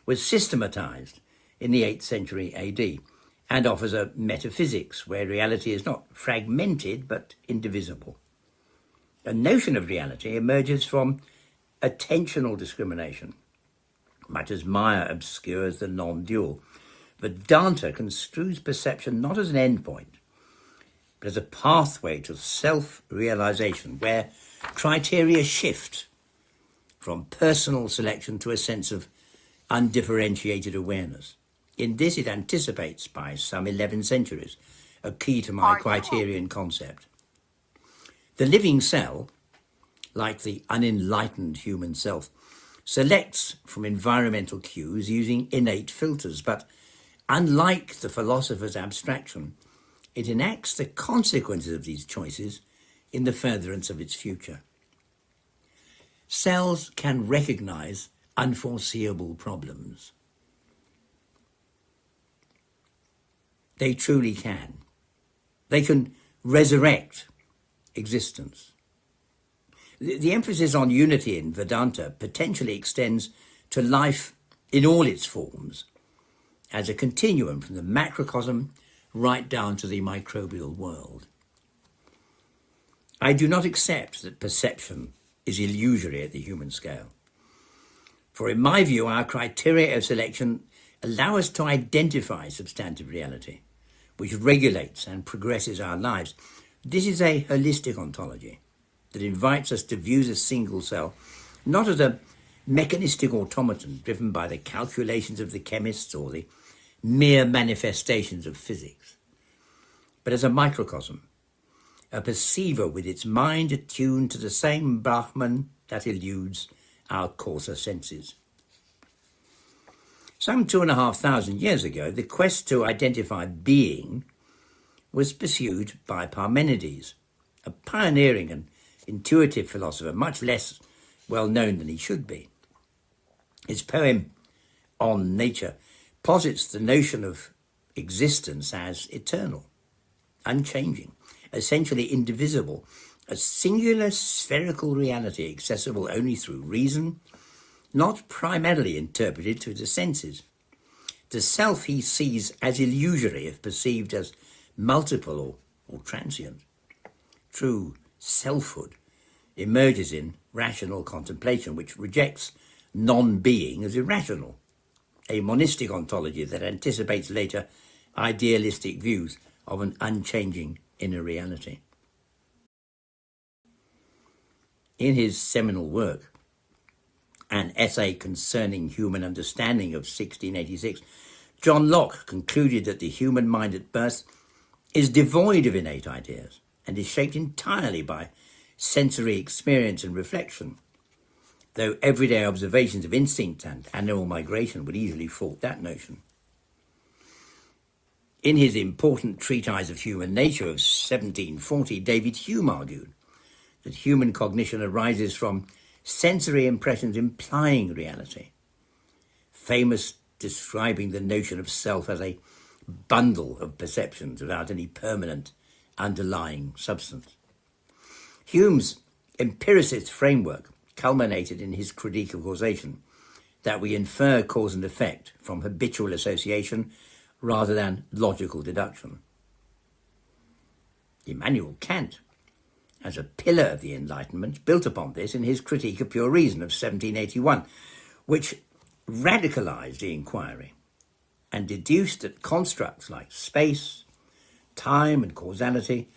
was systematized in the 8th century AD and offers a metaphysics where reality is not fragmented but indivisible. A notion of reality emerges from attentional discrimination. Much as Maya obscures the non-dual, Vedanta construes perception not as an endpoint, but as a pathway to self-realization where criteria shift from personal selection to a sense of undifferentiated awareness. In this, it anticipates by some 11 centuries a key to my criterion concept. The living cell, like the unenlightened human self, selects from environmental cues using innate filters, but unlike the philosopher's abstraction, it enacts the consequences of these choices in the furtherance of its future. Cells can recognize unforeseeable problems. They truly can. They can resurrect existence. The emphasis on unity in Vedanta potentially extends to life in all its forms as a continuum from the macrocosm right down to the microbial world. I do not accept that perception is illusory at the human scale. For in my view, our criteria of selection allow us to identify substantive reality, which regulates and progresses our lives. This is a holistic ontology that invites us to view the single cell not as a mechanistic automaton driven by the calculations of the chemists or the mere manifestations of physics, but as a microcosm, a perceiver with its mind attuned to the same Brahman that eludes our coarser senses. Some 2,500 years ago, the quest to identify being was pursued by Parmenides, a pioneering and intuitive philosopher, much less well known than he should be. His poem On Nature posits the notion of existence as eternal, unchanging, essentially indivisible, a singular spherical reality accessible only through reason, not primarily interpreted through the senses. The self he sees as illusory if perceived as multiple or transient. True selfhood emerges in rational contemplation, which rejects non-being as irrational, a monistic ontology that anticipates later idealistic views of an unchanging inner reality. In his seminal work, An Essay Concerning Human Understanding of 1686, John Locke concluded that the human mind at birth is devoid of innate ideas and is shaped entirely by sensory experience and reflection, though everyday observations of instinct and animal migration would easily fault that notion. In his important treatise of human nature of 1740, David Hume argued that human cognition arises from sensory impressions implying reality, famous describing the notion of self as a bundle of perceptions without any permanent underlying substance. Hume's empiricist framework culminated in his critique of causation, that we infer cause and effect from habitual association rather than logical deduction. Immanuel Kant, as a pillar of the Enlightenment, built upon this in his Critique of Pure Reason of 1781, which radicalized the inquiry and deduced that constructs like space, time, and causality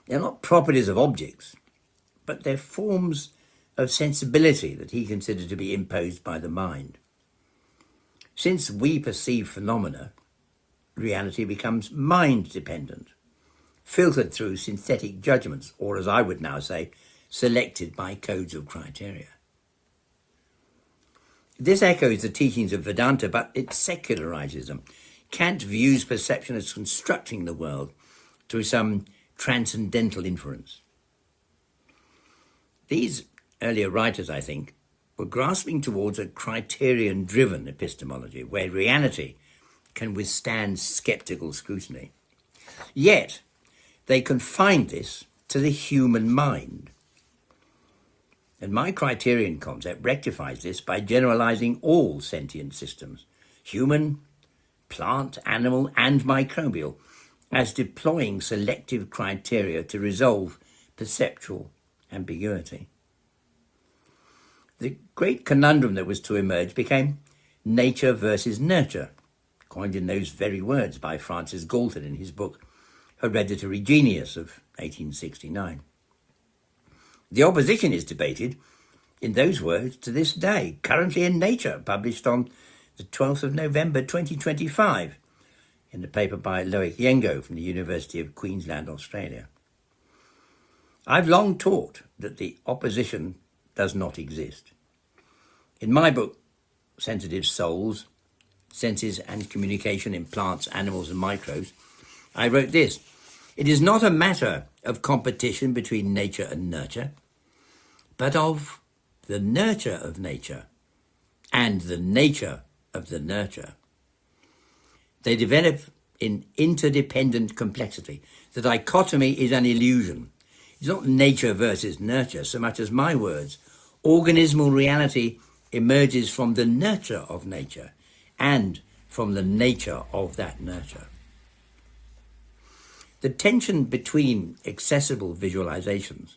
they're not properties of objects, but they're forms of sensibility that he considered to be imposed by the mind. Since we perceive phenomena, reality becomes mind-dependent, filtered through synthetic judgments, or as I would now say, selected by codes of criteria. This echoes the teachings of Vedanta, but it secularizes them. Kant views perception as constructing the world through some transcendental inference. These earlier writers, I think, were grasping towards a criterion-driven epistemology where reality can withstand skeptical scrutiny. Yet, they confined this to the human mind. And my criterion concept rectifies this by generalizing all sentient systems, human, plant, animal, and microbial, as deploying selective criteria to resolve perceptual ambiguity. The great conundrum that was to emerge became nature versus nurture, coined in those very words by Francis Galton in his book Hereditary Genius of 1869. The opposition is debated in those words to this day, currently in Nature, published on the 12th of November 2025, in a paper by Loic Yengo from the University of Queensland, Australia. I've long taught that the opposition does not exist. In my book, Sensitive Souls, Senses and Communication in Plants, Animals and Microbes, I wrote this: it is not a matter of competition between nature and nurture, but of the nurture of nature and the nature of the nurture. They develop in interdependent complexity. The dichotomy is an illusion. It's not nature versus nurture so much as my words. Organismal reality emerges from the nurture of nature and from the nature of that nurture. The tension between accessible visualizations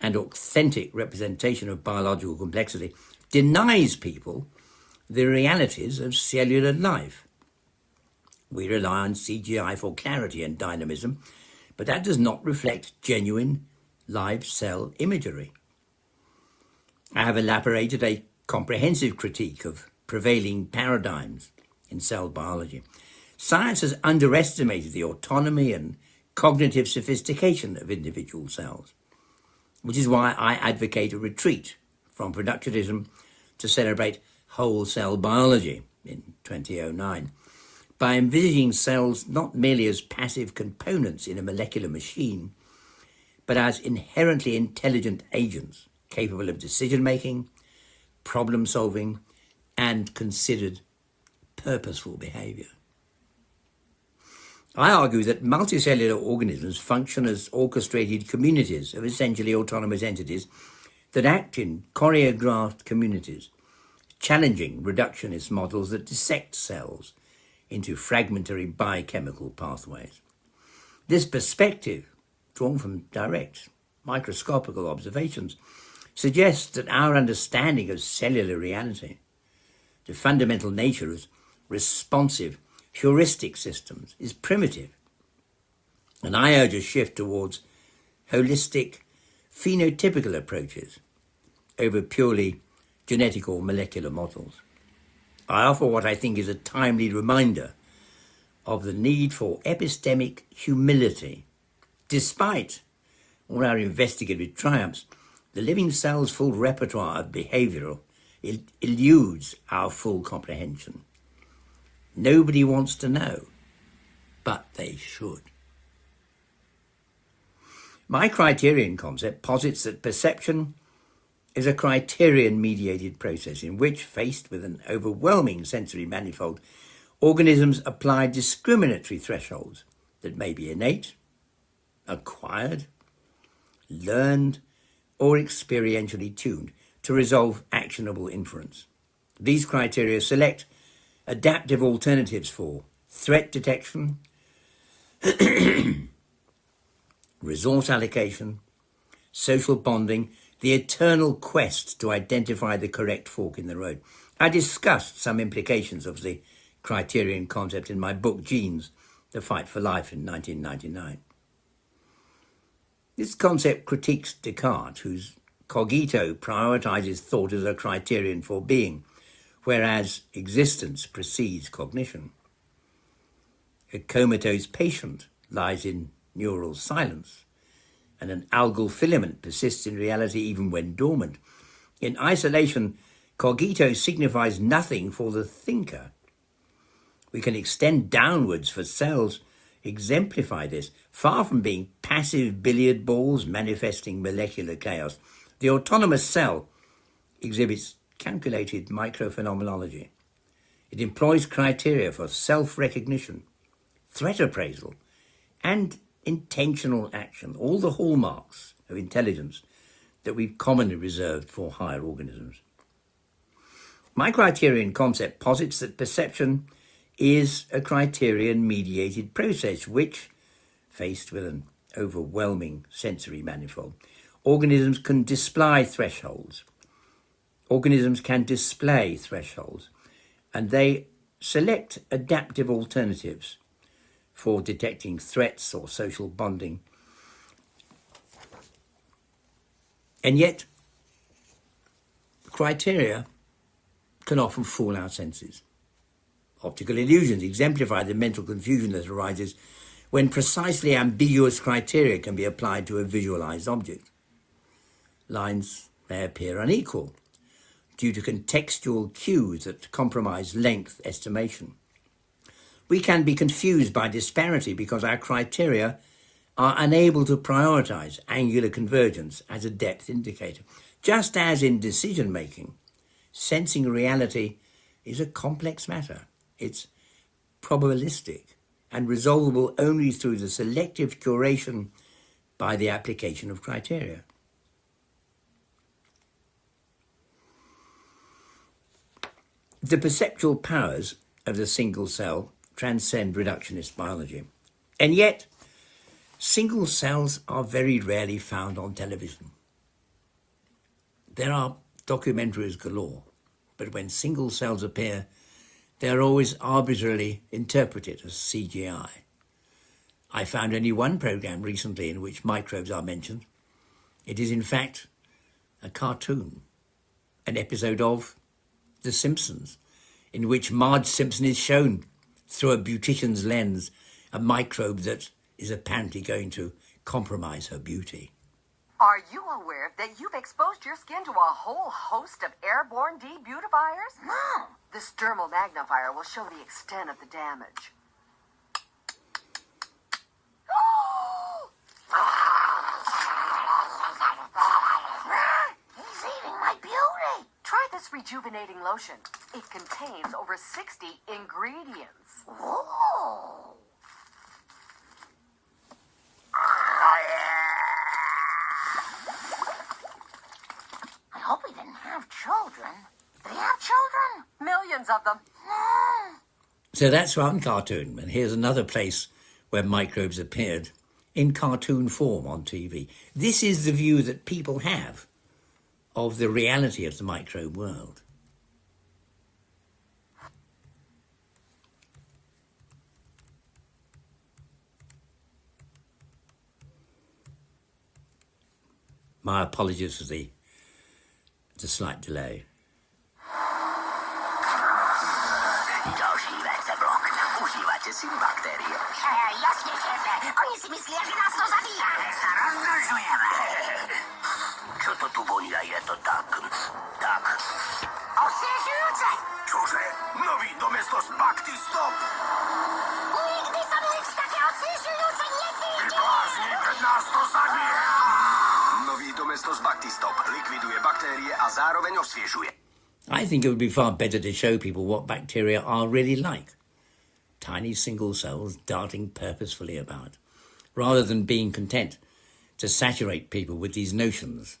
and authentic representation of biological complexity denies people the realities of cellular life. We rely on CGI for clarity and dynamism, but that does not reflect genuine live cell imagery. I have elaborated a comprehensive critique of prevailing paradigms in cell biology. Science has underestimated the autonomy and cognitive sophistication of individual cells, which is why I advocate a retreat from productionism to celebrate whole cell biology in 2009 by envisaging cells not merely as passive components in a molecular machine, but as inherently intelligent agents capable of decision-making, problem-solving, and considered purposeful behavior. I argue that multicellular organisms function as orchestrated communities of essentially autonomous entities that act in choreographed communities, challenging reductionist models that dissect cells into fragmentary biochemical pathways. This perspective, drawn from direct microscopical observations, suggests that our understanding of cellular reality, the fundamental nature of responsive heuristic systems, is primitive. And I urge a shift towards holistic, phenotypical approaches over purely genetic or molecular models. I offer what I think is a timely reminder of the need for epistemic humility. Despite all our investigative triumphs, the living cell's full repertoire of behaviour eludes our full comprehension. Nobody wants to know, but they should. My criterion concept posits that perception is a criterion-mediated process in which, faced with an overwhelming sensory manifold, organisms apply discriminatory thresholds that may be innate, acquired, learned, or experientially tuned to resolve actionable inference. These criteria select adaptive alternatives for threat detection, resource allocation, social bonding, the eternal quest to identify the correct fork in the road. I discussed some implications of the criterion concept in my book Genes, The Fight for Life in 1999. This concept critiques Descartes, whose cogito prioritizes thought as a criterion for being, whereas existence precedes cognition. A comatose patient lies in neural silence, and an algal filament persists in reality even when dormant. In isolation, cogito signifies nothing for the thinker. We can extend downwards for cells, exemplify this. Far from being passive billiard balls manifesting molecular chaos, the autonomous cell exhibits calculated microphenomenology. It employs criteria for self-recognition, threat appraisal, and intentional action, all the hallmarks of intelligence that we've commonly reserved for higher organisms. My criterion concept posits that perception is a criterion-mediated process which, faced with an overwhelming sensory manifold, organisms can display thresholds. And they select adaptive alternatives for detecting threats or social bonding. And yet, criteria can often fool our senses. Optical illusions exemplify the mental confusion that arises when precisely ambiguous criteria can be applied to a visualized object. Lines may appear unequal due to contextual cues that compromise length estimation. We can be confused by disparity because our criteria are unable to prioritize angular convergence as a depth indicator. Just as in decision-making, sensing reality is a complex matter. It's probabilistic and resolvable only through the selective curation, by the application of criteria. The perceptual powers of the single cell transcend reductionist biology. And yet, single cells are very rarely found on television. There are documentaries galore, but when single cells appear, they are always arbitrarily interpreted as CGI. I found only one program recently in which microbes are mentioned. It is in fact a cartoon, an episode of The Simpsons, in which Marge Simpson is shown through a beautician's lens a microbe that is apparently going to compromise her beauty. Are you aware that you've exposed your skin to a whole host of airborne debeautifiers? No. This dermal magnifier will show the extent of the damage. He's eating my beauty. Try this rejuvenating lotion. It contains over 60 ingredients. Whoa. I hope he didn't have children. Did he have children? Millions of them. So that's one cartoon, and here's another place where microbes appeared in cartoon form on TV. This is the view that people have of the reality of the microbe world. My apologies for the slight delay. Jasně, šéfe. Oni si myslí, že nás to zabíjí. Se rozmnožujeme. Co to tu voní a je to tak? Osvěžujíce. Cože? Nový domestos Bhakti Stop. Nikdy jsem nic také osvěžujíce necítil. Vyblázni, teď nás to zabije. Nový domestos Bhakti Stop likviduje baktérie a zároveň osvěžuje. I think it would be far better to show people what bacteria are really like. Tiny single cells darting purposefully about, rather than being content to saturate people with these notions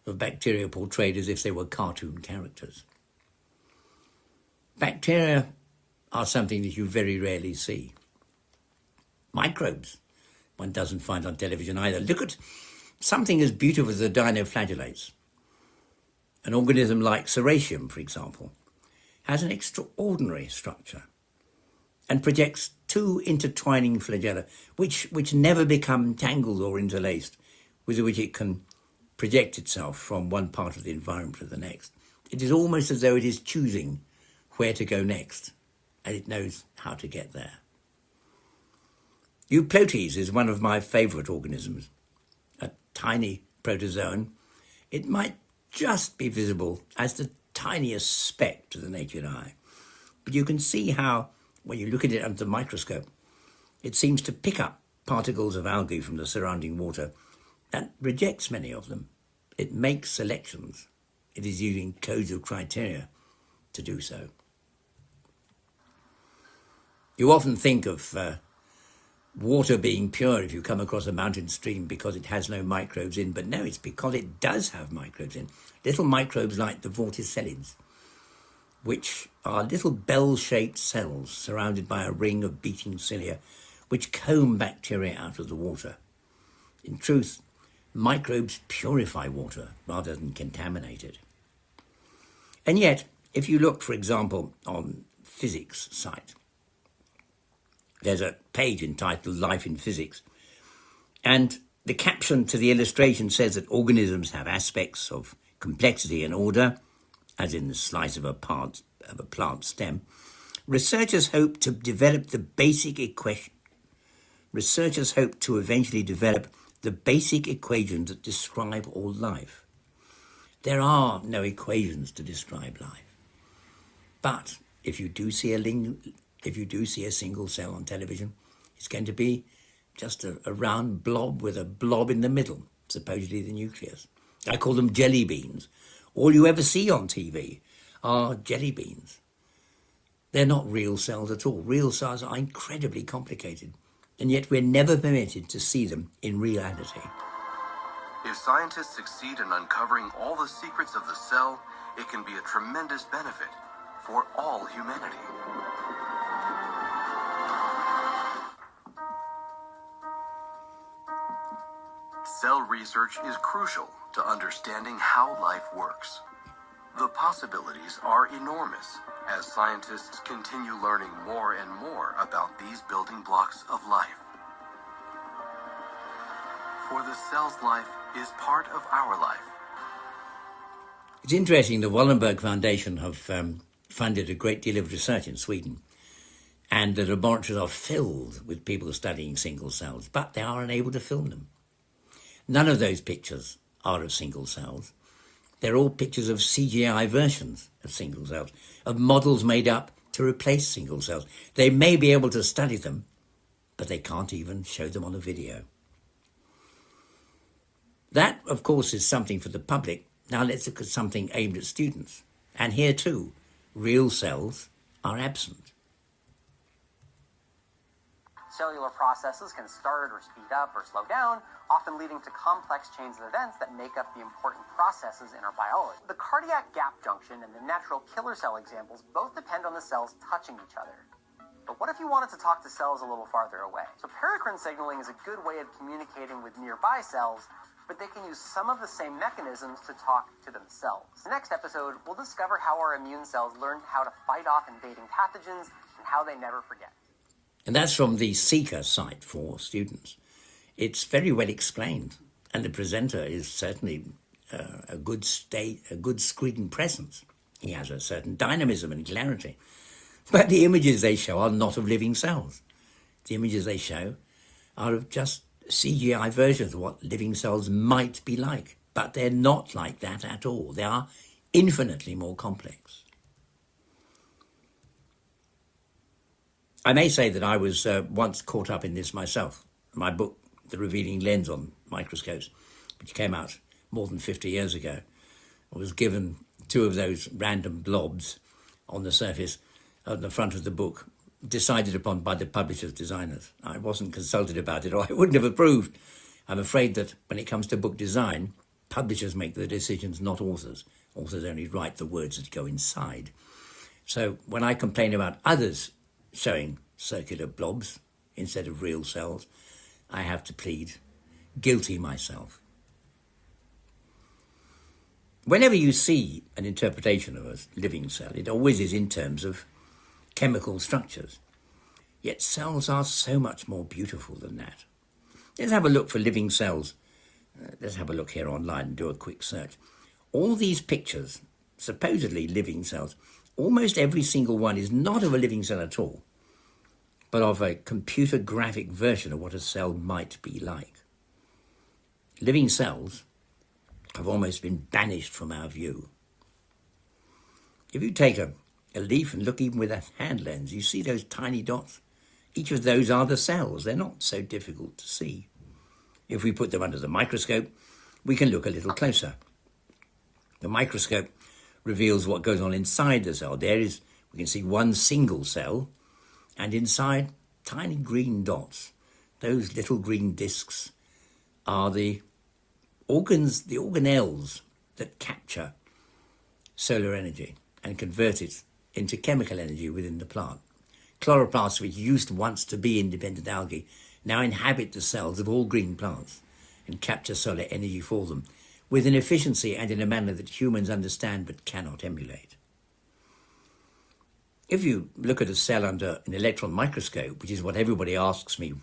of bacteria portrayed as if they were cartoon characters. Bacteria are something that you very rarely see. Microbes, one doesn't find on television either. Look at something as beautiful as the dinoflagellates. An organism like Serratium, for example, has an extraordinary structure and projects two intertwining flagella, which never become tangled or interlaced, with which it can project itself from one part of the environment to the next. It is almost as though it is choosing where to go next, and it knows how to get there. Euplotes is one of my favourite organisms, a tiny protozoan. It might just be visible as the tiniest speck to the naked eye, but you can see how, when you look at it under the microscope, it seems to pick up particles of algae from the surrounding water and rejects many of them. It makes selections. It is using codes of criteria to do so. You often think of water being pure if you come across a mountain stream because it has no microbes in, but no, it's because it does have microbes in. Little microbes like the vorticelids, which are little bell-shaped cells surrounded by a ring of beating cilia, which comb bacteria out of the water. In truth, microbes purify water rather than contaminate it. And yet, if you look, for example, on physics site, there's a page entitled Life in Physics, and the caption to the illustration says that organisms have aspects of complexity and order, as in the slice of a plant stem. Researchers hope to develop the basic equation. Researchers hope to eventually develop the basic equations that describe all life. There are no equations to describe life. But if you do see a single cell on television, it's going to be just a round blob with a blob in the middle, supposedly the nucleus. I call them jelly beans. All you ever see on TV are jelly beans. They're not real cells at all. Real cells are incredibly complicated, and yet we're never permitted to see them in reality. If scientists succeed in uncovering all the secrets of the cell, it can be a tremendous benefit for all humanity. Cell research is crucial to understanding how life works. The possibilities are enormous as scientists continue learning more and more about these building blocks of life. For the cell's life is part of our life. It's interesting, the Wallenberg Foundation have funded a great deal of research in Sweden, and the laboratories are filled with people studying single cells, but they are unable to film them. None of those pictures are of single cells. They're all pictures of CGI versions of single cells, of models made up to replace single cells. They may be able to study them, but they can't even show them on a video. That, of course, is something for the public. Now let's look at something aimed at students. And here too, real cells are absent. Cellular processes can start or speed up or slow down, often leading to complex chains of events that make up the important processes in our biology. The cardiac gap junction and the natural killer cell examples both depend on the cells touching each other. But what if you wanted to talk to cells a little farther away? So paracrine signaling is a good way of communicating with nearby cells, but they can use some of the same mechanisms to talk to themselves. The next episode, we'll discover how our immune cells learn how to fight off invading pathogens and how they never forget. And that's from the Seeker site for students. It's very well explained, and the presenter is certainly a good screen presence. He has a certain dynamism and clarity. But the images they show are not of living cells. The images they show are of just CGI versions of what living cells might be like. But they're not like that at all. They are infinitely more complex. I may say that I was once caught up in this myself. My book, The Revealing Lens on Microscopes, which came out more than 50 years ago, was given two of those random blobs on the surface on the front of the book, decided upon by the publisher's designers. I wasn't consulted about it, or I wouldn't have approved. I'm afraid that when it comes to book design, publishers make the decisions, not authors. Authors only write the words that go inside. So when I complain about others showing circular blobs instead of real cells, I have to plead guilty myself. Whenever you see an interpretation of a living cell, it always is in terms of chemical structures. Yet cells are so much more beautiful than that. Let's have a look for living cells. Let's have a look here online and do a quick search. All these pictures, supposedly living cells, almost every single one is not of a living cell at all, but of a computer graphic version of what a cell might be like. Living cells have almost been banished from our view. If you take a leaf and look even with a hand lens, you see those tiny dots. Each of those are the cells. They're not so difficult to see. If we put them under the microscope, we can look a little closer. The microscope reveals what goes on inside the cell. We can see one single cell, and inside, tiny green dots. Those little green discs are the organelles that capture solar energy and convert it into chemical energy within the plant. Chloroplasts, which used once to be independent algae, now inhabit the cells of all green plants and capture solar energy for them with an efficiency and in a manner that humans understand but cannot emulate. If you look at a cell under an electron microscope, which is what everybody asks me,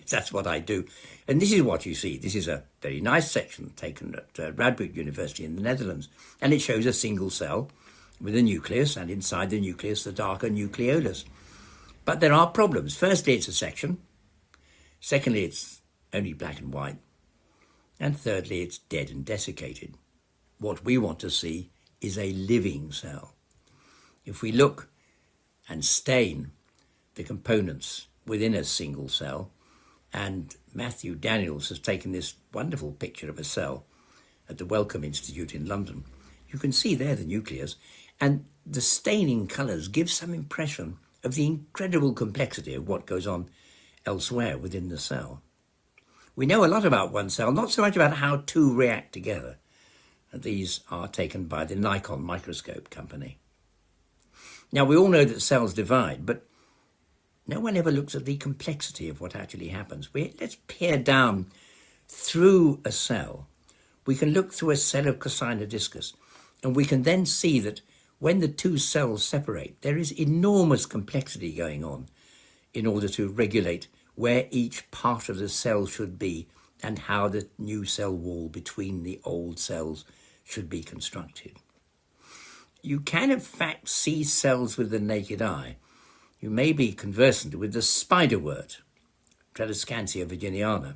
that's what I do, and this is what you see. This is a very nice section taken at Radboud University in the Netherlands, and it shows a single cell with a nucleus, and inside the nucleus the darker nucleolus. But there are problems. Firstly, it's a section. Secondly, it's only black and white. And thirdly, it's dead and desiccated. What we want to see is a living cell. If we look and stain the components within a single cell, and Matthew Daniels has taken this wonderful picture of a cell at the Wellcome Institute in London, you can see there the nucleus, and the staining colours give some impression of the incredible complexity of what goes on elsewhere within the cell. We know a lot about one cell, not so much about how two react together. And these are taken by the Nikon microscope company. Now, we all know that cells divide, but no one ever looks at the complexity of what actually happens. Let's peer down through a cell. We can look through a cell of Cassina discus, and we can then see that when the two cells separate, there is enormous complexity going on in order to regulate where each part of the cell should be and how the new cell wall between the old cells should be constructed. You can, in fact, see cells with the naked eye. You may be conversant with the spiderwort, Tradescantia virginiana.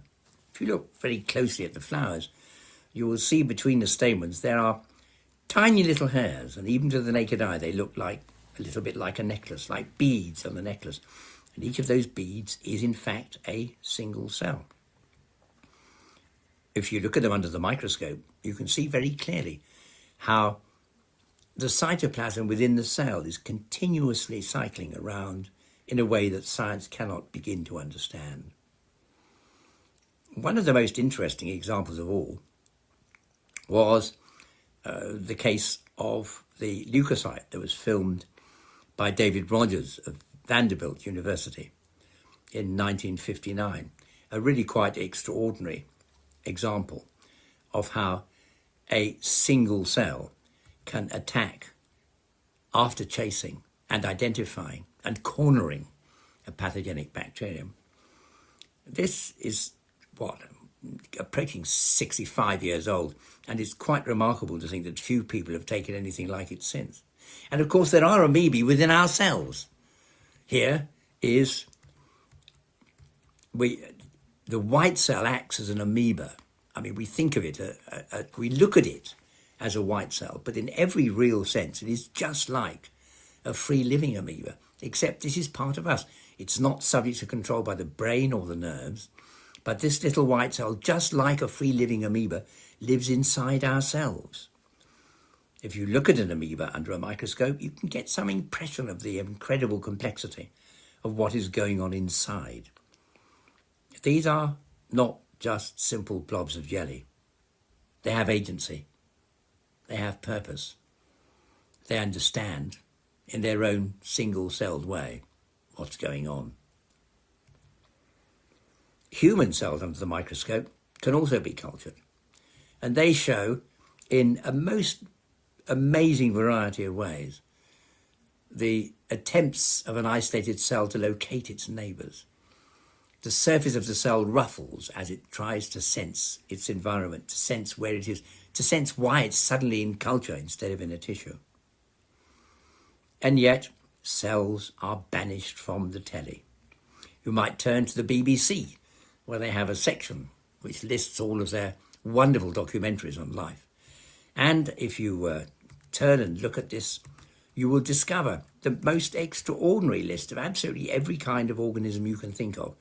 If you look very closely at the flowers, you will see between the stamens there are tiny little hairs, and even to the naked eye they look like a little bit like a necklace, like beads on the necklace. And each of those beads is in fact a single cell. If you look at them under the microscope, you can see very clearly how the cytoplasm within the cell is continuously cycling around in a way that science cannot begin to understand. One of the most interesting examples of all was the case of the leukocyte that was filmed by David Rogers of Vanderbilt University in 1959, a really quite extraordinary example of how a single cell can attack after chasing and identifying and cornering a pathogenic bacterium. This is approaching 65 years old, and it's quite remarkable to think that few people have taken anything like it since. And of course there are amoebae within our cells. Here is the white cell acts as an amoeba. I mean, we think of it, we look at it as a white cell, but in every real sense it is just like a free-living amoeba, except this is part of us. It's not subject to control by the brain or the nerves, but this little white cell, just like a free-living amoeba, lives inside our cells. If you look at an amoeba under a microscope, you can get some impression of the incredible complexity of what is going on inside. These are not just simple blobs of jelly. They have agency. They have purpose. They understand, in their own single-celled way, what's going on. Human cells under the microscope can also be cultured, and they show, in a most amazing variety of ways, the attempts of an isolated cell to locate its neighbours. The surface of the cell ruffles as it tries to sense its environment, to sense where it is, to sense why it's suddenly in culture instead of in a tissue. And yet, cells are banished from the telly. You might turn to the BBC, where they have a section which lists all of their wonderful documentaries on life. And if you turn and look at this, you will discover the most extraordinary list of absolutely every kind of organism you can think of.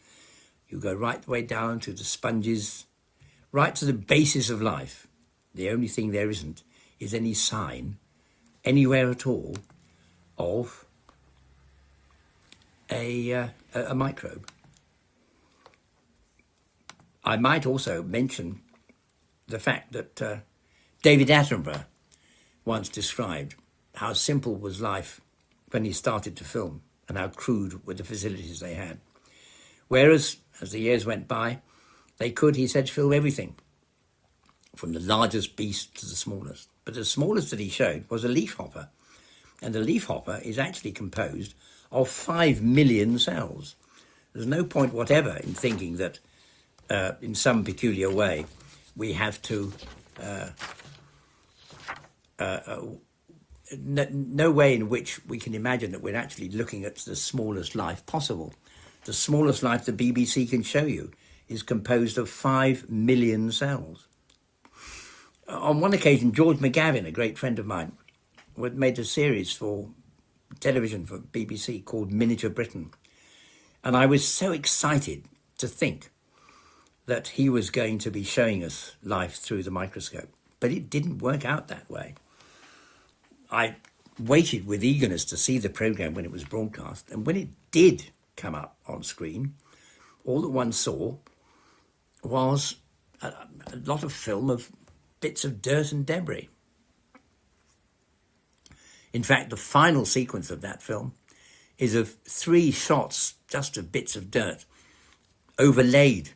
You go right the way down to the sponges, right to the basis of life. The only thing there isn't is any sign, anywhere at all, of a microbe. I might also mention the fact that David Attenborough once described how simple was life when he started to film and how crude were the facilities they had. Whereas, as the years went by, they could, he said, film everything, from the largest beast to the smallest. But the smallest that he showed was a leafhopper. And the leafhopper is actually composed of 5 million cells. There's no point whatever in thinking that in some peculiar way we have to... no way in which we can imagine that we're actually looking at the smallest life possible. The smallest life the BBC can show you is composed of 5 million cells. On one occasion, George McGavin, a great friend of mine, made a series for television for BBC called Miniature Britain. And I was so excited to think that he was going to be showing us life through the microscope. But it didn't work out that way. I waited with eagerness to see the programme when it was broadcast, and when it did come up on screen, all that one saw was a lot of film of bits of dirt and debris. In fact, the final sequence of that film is of 3 shots just of bits of dirt overlaid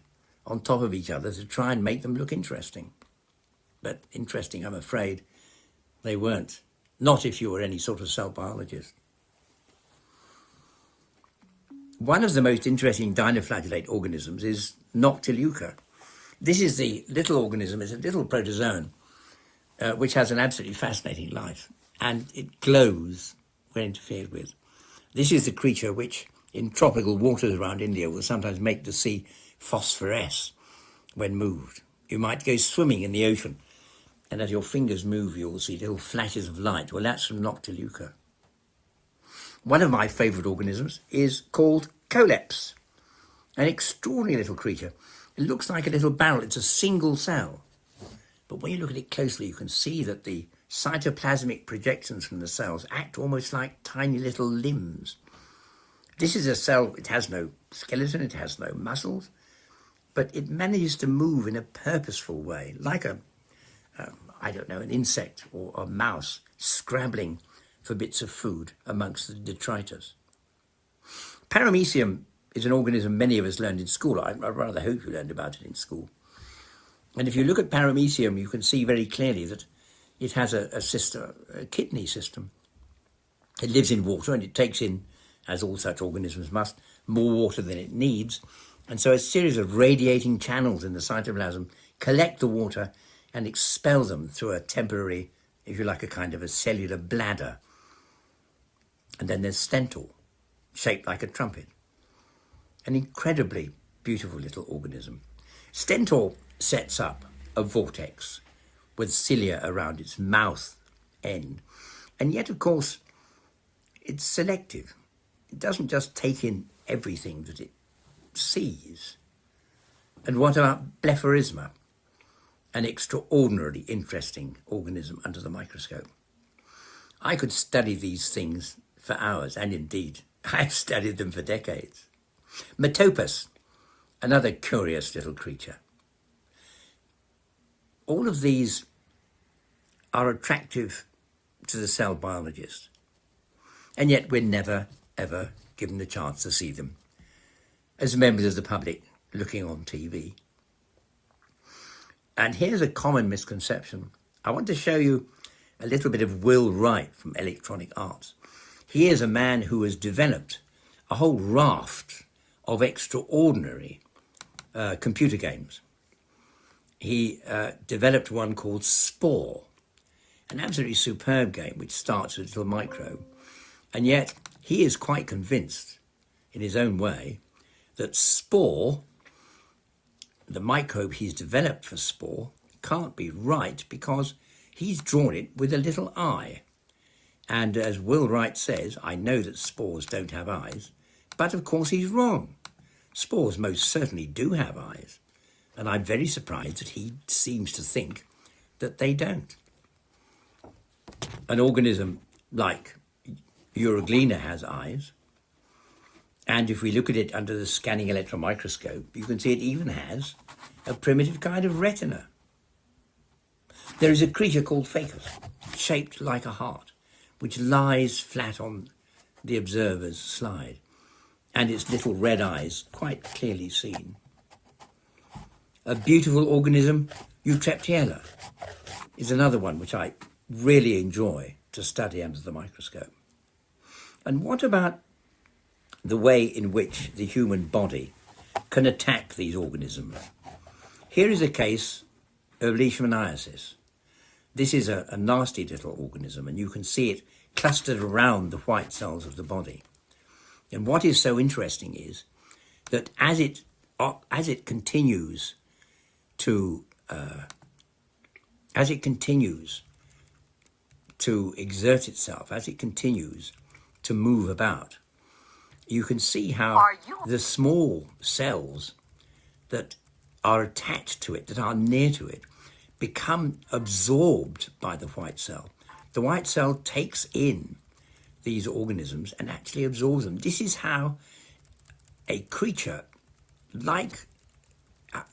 on top of each other to try and make them look interesting. But interesting, I'm afraid, they weren't. Not if you were any sort of cell biologist. One of the most interesting dinoflagellate organisms is Noctiluca. This is the little organism, it's a little protozoan, which has an absolutely fascinating life, and it glows when interfered with. This is the creature which, in tropical waters around India, will sometimes make the sea phosphoresce when moved. You might go swimming in the ocean, and as your fingers move, you'll see little flashes of light. Well, that's from Noctiluca. One of my favourite organisms is called Coleps, an extraordinary little creature. It looks like a little barrel. It's a single cell. But when you look at it closely, you can see that the cytoplasmic projections from the cells act almost like tiny little limbs. This is a cell, it has no skeleton, it has no muscles, but it manages to move in a purposeful way, like an insect or a mouse scrabbling for bits of food amongst the detritus. Paramecium is an organism many of us learned in school. I rather hope you learned about it in school. And if you look at Paramecium, you can see very clearly that it has a kidney system. It lives in water and it takes in, as all such organisms must, more water than it needs. And so a series of radiating channels in the cytoplasm collect the water and expel them through a temporary, if you like, a kind of a cellular bladder. And then there's stentor, shaped like a trumpet. An incredibly beautiful little organism. Stentor sets up a vortex with cilia around its mouth end. And yet, of course, it's selective. It doesn't just take in everything that it sees. And what about Blepharisma? An extraordinarily interesting organism under the microscope. I could study these things for hours, and indeed, I've studied them for decades. Metopus, another curious little creature. All of these are attractive to the cell biologist, and yet we're never, ever given the chance to see them as members of the public looking on TV. And here's a common misconception. I want to show you a little bit of Will Wright from Electronic Arts. He is a man who has developed a whole raft of extraordinary computer games. He developed one called Spore, an absolutely superb game which starts with a little microbe. And yet he is quite convinced, in his own way, that Spore, the microbe he's developed for Spore, can't be right because he's drawn it with a little eye. And as Will Wright says, I know that spores don't have eyes, but of course he's wrong. Spores most certainly do have eyes, and I'm very surprised that he seems to think that they don't. An organism like Uroglena has eyes, and if we look at it under the scanning electron microscope, you can see it even has a primitive kind of retina. There is a creature called Phacus, shaped like a heart, which lies flat on the observer's slide, and its little red eyes quite clearly seen. A beautiful organism, Eutreptiella, is another one which I really enjoy to study under the microscope. And what about the way in which the human body can attack these organisms? Here is a case of leishmaniasis. This is a nasty little organism, and you can see it clustered around the white cells of the body. And what is so interesting is that as it continues to exert itself, as it continues to move about, you can see how the small cells that are attached to it, that are near to it, become absorbed by the white cell. The white cell takes in these organisms and actually absorbs them. This is how a creature like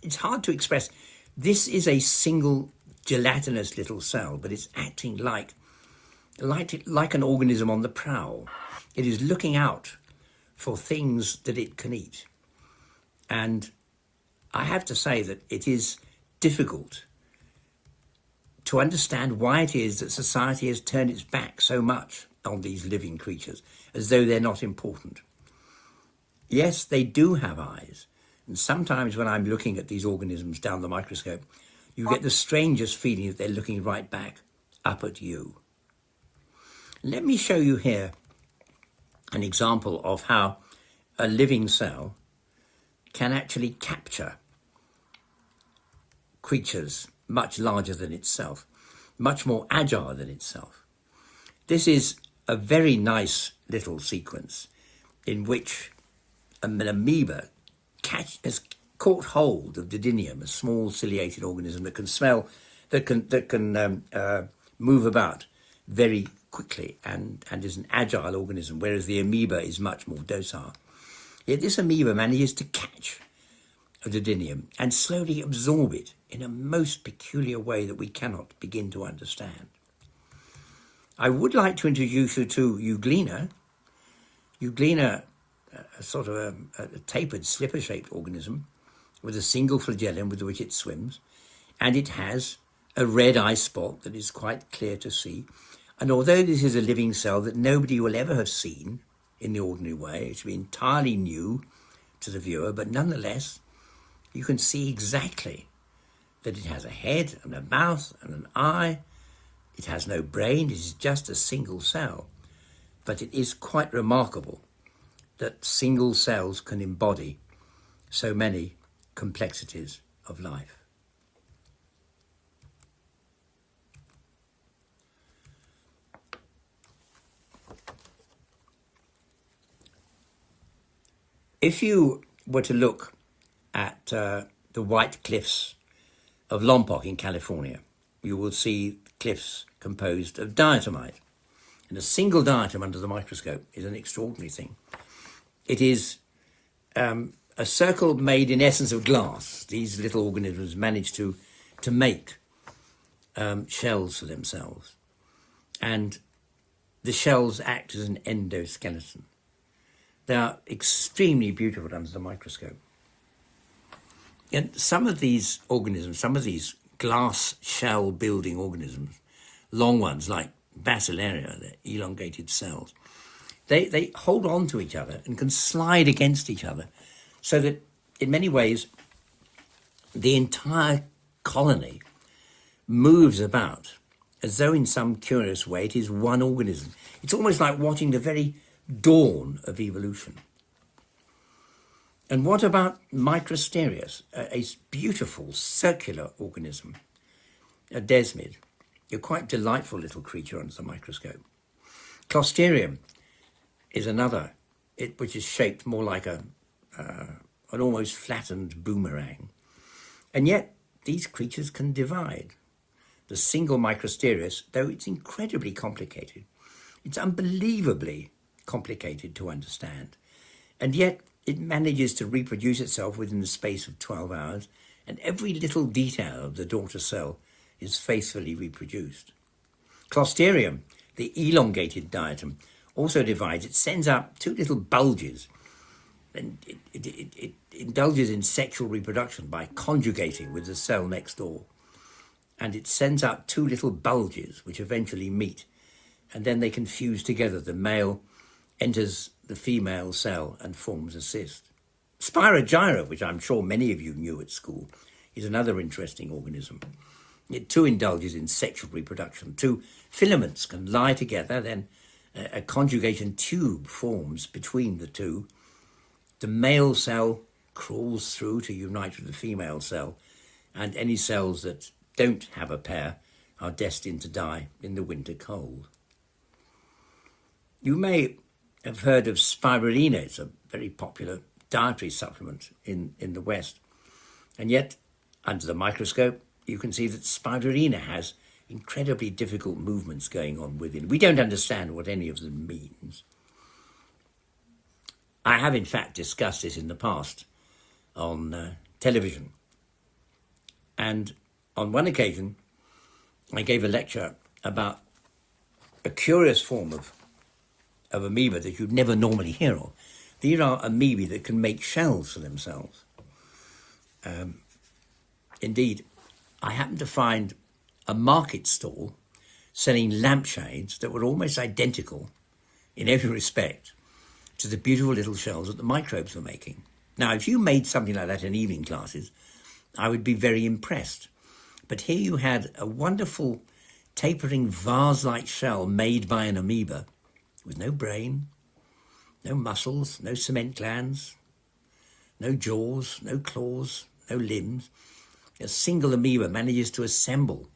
it's hard to express. This is a single gelatinous little cell, but it's acting like an organism on the prowl. It is looking out for things that it can eat. And I have to say that it is difficult to understand why it is that society has turned its back so much on these living creatures, as though they're not important. Yes, they do have eyes. And sometimes when I'm looking at these organisms down the microscope, you get the strangest feeling that they're looking right back up at you. Let me show you here an example of how a living cell can actually capture creatures much larger than itself, much more agile than itself. This is a very nice little sequence in which an amoeba has caught hold of Didinium, a small ciliated organism that can smell, that can move about very quickly and is an agile organism, whereas the amoeba is much more docile. Yet this amoeba manages to catch a Didinium and slowly absorb it in a most peculiar way that we cannot begin to understand. I would like to introduce you to Euglena. Euglena, a sort of a tapered slipper-shaped organism with a single flagellum with which it swims, and it has a red eye spot that is quite clear to see. And although this is a living cell that nobody will ever have seen in the ordinary way, it's entirely new to the viewer, but nonetheless, you can see exactly that it has a head and a mouth and an eye. It has no brain, it is just a single cell. But it is quite remarkable that single cells can embody so many complexities of life. If you were to look at the white cliffs of Lompoc in California, you will see cliffs composed of diatomite. And a single diatom under the microscope is an extraordinary thing. It is a circle made in essence of glass. These little organisms manage to make shells for themselves. And the shells act as an endoskeleton. They are extremely beautiful under the microscope. And some of these organisms, some of these glass shell building organisms, long ones like Basilaria, the elongated cells, they hold on to each other and can slide against each other, so that in many ways the entire colony moves about as though in some curious way it is one organism. It's almost like watching the very dawn of evolution. And what about Microsterias, a beautiful circular organism, a desmid, a quite delightful little creature under the microscope. Closterium is another, which is shaped more like an almost flattened boomerang. And yet these creatures can divide. The single Microsterias, though it's incredibly complicated, it's unbelievably complicated to understand. And yet it manages to reproduce itself within the space of 12 hours, and every little detail of the daughter cell is faithfully reproduced. Closterium, the elongated diatom, also divides. It sends up two little bulges, and it indulges in sexual reproduction by conjugating with the cell next door. And it sends out two little bulges which eventually meet, and then they can fuse together. The male enters the female cell and forms a cyst. Spirogyra, which I'm sure many of you knew at school, is another interesting organism. It too indulges in sexual reproduction. Two filaments can lie together, then a conjugation tube forms between the two. The male cell crawls through to unite with the female cell, and any cells that don't have a pair are destined to die in the winter cold. You may have heard of spirulina. It's a very popular dietary supplement in the West. And yet, under the microscope, you can see that spirulina has incredibly difficult movements going on within. We don't understand what any of them means. I have, in fact, discussed this in the past on television. And on one occasion, I gave a lecture about a curious form of amoeba that you'd never normally hear of. These are amoebae that can make shells for themselves. Indeed, I happened to find a market stall selling lampshades that were almost identical in every respect to the beautiful little shells that the microbes were making. Now, if you made something like that in evening classes, I would be very impressed. But here you had a wonderful tapering vase-like shell made by an amoeba with no brain, no muscles, no cement glands, no jaws, no claws, no limbs. A single amoeba manages to assemble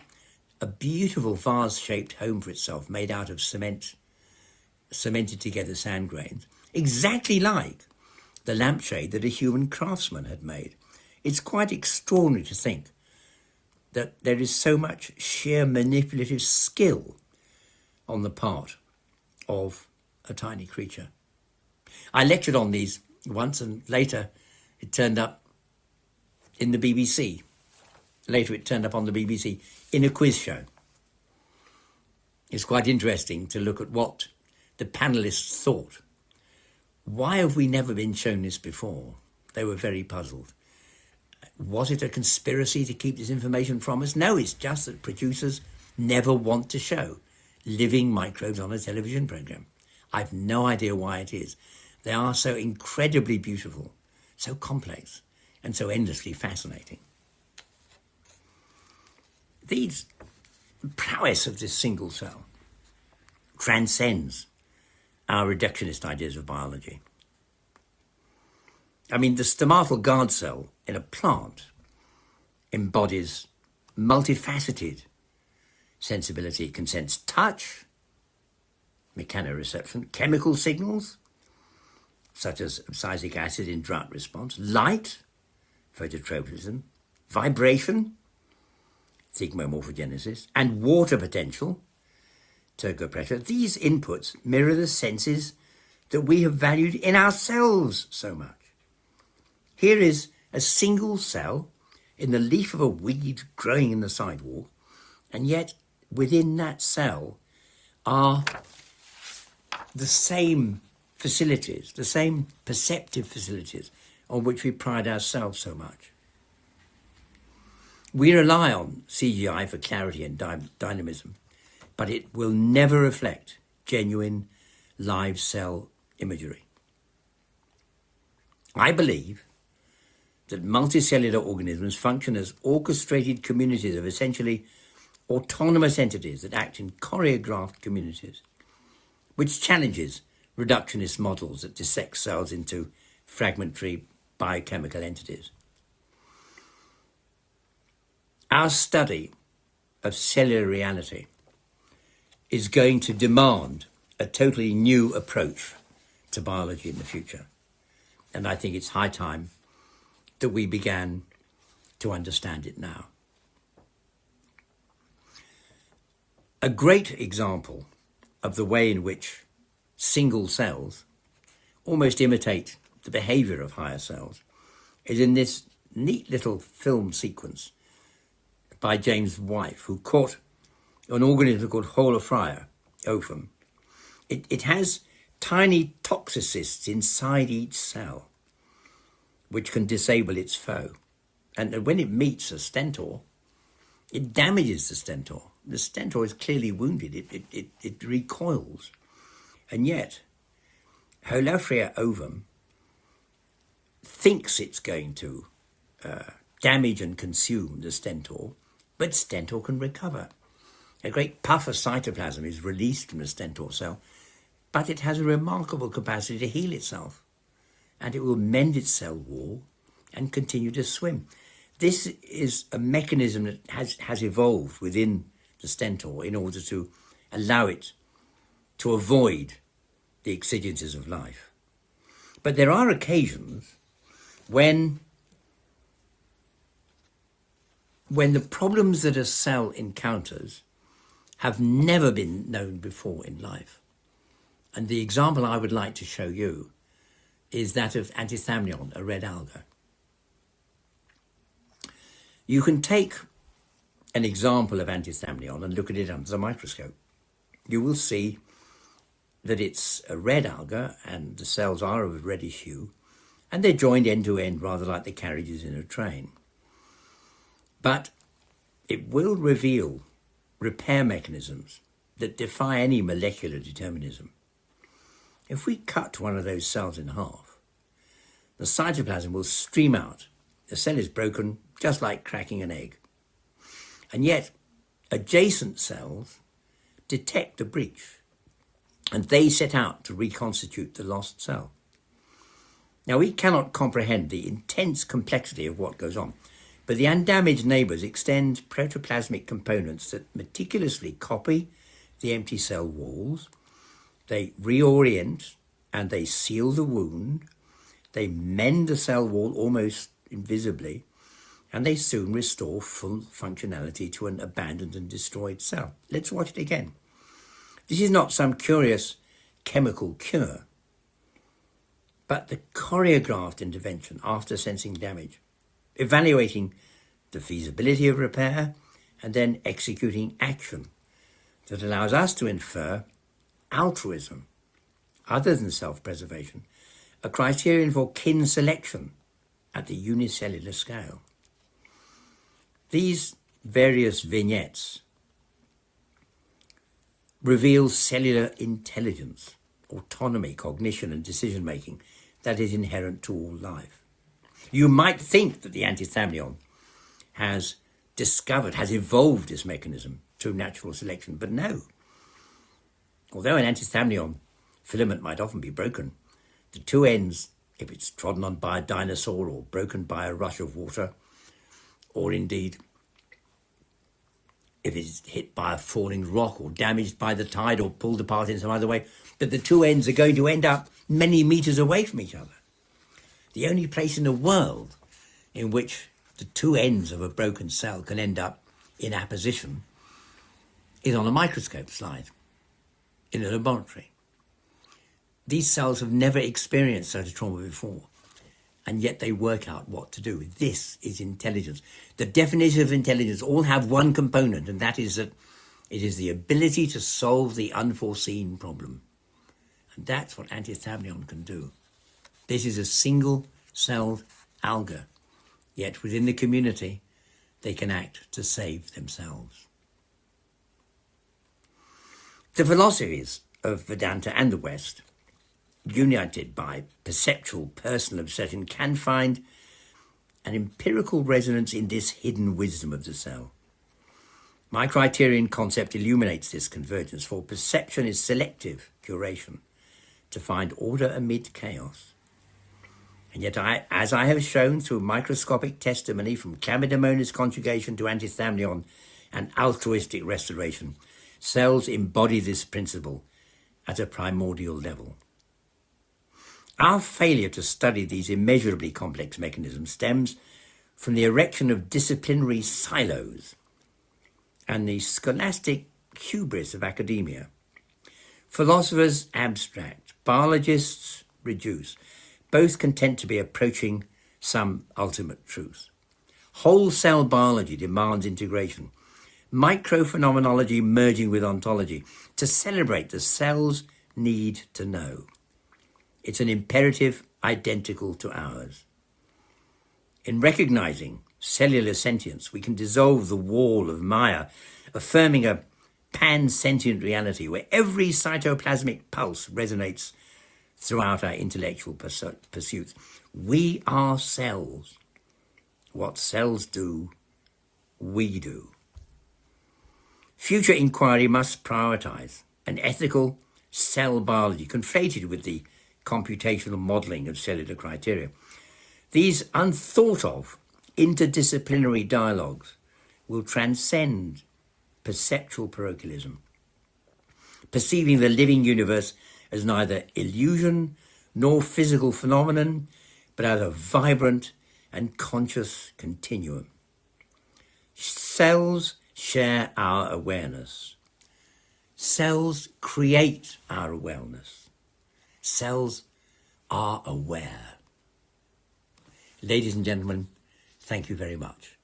a beautiful vase-shaped home for itself made out of cemented together sand grains, exactly like the lampshade that a human craftsman had made. It's quite extraordinary to think that there is so much sheer manipulative skill on the part of a tiny creature. I lectured on these once, and later it turned up in the BBC. Later it turned up on the BBC in a quiz show. It's quite interesting to look at what the panellists thought. Why have we never been shown this before? They were very puzzled. Was it a conspiracy to keep this information from us? No, it's just that producers never want to show living microbes on a television program. I've no idea why it is. They are so incredibly beautiful, so complex, and so endlessly fascinating. The prowess of this single cell transcends our reductionist ideas of biology. I mean, the stomatal guard cell in a plant embodies multifaceted sensibility. It can sense touch, mechanoreception, chemical signals, such as abscisic acid in drought response, light, phototropism, vibration, thigmomorphogenesis, and water potential, turgopressure. These inputs mirror the senses that we have valued in ourselves so much. Here is a single cell in the leaf of a weed growing in the sidewalk, and yet within that cell are the same facilities, the same perceptive facilities on which we pride ourselves so much. We rely on CGI for clarity and dynamism, but it will never reflect genuine live cell imagery. I believe that multicellular organisms function as orchestrated communities of essentially autonomous entities that act in choreographed communities, which challenges reductionist models that dissect cells into fragmentary biochemical entities. Our study of cellular reality is going to demand a totally new approach to biology in the future. And I think it's high time that we began to understand it now. A great example of the way in which single cells almost imitate the behavior of higher cells is in this neat little film sequence by James Wife, who caught an organism called Holofria ovum. It has tiny toxocysts inside each cell, which can disable its foe. And when it meets a stentor, it damages the stentor. The stentor is clearly wounded. It recoils. And yet, Holofria ovum thinks it's going to damage and consume the stentor, but stentor can recover. A great puff of cytoplasm is released from the stentor cell, but it has a remarkable capacity to heal itself, and it will mend its cell wall and continue to swim. This is a mechanism that has evolved within the stentor in order to allow it to avoid the exigencies of life. But there are occasions when the problems that a cell encounters have never been known before in life. And the example I would like to show you is that of antithamnion, a red alga. You can take an example of antithamnion and look at it under the microscope. You will see that it's a red alga and the cells are of a reddish hue, and they're joined end to end rather like the carriages in a train. But it will reveal repair mechanisms that defy any molecular determinism. If we cut one of those cells in half, the cytoplasm will stream out. The cell is broken, just like cracking an egg. And yet, adjacent cells detect the breach, and they set out to reconstitute the lost cell. Now, we cannot comprehend the intense complexity of what goes on, but the undamaged neighbours extend protoplasmic components that meticulously copy the empty cell walls. They reorient and they seal the wound. They mend the cell wall almost invisibly, and they soon restore full functionality to an abandoned and destroyed cell. Let's watch it again. This is not some curious chemical cure, but the choreographed intervention after sensing damage, evaluating the feasibility of repair, and then executing action that allows us to infer altruism, other than self-preservation, a criterion for kin selection at the unicellular scale. These various vignettes reveal cellular intelligence, autonomy, cognition, and decision-making that is inherent to all life. You might think that the antithamnion has evolved this mechanism through natural selection, but no. Although an antithamnion filament might often be broken, the two ends, if it's trodden on by a dinosaur or broken by a rush of water, or indeed if it's hit by a falling rock or damaged by the tide or pulled apart in some other way, that the two ends are going to end up many meters away from each other. The only place in the world in which the two ends of a broken cell can end up in apposition is on a microscope slide in a laboratory. These cells have never experienced such a trauma before, and yet they work out what to do. This is intelligence. The definition of intelligence all have one component, and that is that it is the ability to solve the unforeseen problem. And that's what antithamnion can do. This is a single-celled alga, yet within the community, they can act to save themselves. The philosophies of Vedanta and the West, united by perceptual personal obsession, can find an empirical resonance in this hidden wisdom of the cell. My criterion concept illuminates this convergence, for perception is selective curation to find order amid chaos. And yet, as I have shown through microscopic testimony from chlamydomonas conjugation to antithamnion and altruistic restoration, cells embody this principle at a primordial level. Our failure to study these immeasurably complex mechanisms stems from the erection of disciplinary silos and the scholastic hubris of academia. Philosophers abstract, biologists reduce, both content to be approaching some ultimate truth. Whole cell biology demands integration, microphenomenology merging with ontology to celebrate the cell's need to know. It's an imperative identical to ours. In recognizing cellular sentience, we can dissolve the wall of Maya, affirming a pan-sentient reality where every cytoplasmic pulse resonates throughout our intellectual pursuits. We are cells. What cells do, we do. Future inquiry must prioritize an ethical cell biology conflated with the computational modeling of cellular criteria. These unthought of interdisciplinary dialogues will transcend perceptual parochialism, perceiving the living universe as neither illusion nor physical phenomenon, but as a vibrant and conscious continuum. Cells share our awareness. Cells create our awareness. Cells are aware. Ladies and gentlemen, thank you very much.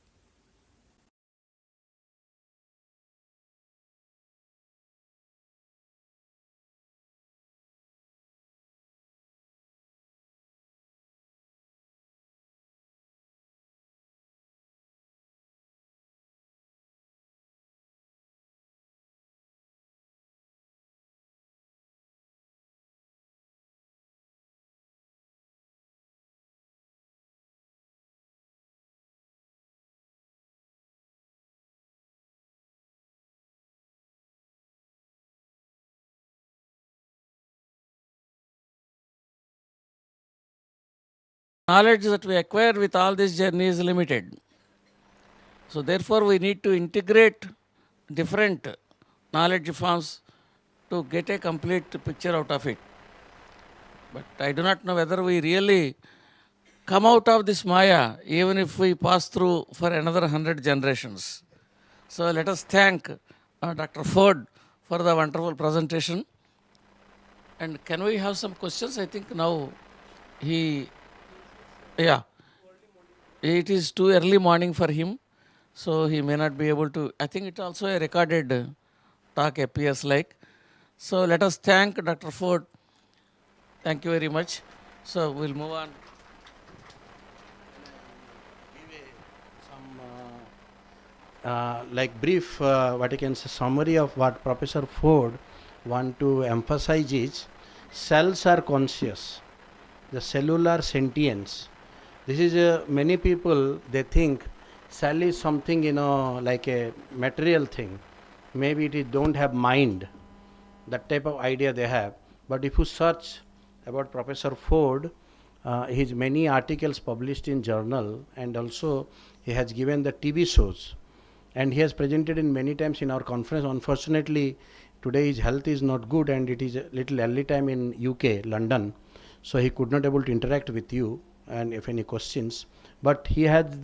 knowledge that we acquire with all this journey is limited. So therefore, we need to integrate different knowledge forms to get a complete picture out of it. But I do not know whether we really come out of this Maya, even if we pass through for another 100 generations. So let us thank Dr. Ford for the wonderful presentation. And can we have some questions? I think now it is too early morning for him, so he may not be able to. I think it also a recorded talk appears like. So let us thank Dr. Ford. Thank you very much. So we'll move on. Like brief, what you can say, summary of what Professor Ford want to emphasize is cells are conscious, the cellular sentience. This is many people, they think cell is something, like a material thing. Maybe it don't have mind. That type of idea they have. But if you search about Professor Ford, his many articles published in journal, and also he has given the TV shows, and he has presented in many times in our conference. Unfortunately, today his health is not good, and it is a little early time in UK, London, so he could not able to interact with you and if any questions. But he had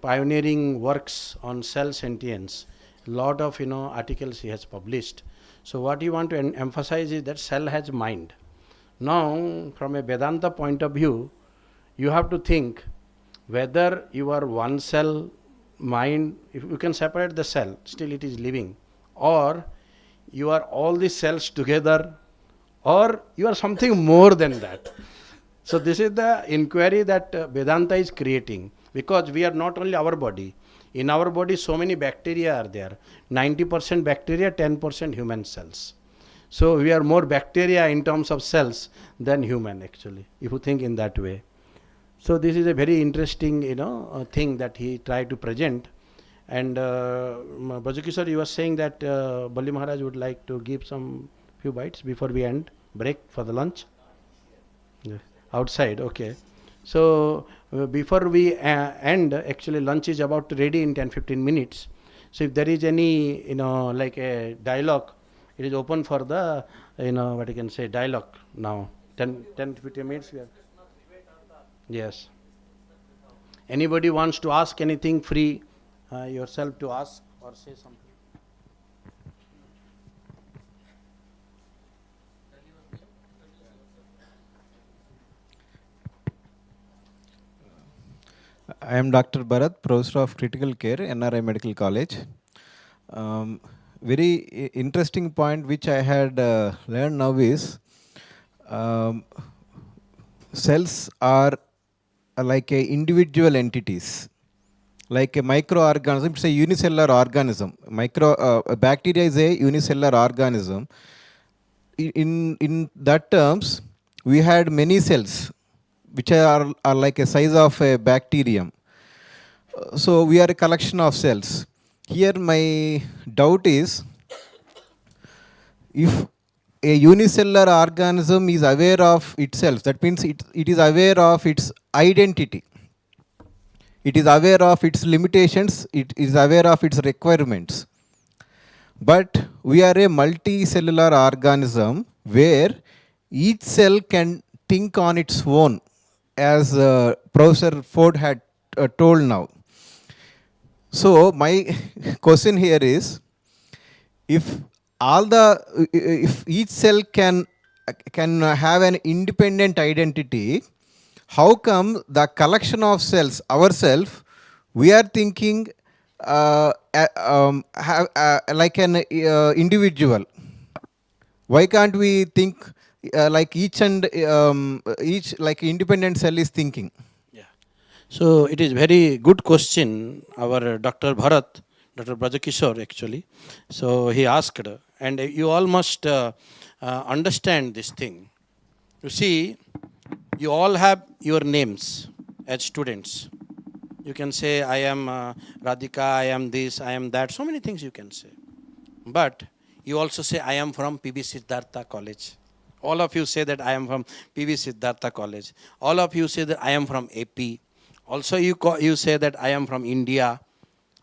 pioneering works on cell sentience. Lot of articles he has published. So what you want to emphasize is that cell has mind. Now, from a Vedanta point of view, you have to think whether you are one cell mind, if you can separate the cell, still it is living, or you are all the cells together, or you are something more than that. So this is the inquiry that Vedanta is creating, because we are not only our body. In our body, so many bacteria are there. 90% bacteria, 10% human cells. So we are more bacteria in terms of cells than human, actually, if you think in that way. So this is a very interesting, thing that he tried to present. And Bajuki sir, you were saying that Balli Maharaj would like to give some few bites before we end, break for the lunch. Yeah. Outside, okay. So before we end, actually lunch is about ready in 10-15 minutes. So if there is any, like a dialogue, it is open for the, what you can say, dialogue now. 10-15 minutes. We have. Yes. Anybody wants to ask anything, free yourself to ask or say something. I am Dr. Bharat, Professor of Critical Care, NRI Medical College. Very interesting point which I had learned now is cells are like a individual entities, like a microorganism. It's a unicellular organism. Bacteria is a unicellular organism. In that terms, we had many cells which are like a size of a bacterium. So we are a collection of cells. Here my doubt is, if a unicellular organism is aware of itself, that means it is aware of its identity. It is aware of its limitations, it is aware of its requirements. But we are a multicellular organism where each cell can think on its own, as Professor Ford had told now. So my question here is, if each cell can have an independent identity, how come the collection of cells, ourselves, we are thinking like an individual? Why can't we think like each like independent cell is thinking? Yeah. So it is very good question. Our Dr. Bharat, Dr. Brajakishore actually. So he asked, and you all must understand this thing. You see, you all have your names as students. You can say, I am Radhika, I am this, I am that, so many things you can say. But you also say, I am from PB Siddhartha College. All of you say that I am from PV Siddhartha College. All of you say that I am from AP. Also you say that I am from India.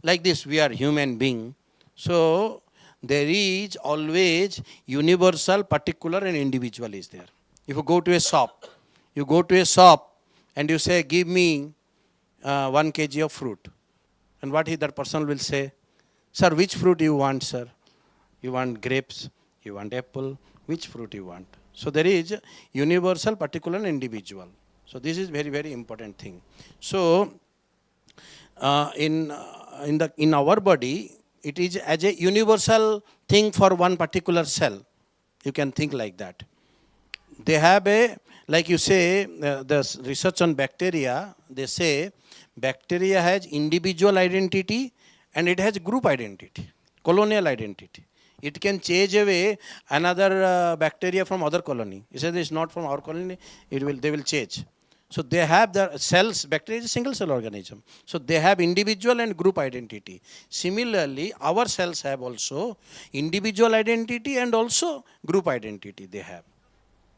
Like this, we are human being. So there is always universal, particular and individual is there. If you go to a shop, and you say, give me 1 kg of fruit. And what that person will say? Sir, which fruit you want, sir? You want grapes? You want apple? Which fruit you want? So there is universal, particular and individual. So this is very, very important thing. So in our body, it is as a universal thing for one particular cell. You can think like that. They have a, like you say, the research on bacteria, they say bacteria has individual identity and it has group identity, colonial identity. It can change away another bacteria from other colony. You say this is not from our colony, they will change. So they have the cells, bacteria is a single cell organism. So they have individual and group identity. Similarly, our cells have also individual identity and also group identity they have.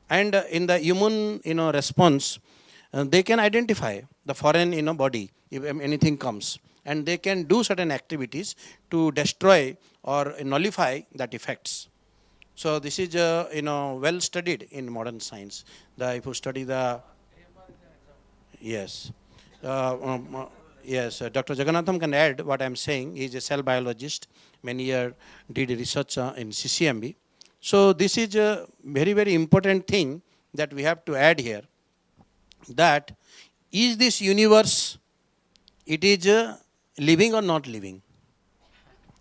And in the immune response, they can identify the foreign body if anything comes. And they can do certain activities to destroy or nullify that effects. So this is well studied in modern science. If you study the yes, yes, Dr. Jagannatham can add what I am saying. He is a cell biologist. Many years did research in CCMB. So this is a very, very important thing that we have to add here. That is this universe, it is living or not living?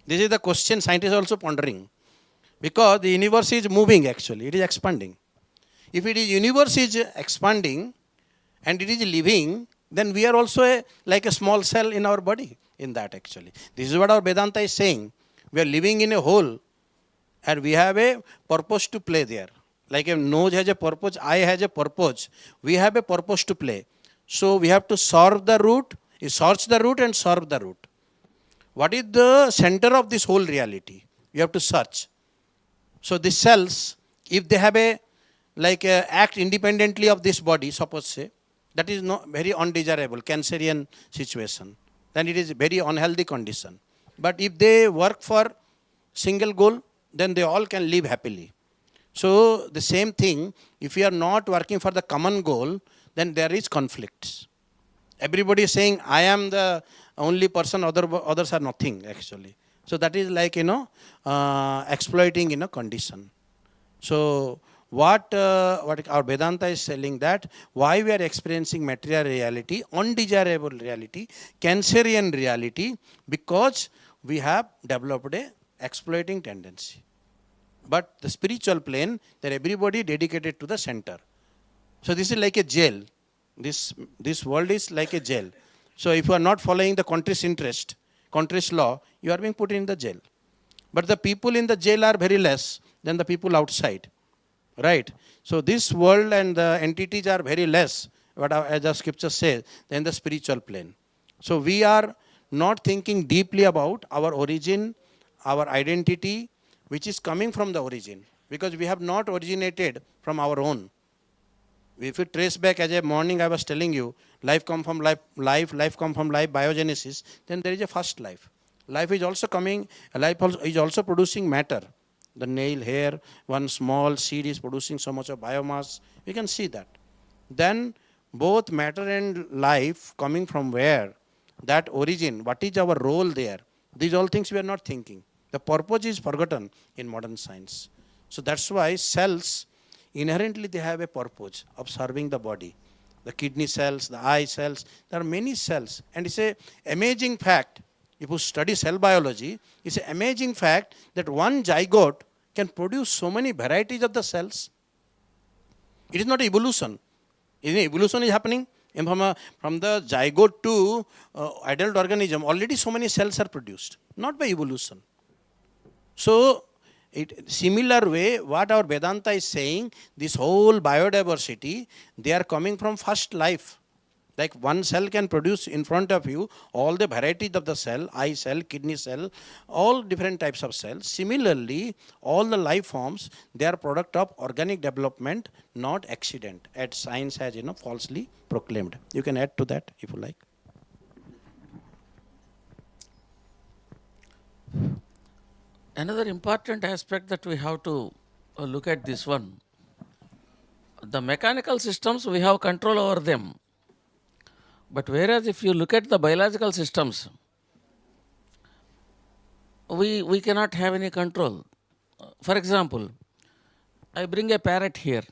This is the question scientists are also pondering. Because the universe is moving actually, it is expanding. If it is universe is expanding and it is living, then we are also like a small cell in our body in that actually. This is what our Vedanta is saying. We are living in a whole and we have a purpose to play there. Like a nose has a purpose, eye has a purpose. We have a purpose to play. So we have to serve the root, search the root and serve the root. What is the center of this whole reality? You have to search. So these cells, if they have a act independently of this body, suppose say, that is not very undesirable, cancerian situation. Then it is a very unhealthy condition. But if they work for single goal, then they all can live happily. So the same thing, if we are not working for the common goal, then there is conflicts. Everybody is saying, I am the only person, others are nothing actually. So that is like, exploiting in a condition. So what our Vedanta is telling that, why we are experiencing material reality, undesirable reality, cancerian reality, because we have developed a exploiting tendency. But the spiritual plane, that everybody dedicated to the center. So this is like a jail. This world is like a jail. So if you are not following the country's interest, country's law, you are being put in the jail. But the people in the jail are very less than the people outside. Right? So this world and the entities are very less, as the scripture says, than the spiritual plane. So we are not thinking deeply about our origin, our identity, which is coming from the origin. Because we have not originated from our own. If you trace back, as a morning I was telling you, life come from life come from life, biogenesis, then there is a first life. Life is also is also producing matter. The nail, hair, one small seed is producing so much of biomass. We can see that. Then both matter and life coming from where? That origin, what is our role there? These all things we are not thinking. The purpose is forgotten in modern science. So that's why cells, inherently they have a purpose of serving the body. The kidney cells, the eye cells, there are many cells. And it's an amazing fact, if you study cell biology, it's an amazing fact that one zygote can produce so many varieties of the cells. It is not evolution. Evolution is happening. From the zygote to adult organism, already so many cells are produced, not by evolution. So, similar way, what our Vedanta is saying, this whole biodiversity, they are coming from first life. Like one cell can produce in front of you all the varieties of the cell, eye cell, kidney cell, all different types of cells. Similarly, all the life forms, they are product of organic development, not accident, as science has falsely proclaimed. You can add to that if you like. Another important aspect that we have to look at this one. The mechanical systems, we have control over them. But whereas if you look at the biological systems, we cannot have any control. For example, I bring a parrot here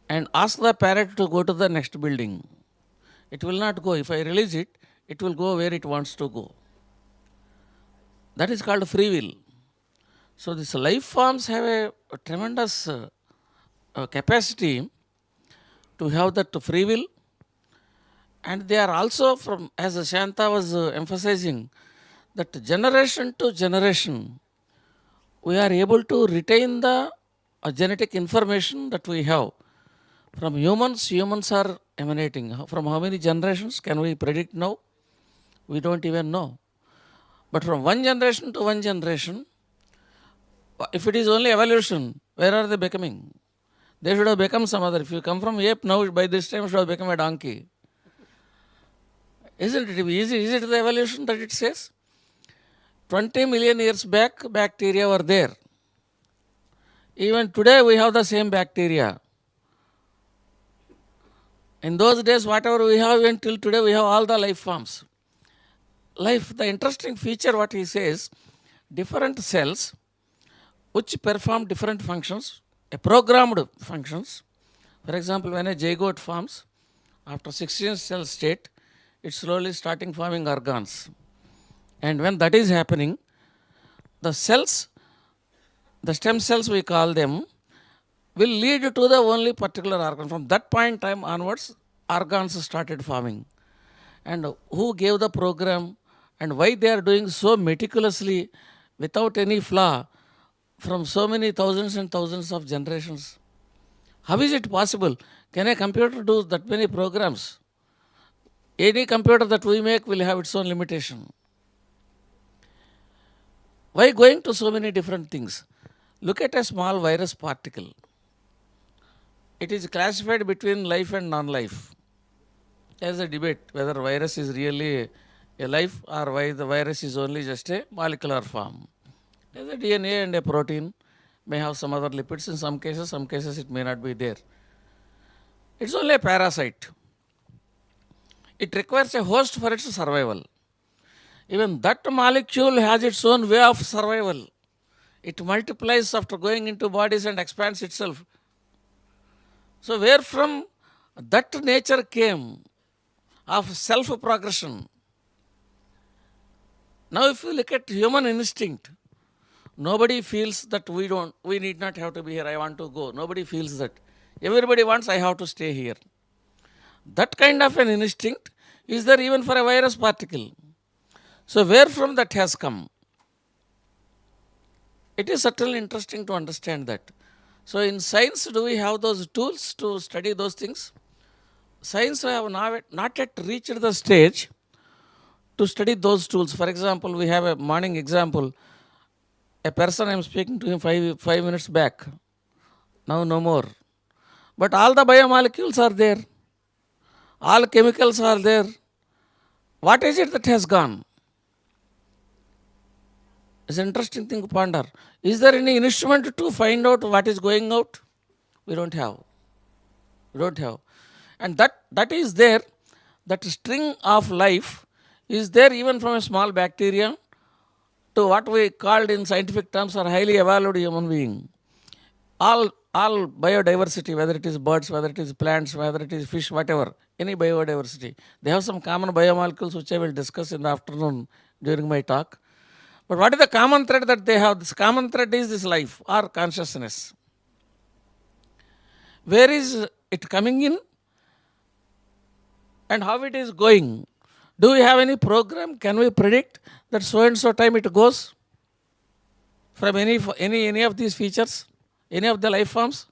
and ask the parrot to go to the next building. It will not go. If I release it, it will go where it wants to go. That is called free will. So these life forms have a tremendous capacity to have that free will, and they are also from, as Shanta was emphasizing, that generation to generation we are able to retain the genetic information that we have. From humans, humans are emanating. From how many generations can we predict now? We don't even know. But from one generation to one generation, if it is only evolution, where are they becoming? They should have become some other. If you come from ape now, by this time should have become a donkey. Isn't it easy? Is it the evolution that it says? 20 million years back, bacteria were there. Even today we have the same bacteria. In those days, whatever we have, even till today, we have all the life forms. Life, the interesting feature, what he says, different cells which perform different functions, programmed functions. For example, when a zygote forms, after 16 cell state, it's slowly starting forming organs. And when that is happening, the cells, the stem cells we call them, will lead to the only particular organ. From that point in time onwards, organs started forming. And who gave the program and why they are doing so meticulously without any flaw from so many thousands and thousands of generations? How is it possible? Can a computer do that many programs? Any computer that we make will have its own limitation. Why going to so many different things? Look at a small virus particle. It is classified between life and non-life. There's a debate whether virus is really a life or why the virus is only just a molecular form. There's a DNA and a protein, may have some other lipids in some cases it may not be there. It's only a parasite. It requires a host for its survival. Even that molecule has its own way of survival. It multiplies after going into bodies and expands itself. So where from that nature came of self-progression? Now if you look at human instinct, nobody feels that we need not have to be here, I want to go. Nobody feels that. Everybody wants, I have to stay here. That kind of an instinct is there even for a virus particle. So where from that has come? It is certainly interesting to understand that. So in science, do we have those tools to study those things? Science have not yet reached the stage to study those tools. For example, we have a morning example. A person I am speaking to him 5 minutes back. Now no more. But all the biomolecules are there. All chemicals are there. What is it that has gone? It's an interesting thing to ponder. Is there any instrument to find out what is going out? We don't have. We don't have. And that is there, that string of life is there even from a small bacteria to what we called in scientific terms are highly evolved human being. All biodiversity, whether it is birds, whether it is plants, whether it is fish, whatever, any biodiversity. They have some common biomolecules which I will discuss in the afternoon during my talk. But what is the common thread that they have? This common thread is this life or consciousness. Where is it coming in and how it is going? Do we have any program? Can we predict that so and so time it goes from any of these features, any of the life forms?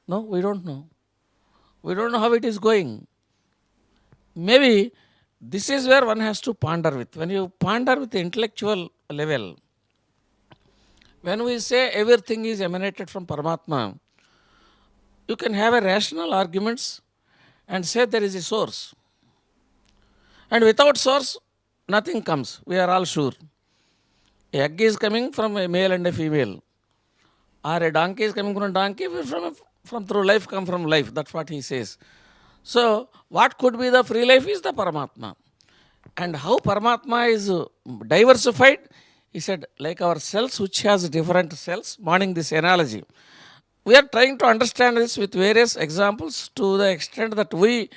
No, we don't know. We don't know how it is going. maybe this is where one has to ponder with. When you ponder with the intellectual level, when we say everything is emanated from Paramatma, you can have a rational arguments and say there is a source. And without source, nothing comes. We are all sure. A egg is coming from a male and a female. Or a donkey is coming from a donkey, from through life come from life. That's what he says. So, what could be the free life is the Paramatma. And how Paramatma is diversified, he said, like our cells, which has different cells, morning this analogy. We are trying to understand this with various examples to the extent that we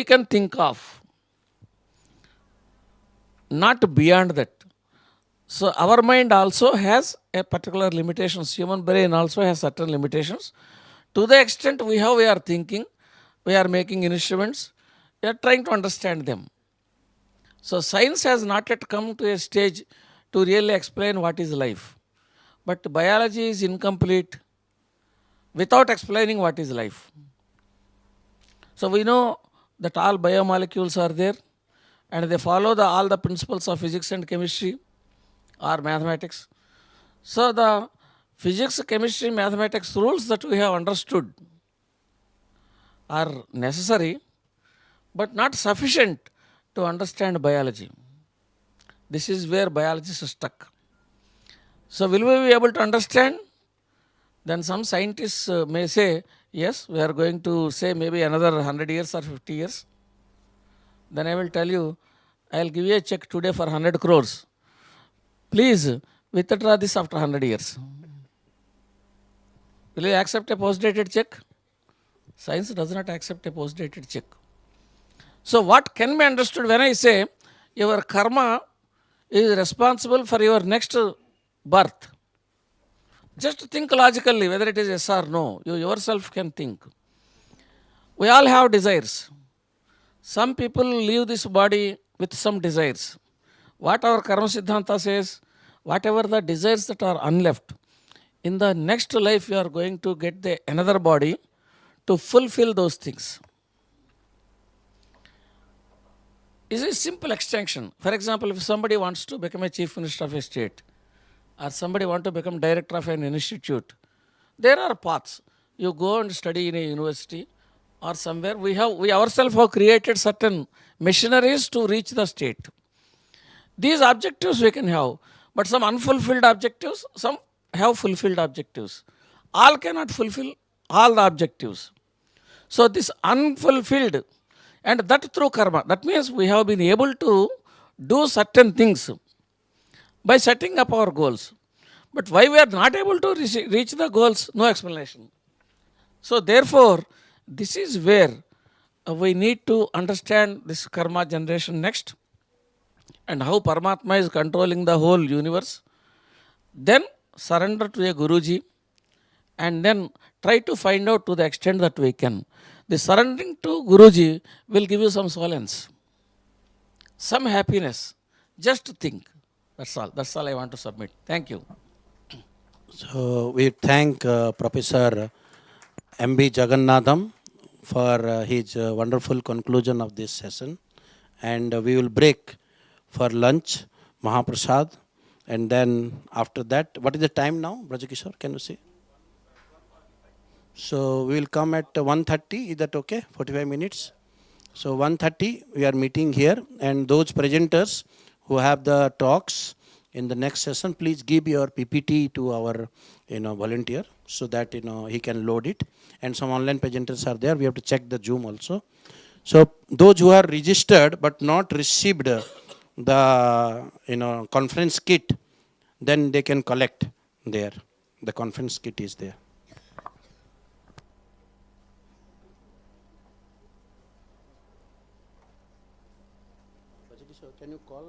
can think of. Not beyond that. So our mind also has a particular limitations. Human brain also has certain limitations. To the extent we are thinking, we are making instruments, we are trying to understand them. So science has not yet come to a stage to really explain what is life. But biology is incomplete without explaining what is life. So we know that all biomolecules are there and they follow all the principles of physics and chemistry or mathematics. So the physics, chemistry, mathematics rules that we have understood are necessary but not sufficient to understand biology. This is where biology is stuck. So will we be able to understand? Then some scientists may say, yes, we are going to say maybe another 100 years or 50 years. Then I will tell you, I will give you a check today for 100 crores. Please withdraw this after 100 years. Will you accept a post-dated check? Science does not accept a post-dated check. So what can be understood when I say your karma is responsible for your next birth? Just think logically whether it is yes or no. You yourself can think. We all have desires. Some people leave this body with some desires. What our Karma Siddhanta says, whatever the desires that are unleft, in the next life you are going to get another body to fulfill those things. It's a simple extension. For example, if somebody wants to become a chief minister of a state, or somebody wants to become director of an institute, there are paths. You go and study in a university or somewhere. We ourselves have created certain machineries to reach the state. These objectives we can have, but some unfulfilled objectives, some have fulfilled objectives. All cannot fulfill all the objectives. So this unfulfilled, and that through karma, that means we have been able to do certain things by setting up our goals. But why we are not able to reach the goals, no explanation. So therefore, this is where we need to understand this karma generation next, and how Paramatma is controlling the whole universe. Then surrender to a Guruji, and then try to find out to the extent that we can. The surrendering to Guruji will give you some solace, some happiness. Just think. That's all. That's all I want to submit. Thank you. So we thank Professor M.B. Jagannatham for his wonderful conclusion of this session. And we will break for lunch, Mahaprasad. And then after that, what is the time now, Brajakishore? Can you see? So we will come at 1:30. Is that okay? 45 minutes. So 1:30 we are meeting here, and those presenters who have the talks in the next session, please give your PPT to our volunteer so that he can load it. And some online presenters are there. We have to check the Zoom also. So those who are registered but not received the conference kit, then they can collect there. The conference kit is there. Can you call